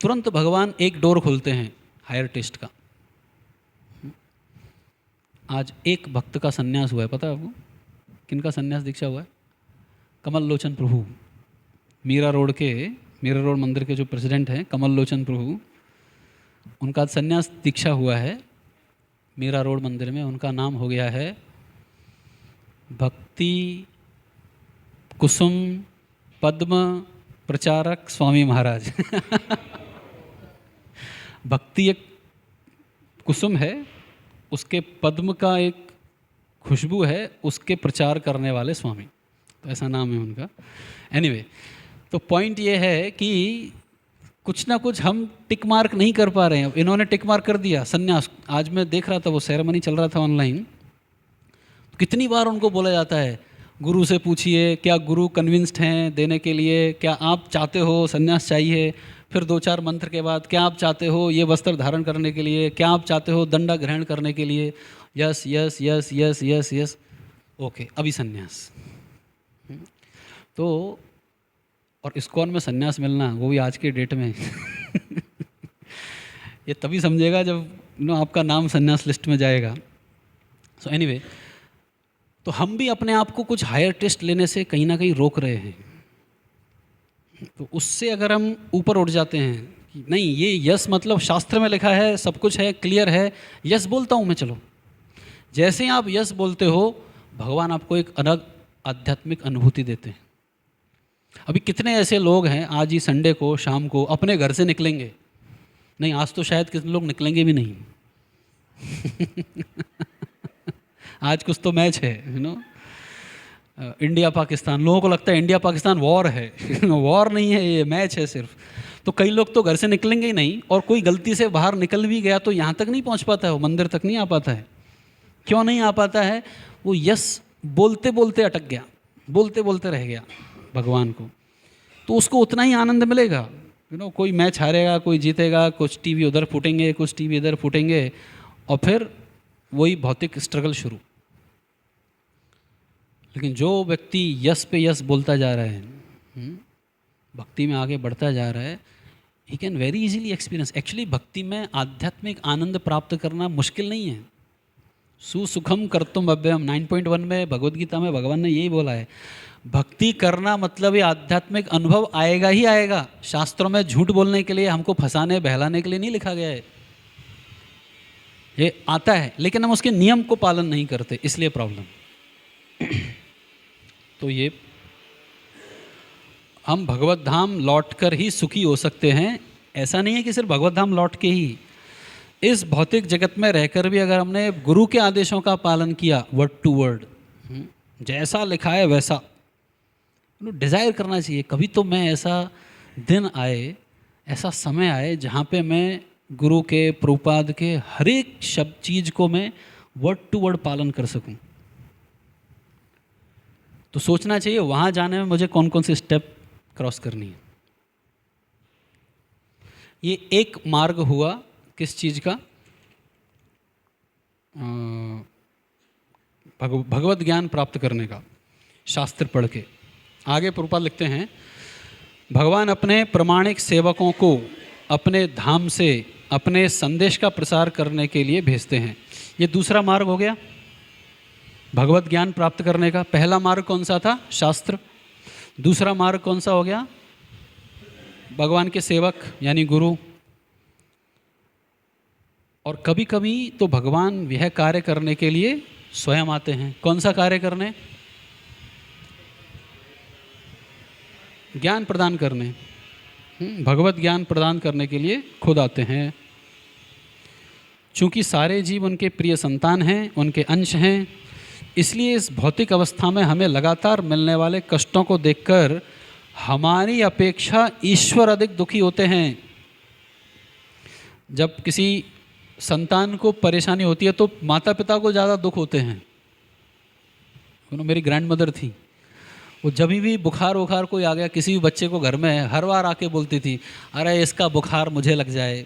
तुरंत भगवान एक डोर खोलते हैं हायर टेस्ट का। आज एक भक्त का संन्यास हुआ है, पता है आपको? किनका संन्यास दीक्षा हुआ है? कमल लोचन प्रभु, मीरा रोड मंदिर के जो प्रेसिडेंट हैं कमल लोचन प्रभु, उनका संन्यास दीक्षा हुआ है मीरा रोड मंदिर में। उनका नाम हो गया है भक्ति कुसुम पद्म प्रचारक स्वामी महाराज भक्ति एक कुसुम है, उसके पद्म का एक खुशबू है, उसके प्रचार करने वाले स्वामी, तो ऐसा नाम है उनका। एनीवे, तो पॉइंट ये है कि कुछ ना कुछ हम टिक मार्क नहीं कर पा रहे हैं। इन्होंने टिक मार्क कर दिया संन्यास। आज मैं देख रहा था, वो सेरेमनी चल रहा था ऑनलाइन, कितनी बार उनको बोला जाता है, गुरु से पूछिए, क्या गुरु कन्विंस्ड हैं देने के लिए, क्या आप चाहते हो संन्यास चाहिए? फिर 2-4 मंत्र के बाद, क्या आप चाहते हो ये वस्त्र धारण करने के लिए, क्या आप चाहते हो दंडा ग्रहण करने के लिए? Yes yes yes yes yes yes, okay, अभी संन्यास। तो और इस्कॉन में संन्यास मिलना, वो भी आज के डेट में ये तभी समझेगा जब आपका नाम संन्यास लिस्ट में जाएगा। सो एनीवे, तो हम भी अपने आप को कुछ हायर टेस्ट लेने से कहीं ना कहीं रोक रहे हैं। तो उससे अगर हम ऊपर उठ जाते हैं नहीं, ये यस मतलब शास्त्र में लिखा है, सब कुछ है, क्लियर है, यस बोलता हूँ मैं। चलो, जैसे ही आप यस बोलते हो, भगवान आपको एक अलग आध्यात्मिक अनुभूति देते हैं। अभी कितने ऐसे लोग हैं आज ही संडे को शाम को अपने घर से निकलेंगे, नहीं आज तो शायद कितने लोग निकलेंगे भी नहीं आज कुछ तो मैच है, इंडिया पाकिस्तान, लोगों को लगता है इंडिया पाकिस्तान वॉर है वॉर नहीं है, ये मैच है सिर्फ। तो कई लोग तो घर से निकलेंगे ही नहीं, और कोई गलती से बाहर निकल भी गया तो यहाँ तक नहीं पहुँच पाता है, वो मंदिर तक नहीं आ पाता है। क्यों नहीं आ पाता है? वो यस बोलते बोलते अटक गया, बोलते बोलते रह गया भगवान को। तो उसको उतना ही आनंद मिलेगा। कोई मैच हारेगा, कोई जीतेगा, कुछ टीवी उधर फूटेंगे, कुछ टीवी इधर फूटेंगे, और फिर वही भौतिक स्ट्रगल शुरू। लेकिन जो व्यक्ति यस पे यस बोलता जा रहा है, भक्ति में आगे बढ़ता जा रहा है, he can very easily experience. Actually भक्ति में आध्यात्मिक आनंद प्राप्त करना मुश्किल नहीं है। सुसुखम कर्तुम अव्ययम 9.1 में भगवद गीता में भगवान ने यही बोला है, भक्ति करना मतलब ये आध्यात्मिक अनुभव आएगा ही आएगा। शास्त्रों में झूठ बोलने के लिए, हमको फंसाने बहलाने के लिए नहीं लिखा गया है। ये आता है, लेकिन हम उसके नियम को पालन नहीं करते, इसलिए प्रॉब्लम तो ये हम भगवत धाम लौटकर ही सुखी हो सकते हैं। ऐसा नहीं है कि सिर्फ भगवत धाम लौट के ही, इस भौतिक जगत में रहकर भी अगर हमने गुरु के आदेशों का पालन किया, वर्ड टू वर्ड, जैसा लिखा है वैसा डिज़ायर करना चाहिए। कभी तो मैं ऐसा दिन आए, ऐसा समय आए जहाँ पे मैं गुरु के, प्रभुपाद के हर एक शब्द चीज़ को मैं वर्ड टू वर्ड पालन कर सकूं। तो सोचना चाहिए वहाँ जाने में मुझे कौन कौन से स्टेप क्रॉस करनी है। ये एक मार्ग हुआ किस चीज़ का? भगवत ज्ञान प्राप्त करने का, शास्त्र पढ़ के। आगे प्रभुपाद लिखते हैं, भगवान अपने प्रामाणिक सेवकों को अपने धाम से अपने संदेश का प्रसार करने के लिए भेजते हैं। ये दूसरा मार्ग हो गया भगवत ज्ञान प्राप्त करने का। पहला मार्ग कौन सा था? शास्त्र। दूसरा मार्ग कौन सा हो गया? भगवान के सेवक यानी गुरु। और कभी कभी तो भगवान यह कार्य करने के लिए स्वयं आते हैं। कौन सा कार्य करने? ज्ञान प्रदान करने, भगवत ज्ञान प्रदान करने के लिए खुद आते हैं। चूँकि सारे जीव उनके प्रिय संतान हैं, उनके अंश हैं, इसलिए इस भौतिक अवस्था में हमें लगातार मिलने वाले कष्टों को देखकर हमारी अपेक्षा ईश्वर अधिक दुखी होते हैं। जब किसी संतान को परेशानी होती है तो माता पिता को ज़्यादा दुख होते हैं। मेरी ग्रैंड मदर थी, वो जब भी बुखार वुखार कोई आ गया किसी भी बच्चे को घर में, हर बार आके बोलती थी, अरे इसका बुखार मुझे लग जाए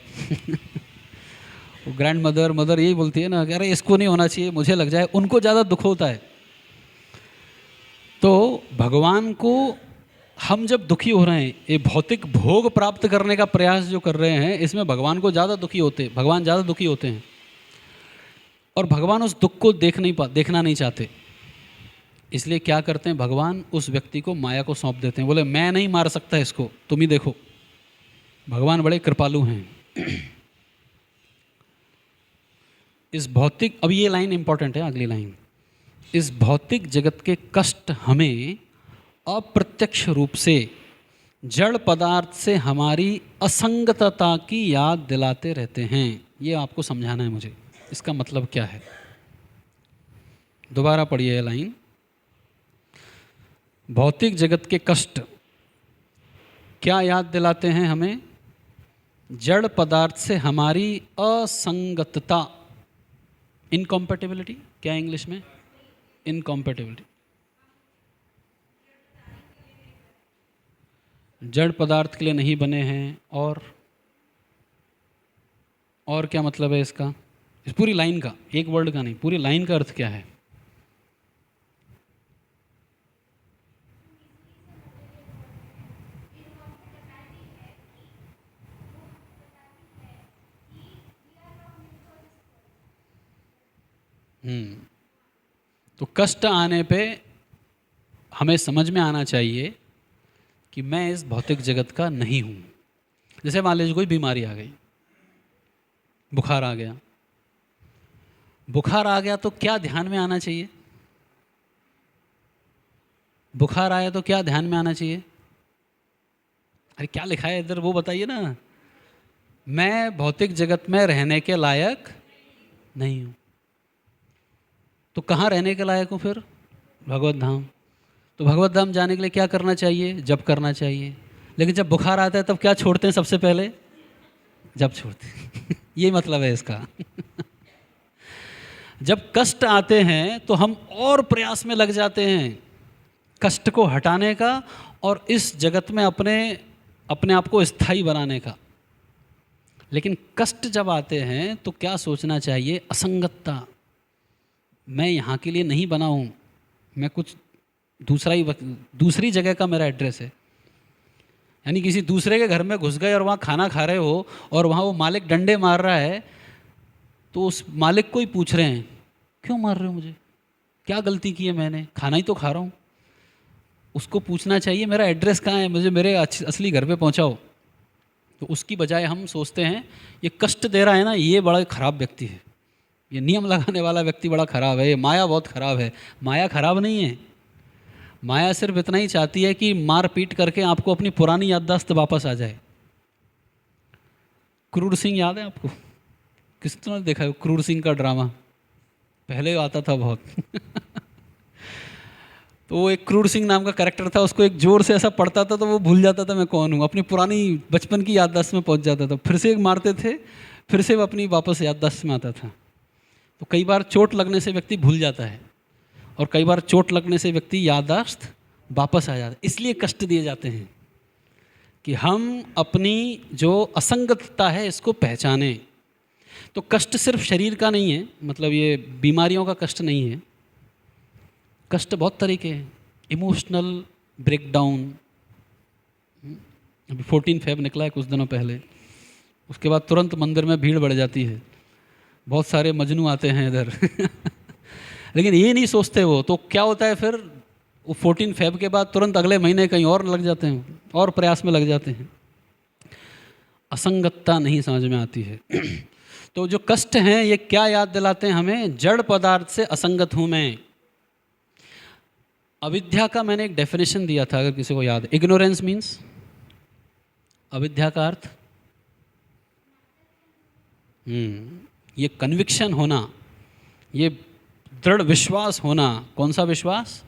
वो ग्रैंड मदर यही बोलती है ना कि अरे इसको नहीं होना चाहिए, मुझे लग जाए। उनको ज़्यादा दुख होता है। तो भगवान को हम जब दुखी हो रहे हैं, ये भौतिक भोग प्राप्त करने का प्रयास जो कर रहे हैं, इसमें भगवान को ज़्यादा दुखी होते, भगवान ज़्यादा दुखी होते हैं। और भगवान उस दुख को देखना नहीं चाहते। इसलिए क्या करते हैं, भगवान उस व्यक्ति को माया को सौंप देते हैं। बोले मैं नहीं मार सकता इसको, तुम ही देखो। भगवान बड़े कृपालु हैं। इस भौतिक, अब ये लाइन इंपॉर्टेंट है, अगली लाइन, इस भौतिक जगत के कष्ट हमें अप्रत्यक्ष रूप से जड़ पदार्थ से हमारी असंगतता की याद दिलाते रहते हैं। ये आपको समझाना है मुझे, इसका मतलब क्या है। दोबारा पढ़िए ये लाइन। भौतिक जगत के कष्ट क्या याद दिलाते हैं हमें? जड़ पदार्थ से हमारी असंगतता, इनकॉम्पेटिबिलिटी। क्या इंग्लिश में? इनकॉम्पेटिबिलिटी। जड़ पदार्थ के लिए नहीं बने हैं। और क्या मतलब है इसका? इस पूरी लाइन का, एक वर्ड का नहीं, पूरी लाइन का अर्थ क्या है? तो कष्ट आने पे हमें समझ में आना चाहिए कि मैं इस भौतिक जगत का नहीं हूँ। जैसे मान लीजिए कोई बीमारी आ गई, बुखार आ गया। बुखार आ गया तो क्या ध्यान में आना चाहिए? बुखार आया तो क्या ध्यान में आना चाहिए? अरे क्या लिखा है इधर वो बताइए ना। मैं भौतिक जगत में रहने के लायक नहीं हूं। तो कहाँ रहने के लायक हूं फिर? भगवत धाम। तो भगवत धाम जाने के लिए क्या करना चाहिए? जप करना चाहिए। लेकिन जब बुखार आता है तब क्या छोड़ते हैं सबसे पहले? जप छोड़ते हैं। ये मतलब है इसका। जब कष्ट आते हैं तो हम और प्रयास में लग जाते हैं कष्ट को हटाने का और इस जगत में अपने अपने आप को स्थायी बनाने का। लेकिन कष्ट जब आते हैं तो क्या सोचना चाहिए? असंगतता। मैं यहाँ के लिए नहीं बना हूँ, मैं कुछ दूसरी जगह का मेरा एड्रेस है। यानी किसी दूसरे के घर में घुस गए और वहाँ खाना खा रहे हो और वहाँ वो मालिक डंडे मार रहा है, तो उस मालिक को ही पूछ रहे हैं क्यों मार रहे हो मुझे, क्या गलती की है मैंने, खाना ही तो खा रहा हूँ। उसको पूछना चाहिए मेरा एड्रेस कहाँ है, मुझे मेरे असली घर पे पहुँचाओ। तो उसकी बजाय हम सोचते हैं ये कष्ट दे रहा है ना, ये बड़ा खराब व्यक्ति है, ये नियम लगाने वाला व्यक्ति बड़ा खराब है, ये माया बहुत खराब है। माया खराब नहीं है। माया सिर्फ इतना ही चाहती है कि मार पीट करके आपको अपनी पुरानी याददाश्त वापस आ जाए। क्रूर सिंह याद है आपको? किसने देखा है क्रूर सिंह का ड्रामा? पहले आता था बहुत। तो वो एक क्रूर सिंह नाम का कैरेक्टर था, उसको एक जोर से ऐसा पड़ता था तो वो भूल जाता था मैं कौन हूँ, अपनी पुरानी बचपन की याददाश्त में पहुँच जाता था। फिर से एक मारते थे, फिर से वो अपनी वापस याददाश्त में आता था। तो कई बार चोट लगने से व्यक्ति भूल जाता है और कई बार चोट लगने से व्यक्ति याददाश्त वापस आ जाता है। इसलिए कष्ट दिए जाते हैं कि हम अपनी जो असंगतता है इसको पहचानें। तो कष्ट सिर्फ शरीर का नहीं है, मतलब ये बीमारियों का कष्ट नहीं है। कष्ट बहुत तरीके हैं। इमोशनल ब्रेकडाउन, अभी 14 फेब निकला है कुछ दिनों पहले, उसके बाद तुरंत मंदिर में भीड़ बढ़ जाती है, बहुत सारे मजनू आते हैं इधर। लेकिन ये नहीं सोचते वो, तो क्या होता है फिर? वो 14 फेब के बाद तुरंत अगले महीने कहीं और लग जाते हैं और प्रयास में लग जाते हैं। असंगतता नहीं समझ में आती है। तो जो कष्ट हैं ये क्या याद दिलाते हैं हमें? जड़ पदार्थ से असंगत हूं मैं। अविद्या का मैंने एक डेफिनेशन दिया था, अगर किसी को याद है। इग्नोरेंस मीन्स, अविद्या का अर्थ ये कन्विक्शन होना, ये दृढ़ विश्वास होना। कौन सा विश्वास?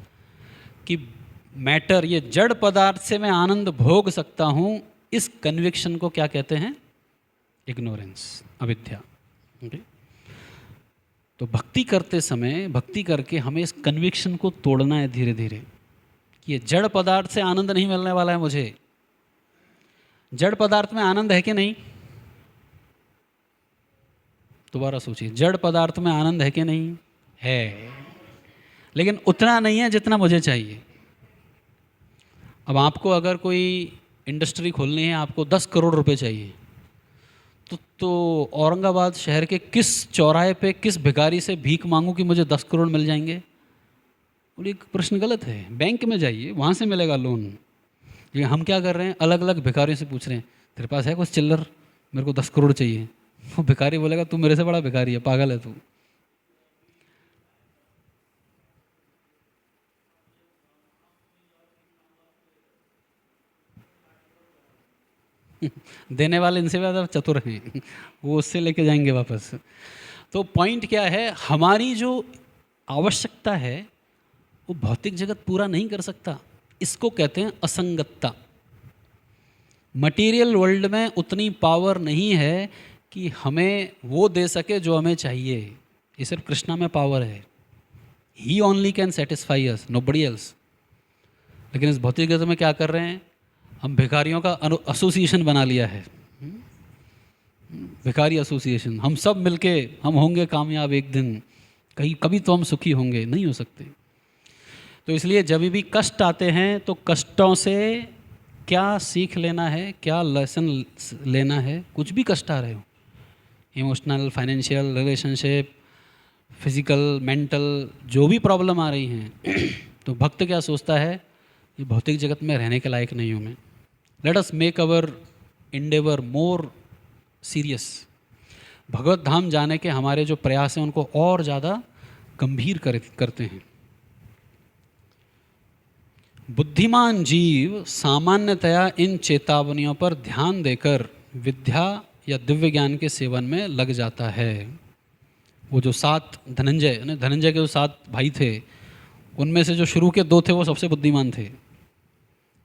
कि मैटर, ये जड़ पदार्थ से मैं आनंद भोग सकता हूँ, इस कन्विक्शन को क्या कहते हैं? इग्नोरेंस, अविद्या। तो भक्ति करते समय, भक्ति करके हमें इस कन्विक्शन को तोड़ना है धीरे धीरे कि ये जड़ पदार्थ से आनंद नहीं मिलने वाला है मुझे। जड़ पदार्थ में आनंद है कि नहीं? दोबारा सोचिए, जड़ पदार्थ में आनंद है कि नहीं? है, लेकिन उतना नहीं है जितना मुझे चाहिए। अब आपको अगर कोई इंडस्ट्री खोलनी है, आपको 10 करोड़ रुपए चाहिए, तो औरंगाबाद शहर के किस चौराहे पे किस भिखारी से भीख मांगूं कि मुझे 10 करोड़ मिल जाएंगे? बोले प्रश्न गलत है। बैंक में जाइए, वहाँ से मिलेगा लोन। ये हम क्या कर रहे हैं? अलग अलग भिखारियों से पूछ रहे हैं तेरे पास है कुछ चिल्लर, मेरे को 10 करोड़ चाहिए। वो भिखारी बोलेगा तू मेरे से बड़ा भिखारी है, पागल है तू। देने वाले इनसे ज़्यादा चतुर हैं, वो उससे लेके जाएंगे वापस। तो पॉइंट क्या है? हमारी जो आवश्यकता है वो भौतिक जगत पूरा नहीं कर सकता। इसको कहते हैं असंगतता। मटेरियल वर्ल्ड में उतनी पावर नहीं है कि हमें वो दे सके जो हमें चाहिए। ये सिर्फ कृष्णा में पावर है। He only can satisfy us, nobody else. लेकिन इस भौतिक जगत में क्या कर रहे हैं? हम भिखारियों का एसोसिएशन बना लिया है, भिखारी एसोसिएशन। हम सब मिलके हम होंगे कामयाब एक दिन, कहीं कभी तो हम सुखी होंगे, नहीं हो सकते। तो इसलिए जब भी कष्ट आते हैं तो कष्टों से क्या सीख लेना है, क्या लेसन लेना है? कुछ भी कष्ट आ रहे हो, emotional, financial, relationship, physical, mental, जो भी प्रॉब्लम आ रही हैं, तो भक्त क्या सोचता है? ये भौतिक जगत में रहने के लायक नहीं हूँ मैं। Let us make our endeavour, more serious. भगवत धाम जाने के हमारे जो प्रयास हैं उनको और ज़्यादा गंभीर करते हैं। बुद्धिमान जीव सामान्यतया इन चेतावनियों पर ध्यान देकर विद्या या दिव्य ज्ञान के सेवन में लग जाता है। वो जो 7 धनंजय के जो 7 भाई थे, उनमें से जो शुरू के 2 थे वो सबसे बुद्धिमान थे।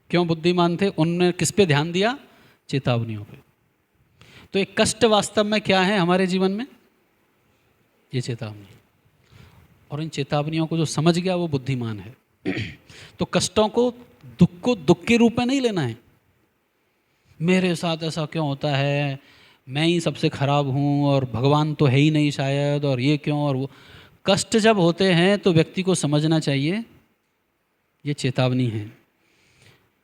क्यों बुद्धिमान थे? उनने किस पे ध्यान दिया? चेतावनियों पे। तो एक कष्ट वास्तव में क्या है हमारे जीवन में? ये चेतावनी। और इन चेतावनियों को जो समझ गया वो बुद्धिमान है। तो कष्टों को दुख के रूप में नहीं लेना है। मेरे साथ ऐसा क्यों होता है, मैं ही सबसे खराब हूँ और भगवान तो है ही नहीं शायद, और ये क्यों और वो। कष्ट जब होते हैं तो व्यक्ति को समझना चाहिए ये चेतावनी है।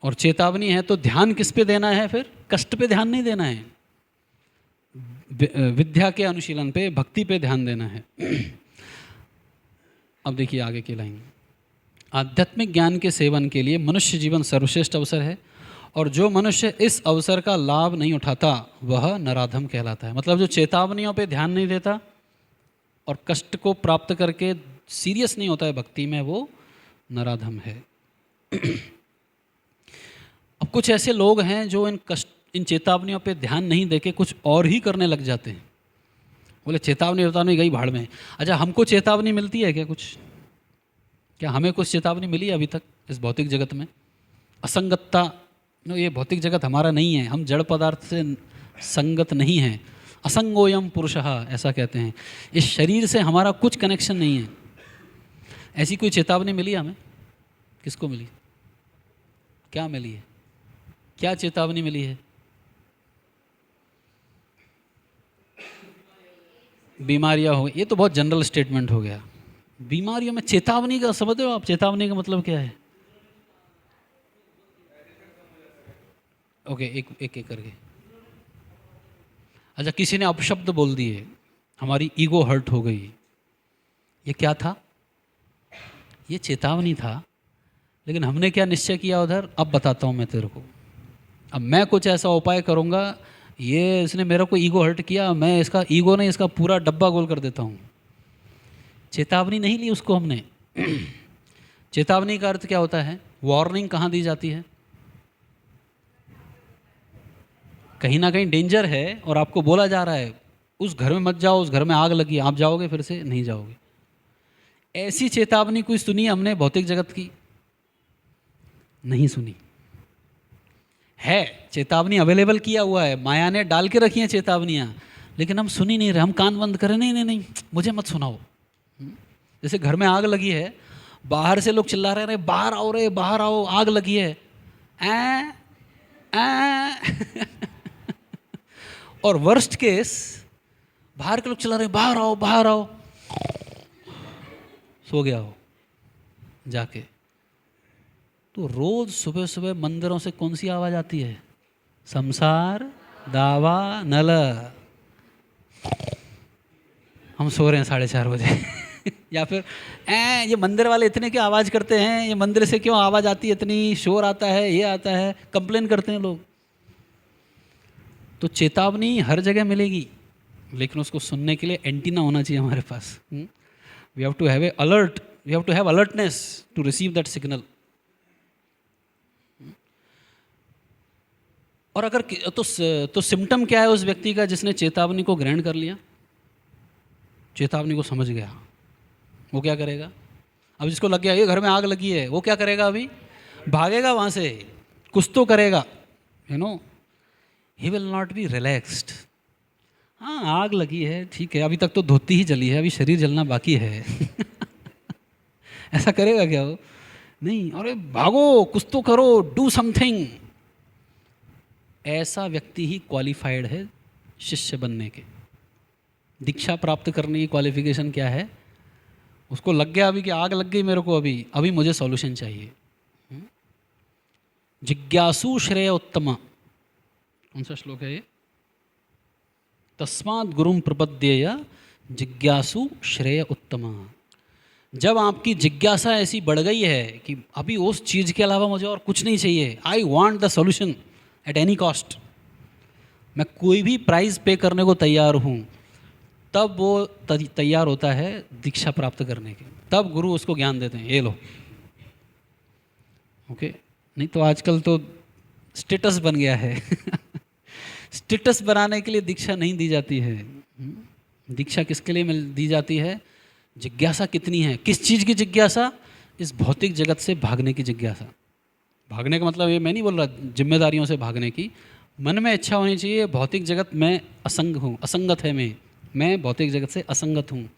और चेतावनी है तो ध्यान किस पे देना है? फिर कष्ट पे ध्यान नहीं देना है, विद्या के अनुशीलन पे, भक्ति पे ध्यान देना है। अब देखिए आगे की लाइन। आध्यात्मिक ज्ञान के सेवन के लिए मनुष्य जीवन सर्वश्रेष्ठ अवसर है, और जो मनुष्य इस अवसर का लाभ नहीं उठाता वह नराधम कहलाता है। मतलब जो चेतावनियों पे ध्यान नहीं देता और कष्ट को प्राप्त करके सीरियस नहीं होता है भक्ति में, वो नराधम है। अब कुछ ऐसे लोग हैं जो इन चेतावनियों पे ध्यान नहीं देके कुछ और ही करने लग जाते हैं। बोले चेतावनी गई भाड़ में। अच्छा, हमको चेतावनी मिलती है क्या कुछ? क्या हमें कुछ चेतावनी मिली है अभी तक इस भौतिक जगत में? असंगतता, ये भौतिक जगत हमारा नहीं है, हम जड़ पदार्थ से संगत नहीं हैं। असंगोयम पुरुषः ऐसा कहते हैं। इस शरीर से हमारा कुछ कनेक्शन नहीं है। ऐसी कोई चेतावनी मिली हमें? किसको मिली? क्या मिली है? क्या चेतावनी मिली है? बीमारियां हो, ये तो बहुत जनरल स्टेटमेंट हो गया। बीमारियों में चेतावनी का समझते हो आप? चेतावनी का मतलब क्या है? ओके, एक करके। अच्छा, किसी ने अपशब्द बोल दिए, हमारी ईगो हर्ट हो गई, ये क्या था? ये चेतावनी था। लेकिन हमने क्या निश्चय किया उधर? अब बताता हूँ मैं तेरे को। अब मैं कुछ ऐसा उपाय करूँगा, ये इसने मेरे को ईगो हर्ट किया, मैं इसका ईगो नहीं, इसका पूरा डब्बा गोल कर देता हूँ। चेतावनी नहीं ली उसको हमने। चेतावनी का अर्थ क्या होता है? वार्निंग कहाँ दी जाती है? कहीं ना कहीं डेंजर है और आपको बोला जा रहा है उस घर में मत जाओ, उस घर में आग लगी, आप जाओगे फिर से? नहीं जाओगे। ऐसी चेतावनी कोई सुनी हमने भौतिक जगत की? नहीं सुनी है। चेतावनी अवेलेबल किया हुआ है, माया ने डाल के रखी हैं चेतावनियाँ, लेकिन हम सुनी नहीं रहे। हम कान बंद करें, नहीं नहीं नहीं मुझे मत सुनाओ। जैसे घर में आग लगी है, बाहर से लोग चिल्ला रहे, बाहर आओ रे, बाहर आओ, आग लगी है। और वर्स्ट केस, बाहर के लोग चिल्ला रहे, बाहर आओ बाहर आओ, सो गया हो जाके। तो रोज सुबह सुबह मंदिरों से कौन सी आवाज आती है? संसार दावा नल। हम सो रहे हैं 4:30 बजे। या फिर ये मंदिर वाले इतने क्यों आवाज़ करते हैं, ये मंदिर से क्यों आवाज़ आती है, इतनी शोर आता है, ये आता है, कंप्लेन करते हैं लोग। तो चेतावनी हर जगह मिलेगी, लेकिन उसको सुनने के लिए एंटीना होना चाहिए हमारे पास। We have to have a alert, we have to have alertness to receive that signal. और अगर तो सिम्टम क्या है उस व्यक्ति का जिसने चेतावनी को ग्रहण कर लिया, चेतावनी को समझ गया? वो क्या करेगा? अब जिसको लग गया ये घर में आग लगी है, वो क्या करेगा? अभी भागेगा वहाँ से, कुछ तो करेगा, you know. He will not be relaxed. हाँ आग लगी है, ठीक है, अभी तक तो धोती ही जली है, अभी शरीर जलना बाकी है। ऐसा करेगा क्या वो? नहीं, अरे भागो, कुछ तो करो, डू समथिंग। ऐसा व्यक्ति ही क्वालिफाइड है शिष्य बनने के। दीक्षा प्राप्त करने की क्वालिफिकेशन क्या है? उसको लग गया अभी कि आग लग गई मेरे को, अभी मुझे सॉल्यूशन चाहिए। जिज्ञासु श्रेय उत्तम, कौन सा श्लोक है ये? तस्मात् गुरुम प्रपद्येय जिज्ञासु श्रेय उत्तम। जब आपकी जिज्ञासा ऐसी बढ़ गई है कि अभी उस चीज़ के अलावा मुझे और कुछ नहीं चाहिए, I want the solution at any cost, मैं कोई भी प्राइस पे करने को तैयार हूँ, तब वो तैयार होता है दीक्षा प्राप्त करने के, तब गुरु उसको ज्ञान देते हैं, ये लो। ओके, नहीं तो आजकल तो स्टेटस बन गया है स्टेटस बनाने के लिए दीक्षा नहीं दी जाती है। दीक्षा किसके लिए दी जाती है? जिज्ञासा कितनी है, किस चीज़ की जिज्ञासा? इस भौतिक जगत से भागने की जिज्ञासा। भागने का मतलब ये मैं नहीं बोल रहा जिम्मेदारियों से भागने की, मन में इच्छा होनी चाहिए भौतिक जगत में असंग हूँ, असंगत है मैं भौतिक जगत से असंगत हूँ,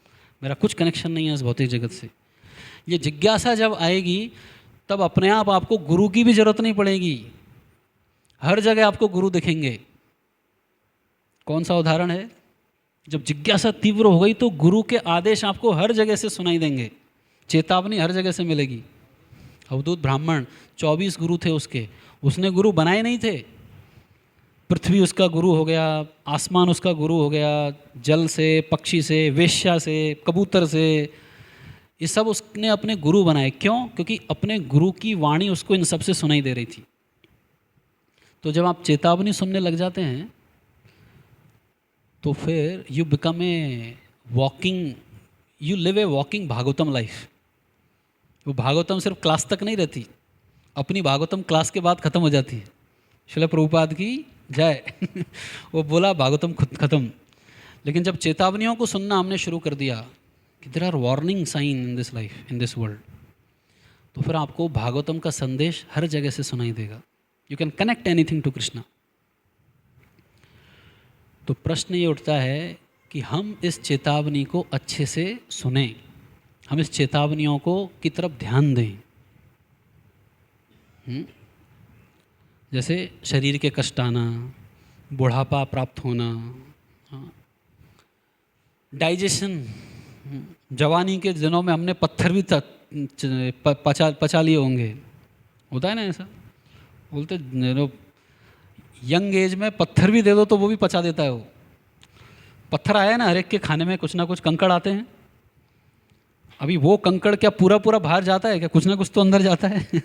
मेरा कुछ कनेक्शन नहीं है इस भौतिक जगत से। ये जिज्ञासा जब आएगी तब अपने आप आपको गुरु की भी जरूरत नहीं पड़ेगी, हर जगह आपको गुरु दिखेंगे। कौन सा उदाहरण है? जब जिज्ञासा तीव्र हो गई तो गुरु के आदेश आपको हर जगह से सुनाई देंगे, चेतावनी हर जगह से मिलेगी। अवधूत ब्राह्मण 24 गुरु थे उसने गुरु बनाए नहीं थे। पृथ्वी उसका गुरु हो गया, आसमान उसका गुरु हो गया, जल से, पक्षी से, वेश्या से, कबूतर से, ये सब उसने अपने गुरु बनाए। क्यों? क्योंकि अपने गुरु की वाणी उसको इन सब से सुनाई दे रही थी। तो जब आप चेतावनी सुनने लग जाते हैं तो फिर you become a walking, you live A walking Bhagavatam life. वो भागवतम सिर्फ क्लास तक नहीं रहती, अपनी भागवतम क्लास के बाद ख़त्म हो जाती है। श्रील प्रभुपाद की जय वो बोला भागवतम खुद ख़त्म। लेकिन जब चेतावनियों को सुनना हमने शुरू कर दिया कि there are warning sign in this life, in this world, तो फिर आपको भागवतम का संदेश हर जगह से सुनाई देगा। You can connect anything to Krishna. तो प्रश्न ये उठता है कि हम इस चेतावनी को अच्छे से सुने, हम इस चेतावनियों को की तरफ ध्यान दें। जैसे शरीर के कष्ट आना, बुढ़ापा प्राप्त होना, डाइजेशन, जवानी के दिनों में हमने पत्थर भी पचा लिए होंगे, होता है ना ऐसा। बोलते यंग एज में पत्थर भी दे दो तो वो भी पचा देता है। वो पत्थर आया है ना, हर एक के खाने में कुछ ना कुछ कंकड़ आते हैं। अभी वो कंकड़ क्या पूरा पूरा बाहर जाता है क्या? कुछ ना कुछ तो अंदर जाता है